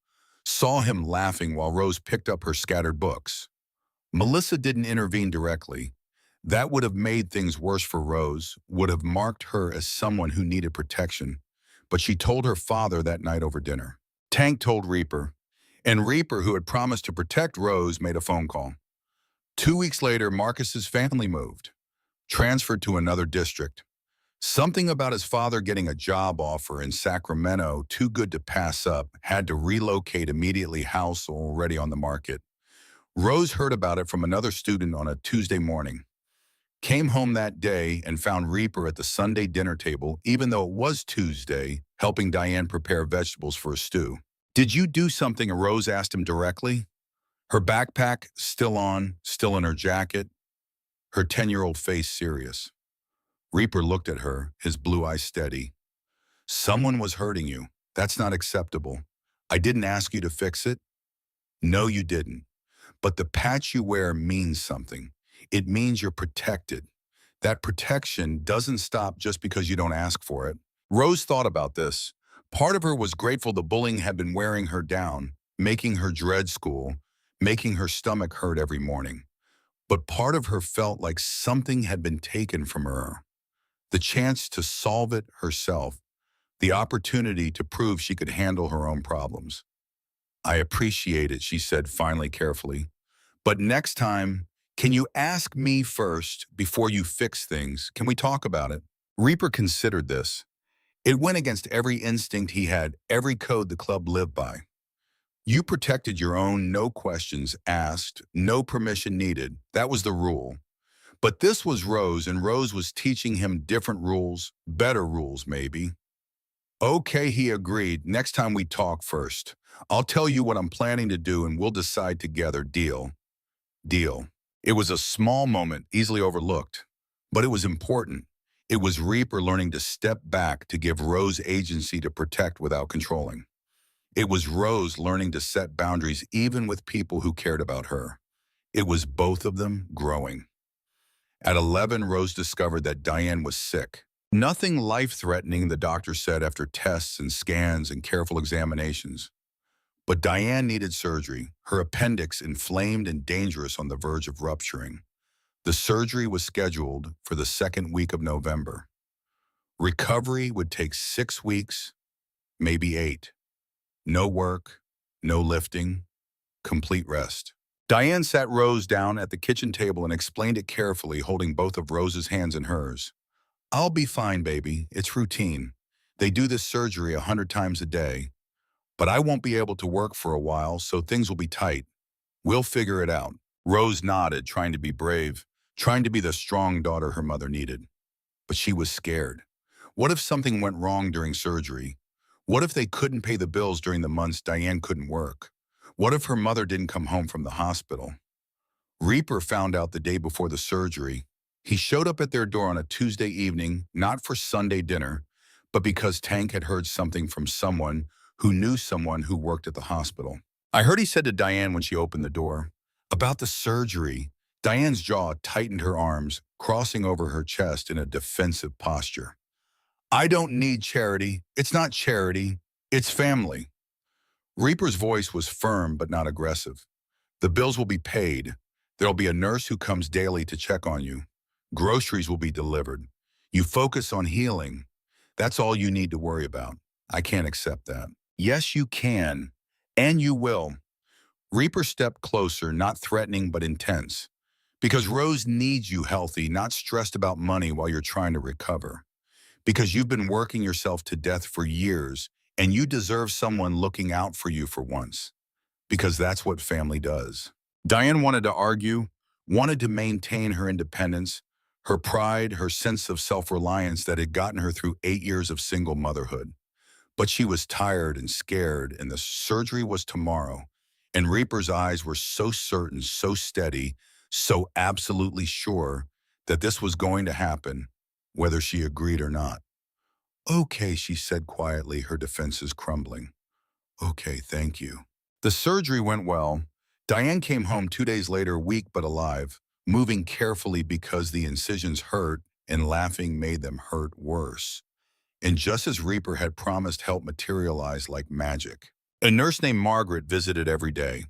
saw him laughing while Rose picked up her scattered books. Melissa didn't intervene directly. That would have made things worse for Rose, would have marked her as someone who needed protection. But she told her father that night over dinner. Tank told Reaper, and Reaper, who had promised to protect Rose, made a phone call. 2 weeks later, Marcus's family moved, transferred to another district. Something about his father getting a job offer in Sacramento, too good to pass up, had to relocate immediately, house already on the market. Rose heard about it from another student on a Tuesday morning. Came home that day and found Reaper at the Sunday dinner table, even though it was Tuesday, helping Diane prepare vegetables for a stew. "Did you do something?" Rose asked him directly. Her backpack still on, still in her jacket, her 10-year-old face serious. Reaper looked at her, his blue eyes steady. "Someone was hurting you. That's not acceptable. I didn't ask you to fix it." "No, you didn't. But the patch you wear means something. It means you're protected. That protection doesn't stop just because you don't ask for it." Rose thought about this. Part of her was grateful the bullying had been wearing her down, making her dread school, making her stomach hurt every morning. But part of her felt like something had been taken from her. The chance to solve it herself, the opportunity to prove she could handle her own problems. "I appreciate it," she said finally carefully. "But next time, can you ask me first before you fix things? Can we talk about it?" Reaper considered this. It went against every instinct he had, every code the club lived by. You protected your own, no questions asked, no permission needed. That was the rule. But this was Rose, and Rose was teaching him different rules, better rules maybe. "Okay," he agreed. "Next time we talk first. I'll tell you what I'm planning to do and we'll decide together. Deal?" Deal. It was a small moment, easily overlooked. But it was important. It was Reaper learning to step back to give Rose agency to protect without controlling. It was Rose learning to set boundaries even with people who cared about her. It was both of them growing. At 11, Rose discovered that Diane was sick. Nothing life-threatening, the doctor said after tests and scans and careful examinations. But Diane needed surgery, her appendix inflamed and dangerous on the verge of rupturing. The surgery was scheduled for the second week of November. Recovery would take 6 weeks, maybe 8. No work, no lifting, complete rest. Diane sat Rose down at the kitchen table and explained it carefully, holding both of Rose's hands in hers. "I'll be fine, baby. It's routine. They do this surgery 100 times a day. But I won't be able to work for a while, so things will be tight. We'll figure it out." Rose nodded, trying to be brave, trying to be the strong daughter her mother needed. But she was scared. What if something went wrong during surgery? What if they couldn't pay the bills during the months Diane couldn't work? What if her mother didn't come home from the hospital? Reaper found out the day before the surgery. He showed up at their door on a Tuesday evening, not for Sunday dinner, but because Tank had heard something from someone who knew someone who worked at the hospital. "I heard," he said to Diane when she opened the door, "about the surgery." Diane's jaw tightened, her arms crossing over her chest in a defensive posture. "I don't need charity. It's not charity. It's family." Reaper's voice was firm but not aggressive. "The bills will be paid. There'll be a nurse who comes daily to check on you. Groceries will be delivered. You focus on healing. That's all you need to worry about." "I can't accept that." "Yes, you can. And you will." Reaper stepped closer, not threatening but intense. "Because Rose needs you healthy, not stressed about money while you're trying to recover. Because you've been working yourself to death for years, and you deserve someone looking out for you for once. Because that's what family does." Diane wanted to argue, wanted to maintain her independence, her pride, her sense of self-reliance that had gotten her through 8 years of single motherhood. But she was tired and scared, and the surgery was tomorrow. And Reaper's eyes were so certain, so steady, so absolutely sure that this was going to happen, whether she agreed or not. "Okay," she said quietly, her defenses crumbling. "Okay, thank you." The surgery went well. Diane came home 2 days later, weak but alive, moving carefully because the incisions hurt and laughing made them hurt worse. And just as Reaper had promised, help materialized like magic. A nurse named Margaret visited every day.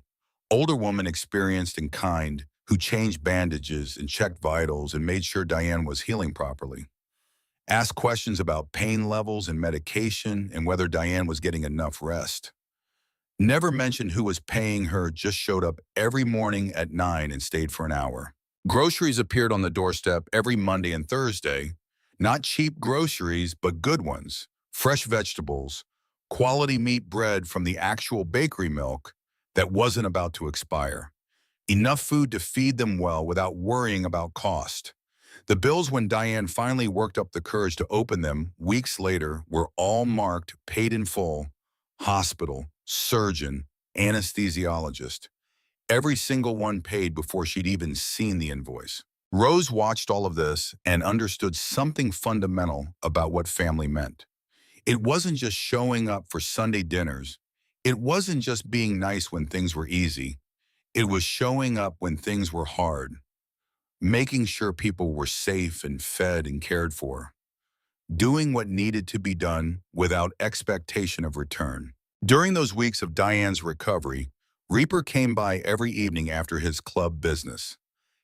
Older woman, experienced and kind, who changed bandages and checked vitals and made sure Diane was healing properly. Asked questions about pain levels and medication and whether Diane was getting enough rest. Never mentioned who was paying her, just showed up every morning at 9 and stayed for an hour. Groceries appeared on the doorstep every Monday and Thursday. Not cheap groceries, but good ones. Fresh vegetables, quality meat, bread from the actual bakery milk that wasn't about to expire. Enough food to feed them well without worrying about cost. The bills, when Diane finally worked up the courage to open them weeks later, were all marked paid in full: hospital, surgeon, anesthesiologist. Every single one paid before she'd even seen the invoice. Rose watched all of this and understood something fundamental about what family meant. It wasn't just showing up for Sunday dinners. It wasn't just being nice when things were easy. It was showing up when things were hard, making sure people were safe and fed and cared for, doing what needed to be done without expectation of return. During those weeks of Diane's recovery, Reaper came by every evening after his club business.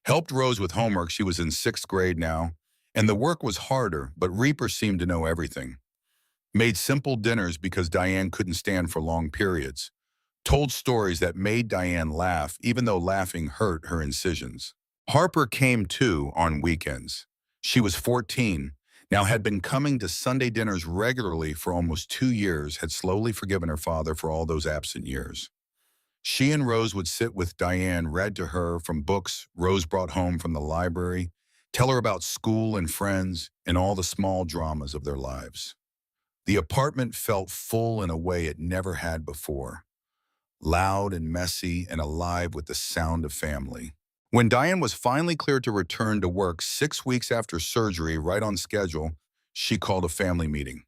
Helped Rose with homework. She was in 6th grade now, and the work was harder, but Reaper seemed to know everything. Made simple dinners because Diane couldn't stand for long periods. Told stories that made Diane laugh, even though laughing hurt her incisions. Harper came too on weekends. She was 14, now had been coming to Sunday dinners regularly for almost 2 years, had slowly forgiven her father for all those absent years. She and Rose would sit with Diane, read to her from books Rose brought home from the library, tell her about school and friends and all the small dramas of their lives. The apartment felt full in a way it never had before, loud and messy and alive with the sound of family. When Diane was finally cleared to return to work 6 weeks after surgery, right on schedule, she called a family meeting.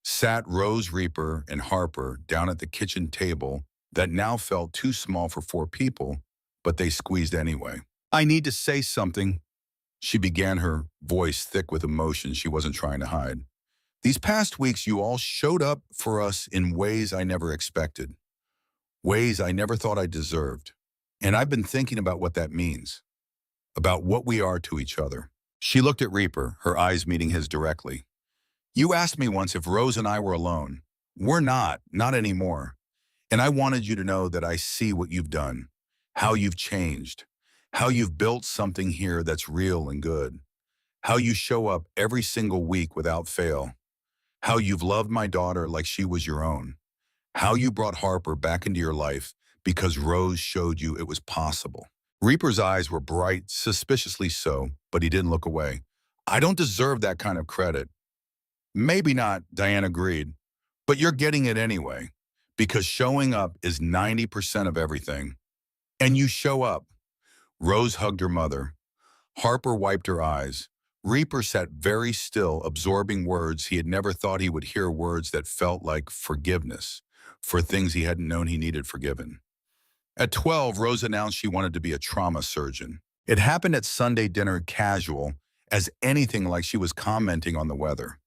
Sat Rose, Reaper, and Harper down at the kitchen table that now felt too small for 4 people, but they squeezed anyway. "I need to say something," she began, her voice thick with emotion she wasn't trying to hide. "These past weeks, you all showed up for us in ways I never expected, ways I never thought I deserved. And I've been thinking about what that means, about what we are to each other." She looked at Reaper, her eyes meeting his directly. "You asked me once if Rose and I were alone. We're not anymore. And I wanted you to know that I see what you've done, how you've changed, how you've built something here that's real and good, how you show up every single week without fail, how you've loved my daughter like she was your own, how you brought Harper back into your life because Rose showed you it was possible." Reaper's eyes were bright, suspiciously so, but he didn't look away. "I don't deserve that kind of credit." "Maybe not," Diane agreed, "but you're getting it anyway, because showing up is 90% of everything. And you show up." Rose hugged her mother. Harper wiped her eyes. Reaper sat very still, absorbing words he had never thought he would hear, words that felt like forgiveness for things he hadn't known he needed forgiven. At 12, Rose announced she wanted to be a trauma surgeon. It happened at Sunday dinner, casual as anything, like she was commenting on the weather.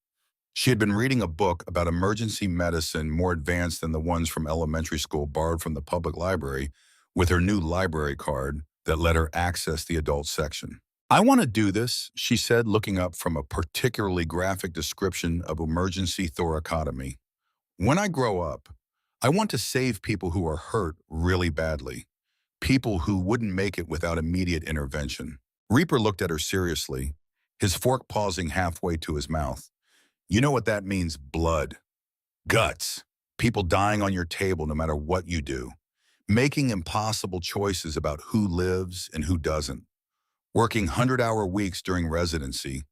She had been reading a book about emergency medicine more advanced than the ones from elementary school borrowed from the public library, with her new library card that let her access the adult section. "I want to do this," she said, looking up from a particularly graphic description of emergency thoracotomy. "When I grow up, I want to save people who are hurt really badly, people who wouldn't make it without immediate intervention." Reaper looked at her seriously, his fork pausing halfway to his mouth. "You know what that means: blood, guts, people dying on your table no matter what you do, making impossible choices about who lives and who doesn't, working 100-hour weeks during residency,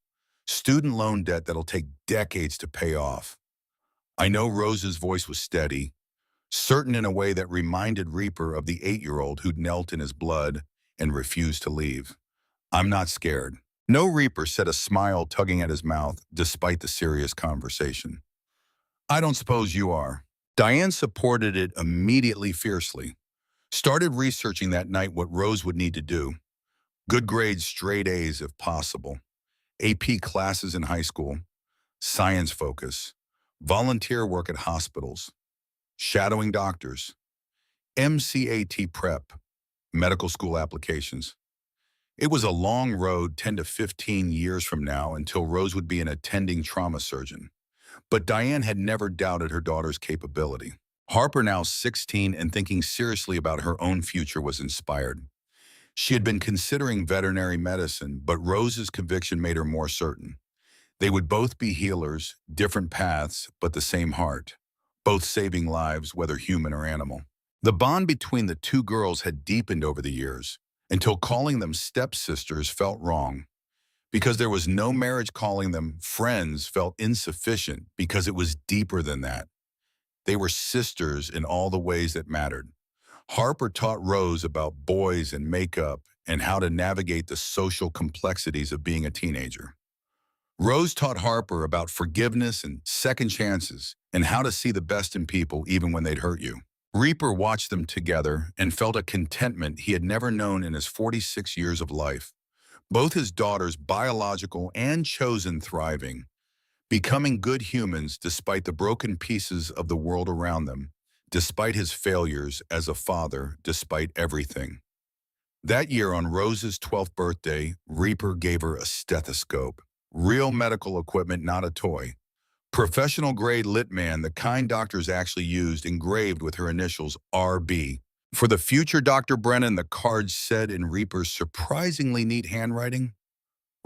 student loan debt that'll take decades to pay off." I know Rose's voice was steady, certain in a way that reminded Reaper of the 8-year-old who'd knelt in his blood and refused to leave. "I'm not scared." "No," Reaper said, a smile tugging at his mouth despite the serious conversation. "I don't suppose you are." Diane supported it immediately, fiercely. Started researching that night what Rose would need to do. Good grades, straight A's if possible. AP classes in high school. science focus, volunteer work at hospitals, shadowing doctors, MCAT prep, medical school applications. It was a long road 10 to 15 years from now until Rose would be an attending trauma surgeon. But Diane had never doubted her daughter's capability. Harper, now 16 and thinking seriously about her own future, was inspired. She had been considering veterinary medicine, but Rose's conviction made her more certain. They would both be healers, different paths, but the same heart, both saving lives, whether human or animal. The bond between the two girls had deepened over the years, until calling them stepsisters felt wrong. Because there was no marriage, calling them friends felt insufficient because it was deeper than that. They were sisters in all the ways that mattered. Harper taught Rose about boys and makeup and how to navigate the social complexities of being a teenager. Rose taught Harper about forgiveness and second chances and how to see the best in people even when they'd hurt you. Reaper watched them together and felt a contentment he had never known in his 46 years of life. Both his daughters, biological and chosen, thriving, becoming good humans despite the broken pieces of the world around them, despite his failures as a father, despite everything. That year, on Rose's 12th birthday, Reaper gave her a stethoscope. Real medical equipment, not a toy. Professional-grade Litman, the kind doctors actually used, engraved with her initials, RB. For the future Dr. Brennan, the card said in Reaper's surprisingly neat handwriting.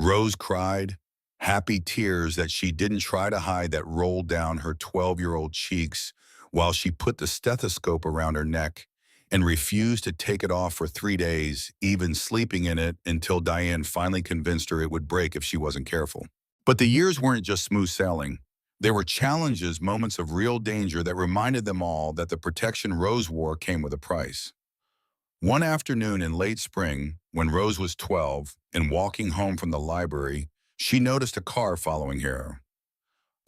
Rose cried, happy tears that she didn't try to hide that rolled down her 12-year-old cheeks while she put the stethoscope around her neck and refused to take it off for 3 days, even sleeping in it until Diane finally convinced her it would break if she wasn't careful. But the years weren't just smooth sailing. There were challenges, moments of real danger that reminded them all that the protection Rose wore came with a price. One afternoon in late spring, when Rose was 12 and walking home from the library, she noticed a car following her.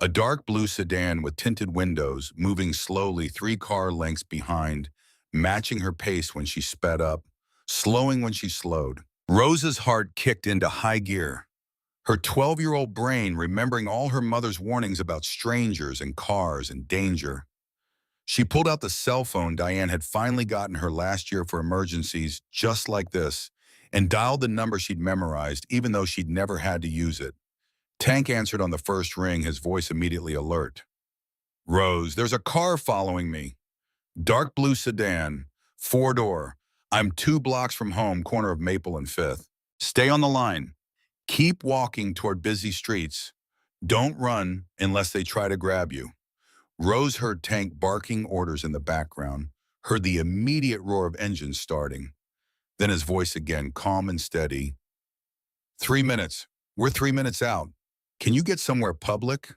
A dark blue sedan with tinted windows, moving slowly 3 car lengths behind, matching her pace when she sped up, slowing when she slowed. Rose's heart kicked into high gear. Her 12-year-old brain remembering all her mother's warnings about strangers and cars and danger. She pulled out the cell phone Diane had finally gotten her last year for emergencies just like this and dialed the number she'd memorized even though she'd never had to use it. Tank answered on the first ring, his voice immediately alert. Rose, there's a car following me. Dark blue sedan, 4-door. I'm 2 blocks from home, corner of Maple and 5th. Stay on the line. Keep walking toward busy streets. Don't run unless they try to grab you. Rose heard Tank barking orders in the background, heard the immediate roar of engines starting. Then his voice again, calm and steady. 3 minutes. We're 3 minutes out. Can you get somewhere public?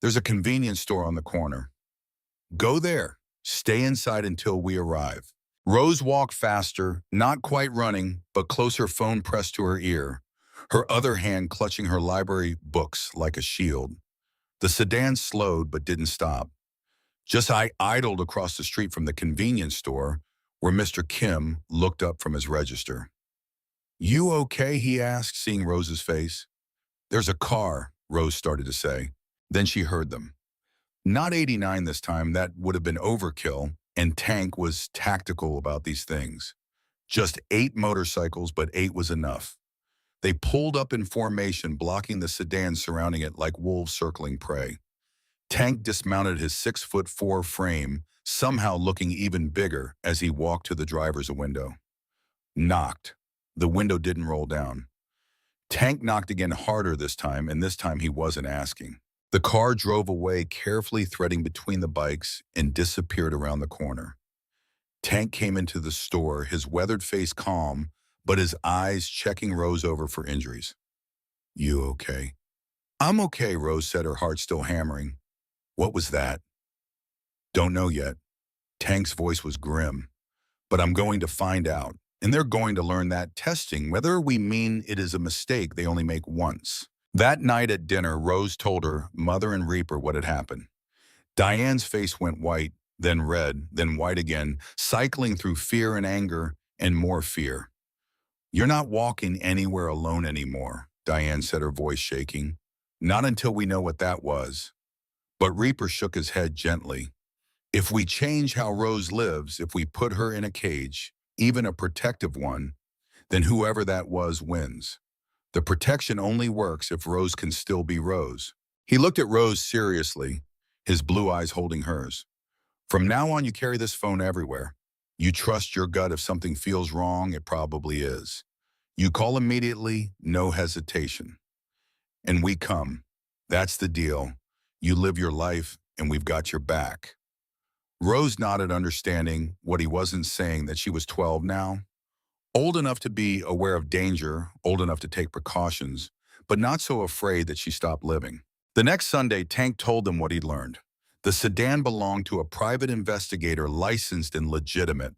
There's a convenience store on the corner. Go there. Stay inside until we arrive. Rose walked faster, not quite running, but closer, phone pressed to her ear, her other hand clutching her library books like a shield. The sedan slowed but didn't stop. Just idled across the street from the convenience store, where Mr. Kim looked up from his register. You okay? He asked, seeing Rose's face. There's a car, Rose started to say. Then she heard them. Not 89 this time, that would have been overkill, and Tank was tactical about these things. Just 8 motorcycles, but 8 was enough. They pulled up in formation, blocking the sedan surrounding it like wolves circling prey. Tank dismounted his 6'4" frame, somehow looking even bigger as he walked to the driver's window. Knocked. The window didn't roll down. Tank knocked again, harder this time, and this time he wasn't asking. The car drove away, carefully threading between the bikes, and disappeared around the corner. Tank came into the store, his weathered face calm, but his eyes checking Rose over for injuries. You okay? I'm okay, Rose said, her heart still hammering. What was that? Don't know yet. Tank's voice was grim. But I'm going to find out. And they're going to learn that testing, whether we mean it is a mistake they only make once. That night at dinner, Rose told her mother and Reaper what had happened. Diane's face went white, then red, then white again, cycling through fear and anger and more fear. You're not walking anywhere alone anymore, Diane said, her voice shaking. Not until we know what that was. But Reaper shook his head gently. If we change how Rose lives, if we put her in a cage, even a protective one, then whoever that was wins. The protection only works if Rose can still be Rose. He looked at Rose seriously, his blue eyes holding hers. From now on, you carry this phone everywhere. You trust your gut. If something feels wrong, it probably is. You call immediately, no hesitation. And we come. That's the deal. You live your life, and we've got your back. Rose nodded, understanding what he wasn't saying, that she was 12 now. Old enough to be aware of danger, old enough to take precautions, but not so afraid that she stopped living. The next Sunday, Tank told them what he'd learned. The sedan belonged to a private investigator, licensed and legitimate.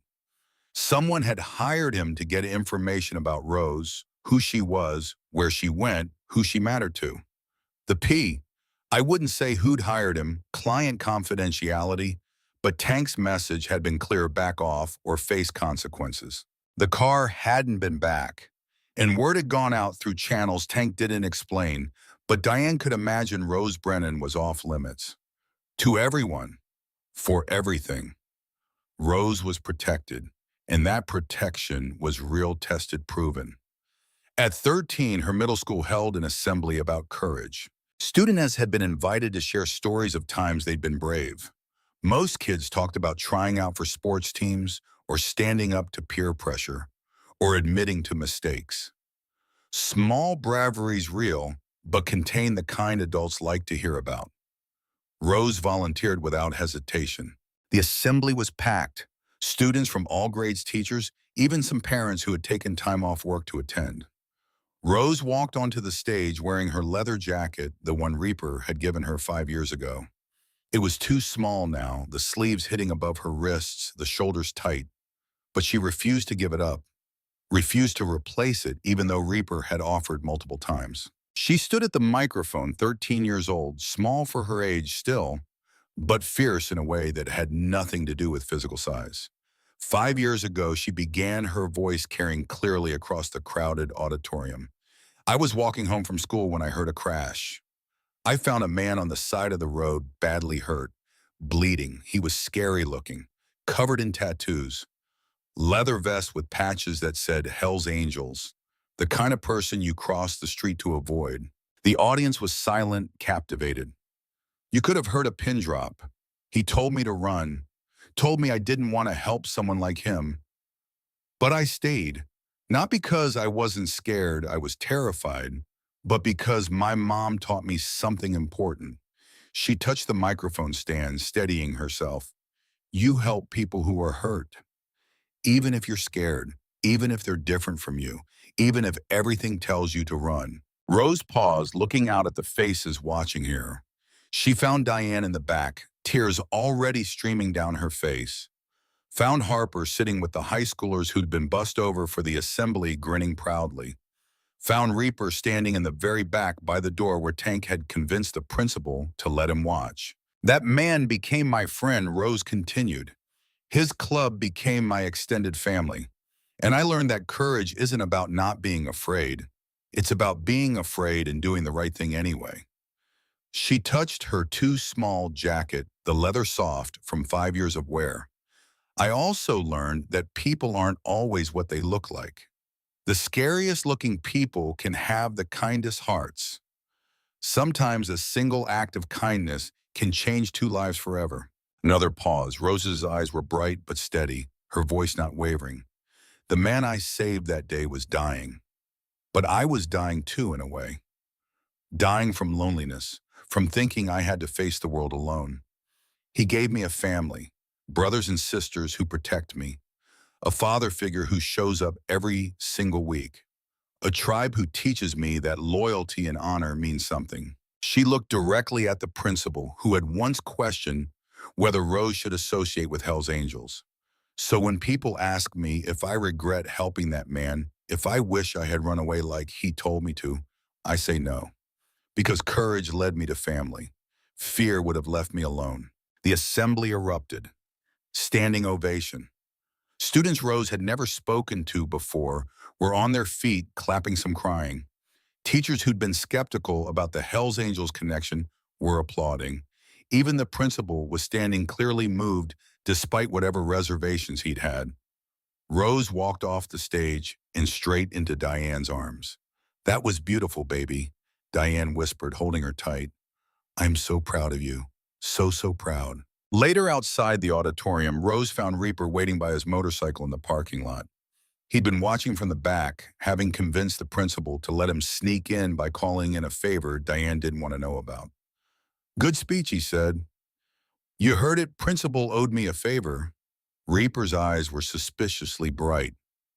Someone had hired him to get information about Rose, who she was, where she went, who she mattered to. The P. I wouldn't say who'd hired him, client confidentiality, but Tank's message had been clear: back off or face consequences. The car hadn't been back, and word had gone out through channels Tank didn't explain, but Diane could imagine Rose Brennan was off limits. To everyone, for everything. Rose was protected, and that protection was real, tested, proven. At 13, her middle school held an assembly about courage. Students had been invited to share stories of times they'd been brave. Most kids talked about trying out for sports teams, or standing up to peer pressure, or admitting to mistakes. Small braveries, real, but contain the kind adults like to hear about. Rose volunteered without hesitation. The assembly was packed. Students from all grades, teachers, even some parents who had taken time off work to attend. Rose walked onto the stage wearing her leather jacket, the one Reaper had given her 5 years ago. It was too small now, the sleeves hitting above her wrists, the shoulders tight. But she refused to give it up, refused to replace it, even though Reaper had offered multiple times. She stood at the microphone, 13 years old, small for her age still, but fierce in a way that had nothing to do with physical size. 5 years ago, she began, her voice carrying clearly across the crowded auditorium. I was walking home from school when I heard a crash. I found a man on the side of the road, badly hurt, bleeding. He was scary looking, covered in tattoos, leather vest with patches that said Hell's Angels, the kind of person you cross the street to avoid. The audience was silent, captivated. You could have heard a pin drop. He told me to run, told me I didn't want to help someone like him. But I stayed, not because I wasn't scared, I was terrified, but because my mom taught me something important. She touched the microphone stand, steadying herself. You help people who are hurt. Even if you're scared, even if they're different from you, even if everything tells you to run. Rose paused, looking out at the faces watching her. She found Diane in the back, tears already streaming down her face. Found Harper sitting with the high schoolers who'd been bussed over for the assembly, grinning proudly. Found Reaper standing in the very back by the door where Tank had convinced the principal to let him watch. That man became my friend, Rose continued. His club became my extended family. And I learned that courage isn't about not being afraid. It's about being afraid and doing the right thing anyway. She touched her too small jacket, the leather soft from 5 years of wear. I also learned that people aren't always what they look like. The scariest looking people can have the kindest hearts. Sometimes a single act of kindness can change 2 lives forever. Another pause. Rose's eyes were bright but steady, her voice not wavering. The man I saved that day was dying. But I was dying too, in a way. Dying from loneliness, from thinking I had to face the world alone. He gave me a family, brothers and sisters who protect me, a father figure who shows up every single week, a tribe who teaches me that loyalty and honor mean something. She looked directly at the principal, who had once questioned whether Rose should associate with Hell's Angels. So when people ask me if I regret helping that man, if I wish I had run away like he told me to, I say no. Because courage led me to family. Fear would have left me alone. The assembly erupted. Standing ovation. Students Rose had never spoken to before were on their feet, clapping, some crying. Teachers who'd been skeptical about the Hells Angels connection were applauding. Even the principal was standing clearly moved despite whatever reservations he'd had. Rose walked off the stage and straight into Diane's arms. "That was beautiful, baby," Diane whispered, holding her tight. "I'm so proud of you. So, so proud." Later outside the auditorium, Rose found Reaper waiting by his motorcycle in the parking lot. He'd been watching from the back, having convinced the principal to let him sneak in by calling in a favor Diane didn't want to know about. "Good speech," he said. "You heard it, principal owed me a favor." Reaper's eyes were suspiciously bright.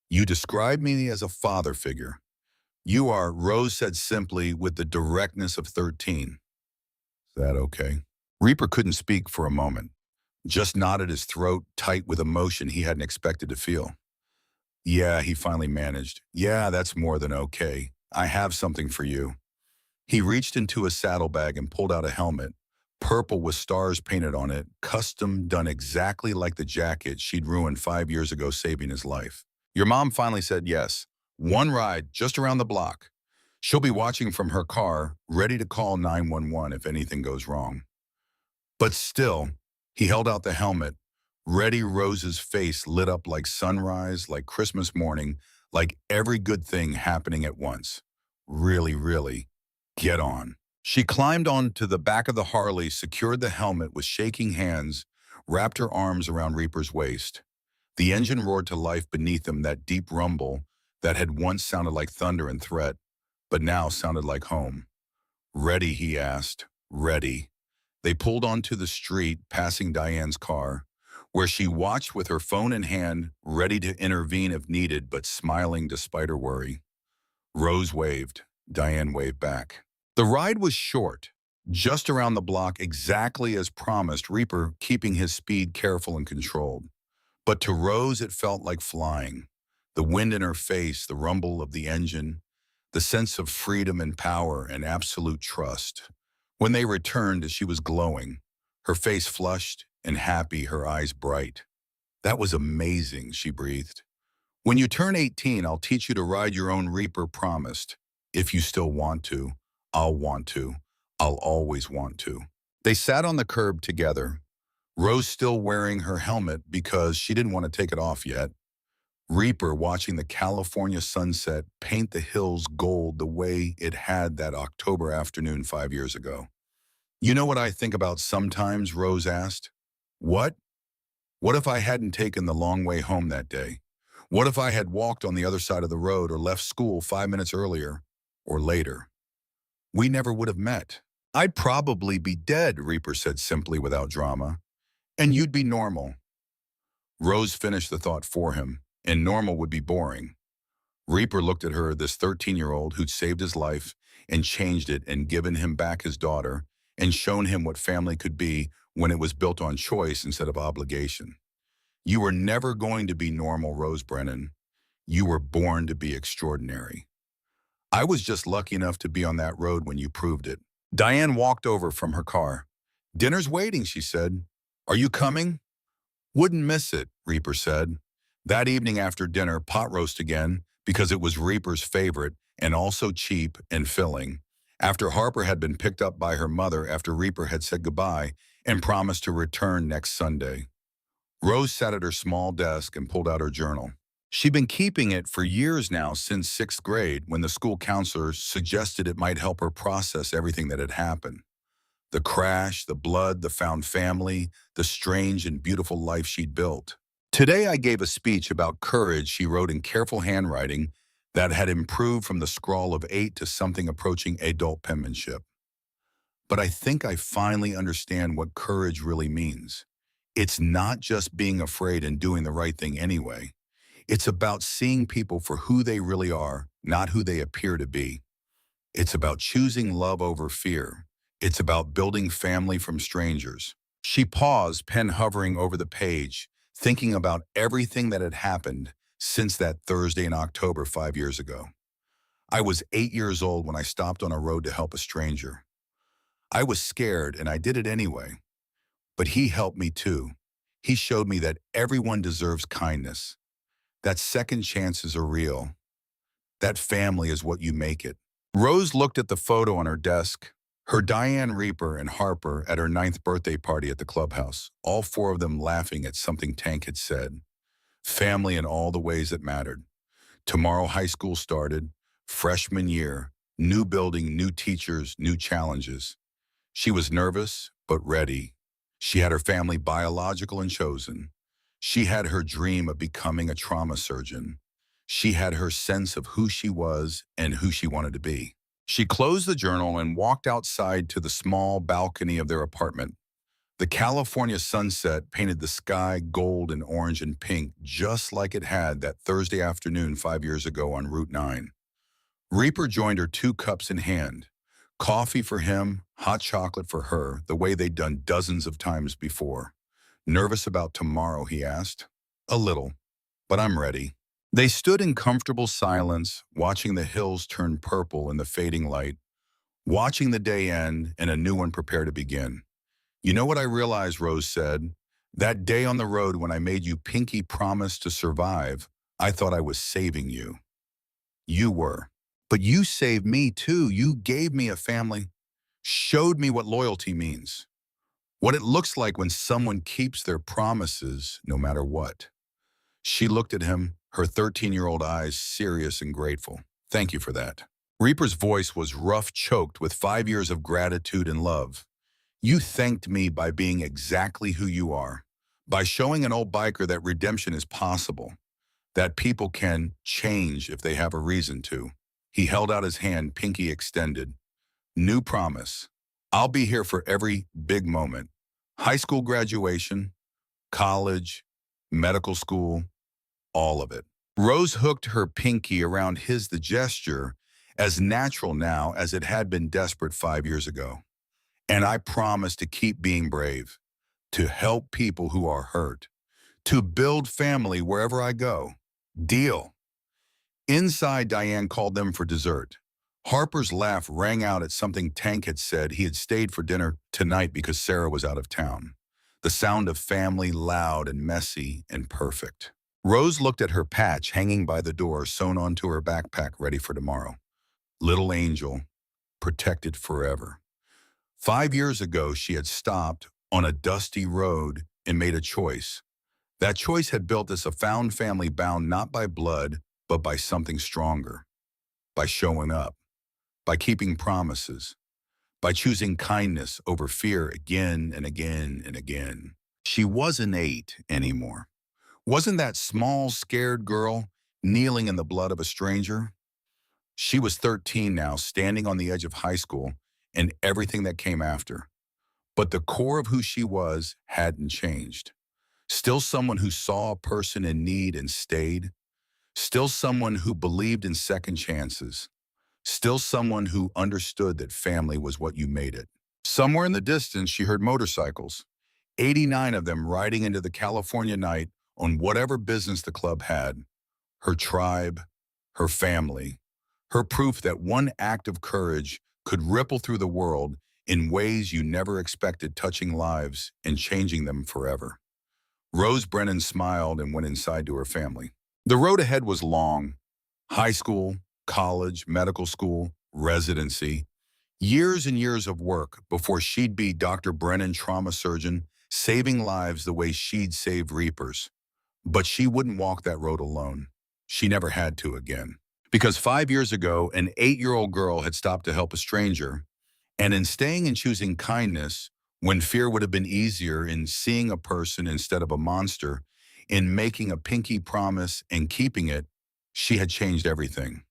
"You described me as a father figure." "You are," Rose said simply with the directness of 13. "Is that okay?" Reaper couldn't speak for a moment, just nodded, his throat tight with emotion he hadn't expected to feel. "Yeah," he finally managed. "Yeah, that's more than okay. I have something for you." He reached into a saddlebag and pulled out a helmet, purple with stars painted on it, custom, done exactly like the jacket she'd ruined 5 years ago, saving his life. "Your mom finally said yes. One ride, just around the block. She'll be watching from her car, ready to call 911 if anything goes wrong." But still, he held out the helmet. Ready Rose's face lit up like sunrise, like Christmas morning, like every good thing happening at once. "Really, really, get on." She climbed onto the back of the Harley, secured the helmet with shaking hands, wrapped her arms around Reaper's waist. The engine roared to life beneath them, that deep rumble that had once sounded like thunder and threat, but now sounded like home. "Ready?" he asked. "Ready." They pulled onto the street, passing Diane's car, where she watched with her phone in hand, ready to intervene if needed, but smiling despite her worry. Rose waved. Diane waved back. The ride was short, just around the block, exactly as promised, Reaper keeping his speed careful and controlled. But to Rose it felt like flying. The wind in her face, the rumble of the engine, the sense of freedom and power and absolute trust. When they returned, she was glowing, her face flushed and happy, her eyes bright. "That was amazing," she breathed. "When you turn 18, I'll teach you to ride your own," Reaper promised. "If you still want to, I'll want to. I'll always want to." They sat on the curb together, Rose still wearing her helmet because she didn't want to take it off yet. Reaper watching the California sunset paint the hills gold the way it had that October afternoon 5 years ago. "You know what I think about sometimes?" Rose asked. "What? What if I hadn't taken the long way home that day? What if I had walked on the other side of the road or left school 5 minutes earlier or later? We never would have met. I'd probably be dead," Reaper said simply without drama. "And you'd be normal." Rose finished the thought for him, and normal would be boring. Reaper looked at her, this 13-year-old who'd saved his life and changed it and given him back his daughter and shown him what family could be when it was built on choice instead of obligation. "You were never going to be normal, Rose Brennan. You were born to be extraordinary. I was just lucky enough to be on that road when you proved it." Diane walked over from her car. "Dinner's waiting," she said. "Are you coming?" "Wouldn't miss it," Reaper said. That evening after dinner, pot roast again, because it was Reaper's favorite and also cheap and filling, after Harper had been picked up by her mother after Reaper had said goodbye and promised to return next Sunday. Rose sat at her small desk and pulled out her journal. She'd been keeping it for years now, since 6th grade, when the school counselor suggested it might help her process everything that had happened. The crash, the blood, the found family, the strange and beautiful life she'd built. "Today I gave a speech about courage," she wrote in careful handwriting that had improved from the scrawl of 8 to something approaching adult penmanship. "But I think I finally understand what courage really means. It's not just being afraid and doing the right thing anyway. It's about seeing people for who they really are, not who they appear to be. It's about choosing love over fear. It's about building family from strangers." She paused, pen hovering over the page, thinking about everything that had happened since that Thursday in October 5 years ago. "I was 8 years old when I stopped on a road to help a stranger. I was scared and I did it anyway. But he helped me too. He showed me that everyone deserves kindness, that second chances are real, that family is what you make it. Rose looked at the photo on her desk. Her Diane Reaper and Harper at her ninth birthday party at the clubhouse, all four of them laughing at something Tank had said. Family in all the ways that mattered. Tomorrow high school started, freshman year, new building, new teachers, new challenges. She was nervous, but ready. She had her family biological and chosen. She had her dream of becoming a trauma surgeon. She had her sense of who she was and who she wanted to be. She closed the journal and walked outside to the small balcony of their apartment. The California sunset painted the sky gold and orange and pink, just like it had that Thursday afternoon 5 years ago on Route 9. Reaper joined her, 2 cups in hand. Coffee for him, hot chocolate for her, the way they'd done dozens of times before. Nervous about tomorrow, he asked. A little, but I'm ready. They stood in comfortable silence, watching the hills turn purple in the fading light, watching the day end and a new one prepare to begin. You know what I realized, Rose said? That day on the road when I made you pinky promise to survive, I thought I was saving you. You were. But you saved me too. You gave me a family, showed me what loyalty means, what it looks like when someone keeps their promises no matter what. She looked at him, her 13-year-old eyes serious and grateful. Thank you for that. Reaper's voice was rough, choked with 5 years of gratitude and love. You thanked me by being exactly who you are, by showing an old biker that redemption is possible, that people can change if they have a reason to. He held out his hand, pinky extended. New promise. I'll be here for every big moment. High school graduation, college, medical school, all of it. Rose hooked her pinky around his, the gesture as natural now as it had been desperate 5 years ago. And I promise to keep being brave, to help people who are hurt, to build family wherever I go. Deal. Inside, Diane called them for dessert. Harper's laugh rang out at something Tank had said. He had stayed for dinner tonight because Sarah was out of town. The sound of family, loud and messy and perfect. Rose looked at her patch hanging by the door, sewn onto her backpack, ready for tomorrow. Little angel, protected forever. 5 years ago, she had stopped on a dusty road and made a choice. That choice had built us a found family bound not by blood, but by something stronger. By showing up, by keeping promises, by choosing kindness over fear again and again and again. She wasn't 8 anymore. Wasn't that small, scared girl kneeling in the blood of a stranger? She was 13 now, standing on the edge of high school and everything that came after. But the core of who she was hadn't changed. Still someone who saw a person in need and stayed. Still someone who believed in second chances. Still someone who understood that family was what you made it. Somewhere in the distance, she heard motorcycles, 89 of them riding into the California night on whatever business the club had. Her tribe, her family, her proof that one act of courage could ripple through the world in ways you never expected, touching lives and changing them forever. Rose Brennan smiled and went inside to her family. The road ahead was long. High school, college, medical school, residency. Years and years of work before she'd be Dr. Brennan, trauma surgeon, saving lives the way she'd saved Reapers. But she wouldn't walk that road alone. She never had to again. Because 5 years ago, an 8-year-old girl had stopped to help a stranger, and in staying and choosing kindness, when fear would have been easier, in seeing a person instead of a monster, in making a pinky promise and keeping it, she had changed everything.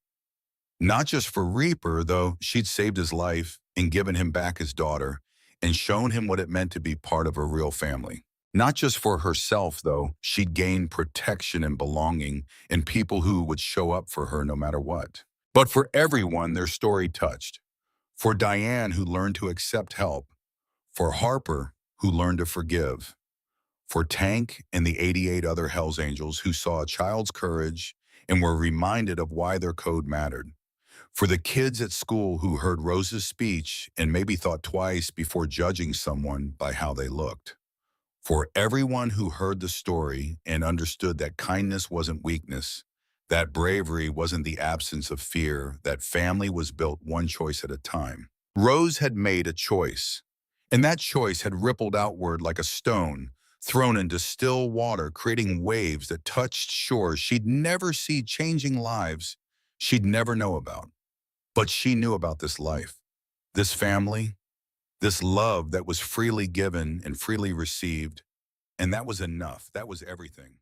Not just for Reaper, though she'd saved his life and given him back his daughter and shown him what it meant to be part of a real family. Not just for herself, though, she'd gained protection and belonging and people who would show up for her no matter what. But for everyone their story touched. For Diane, who learned to accept help. For Harper, who learned to forgive. For Tank and the 88 other Hells Angels who saw a child's courage and were reminded of why their code mattered. For the kids at school who heard Rose's speech and maybe thought twice before judging someone by how they looked. For everyone who heard the story and understood that kindness wasn't weakness, That bravery wasn't the absence of fear. That family was built one choice at a time. Rose had made a choice, and that choice had rippled outward like a stone thrown into still water, creating waves that touched shores she'd never see, changing lives she'd never know about. But she knew about this life, this family, this love that was freely given and freely received, and that was enough. That was everything.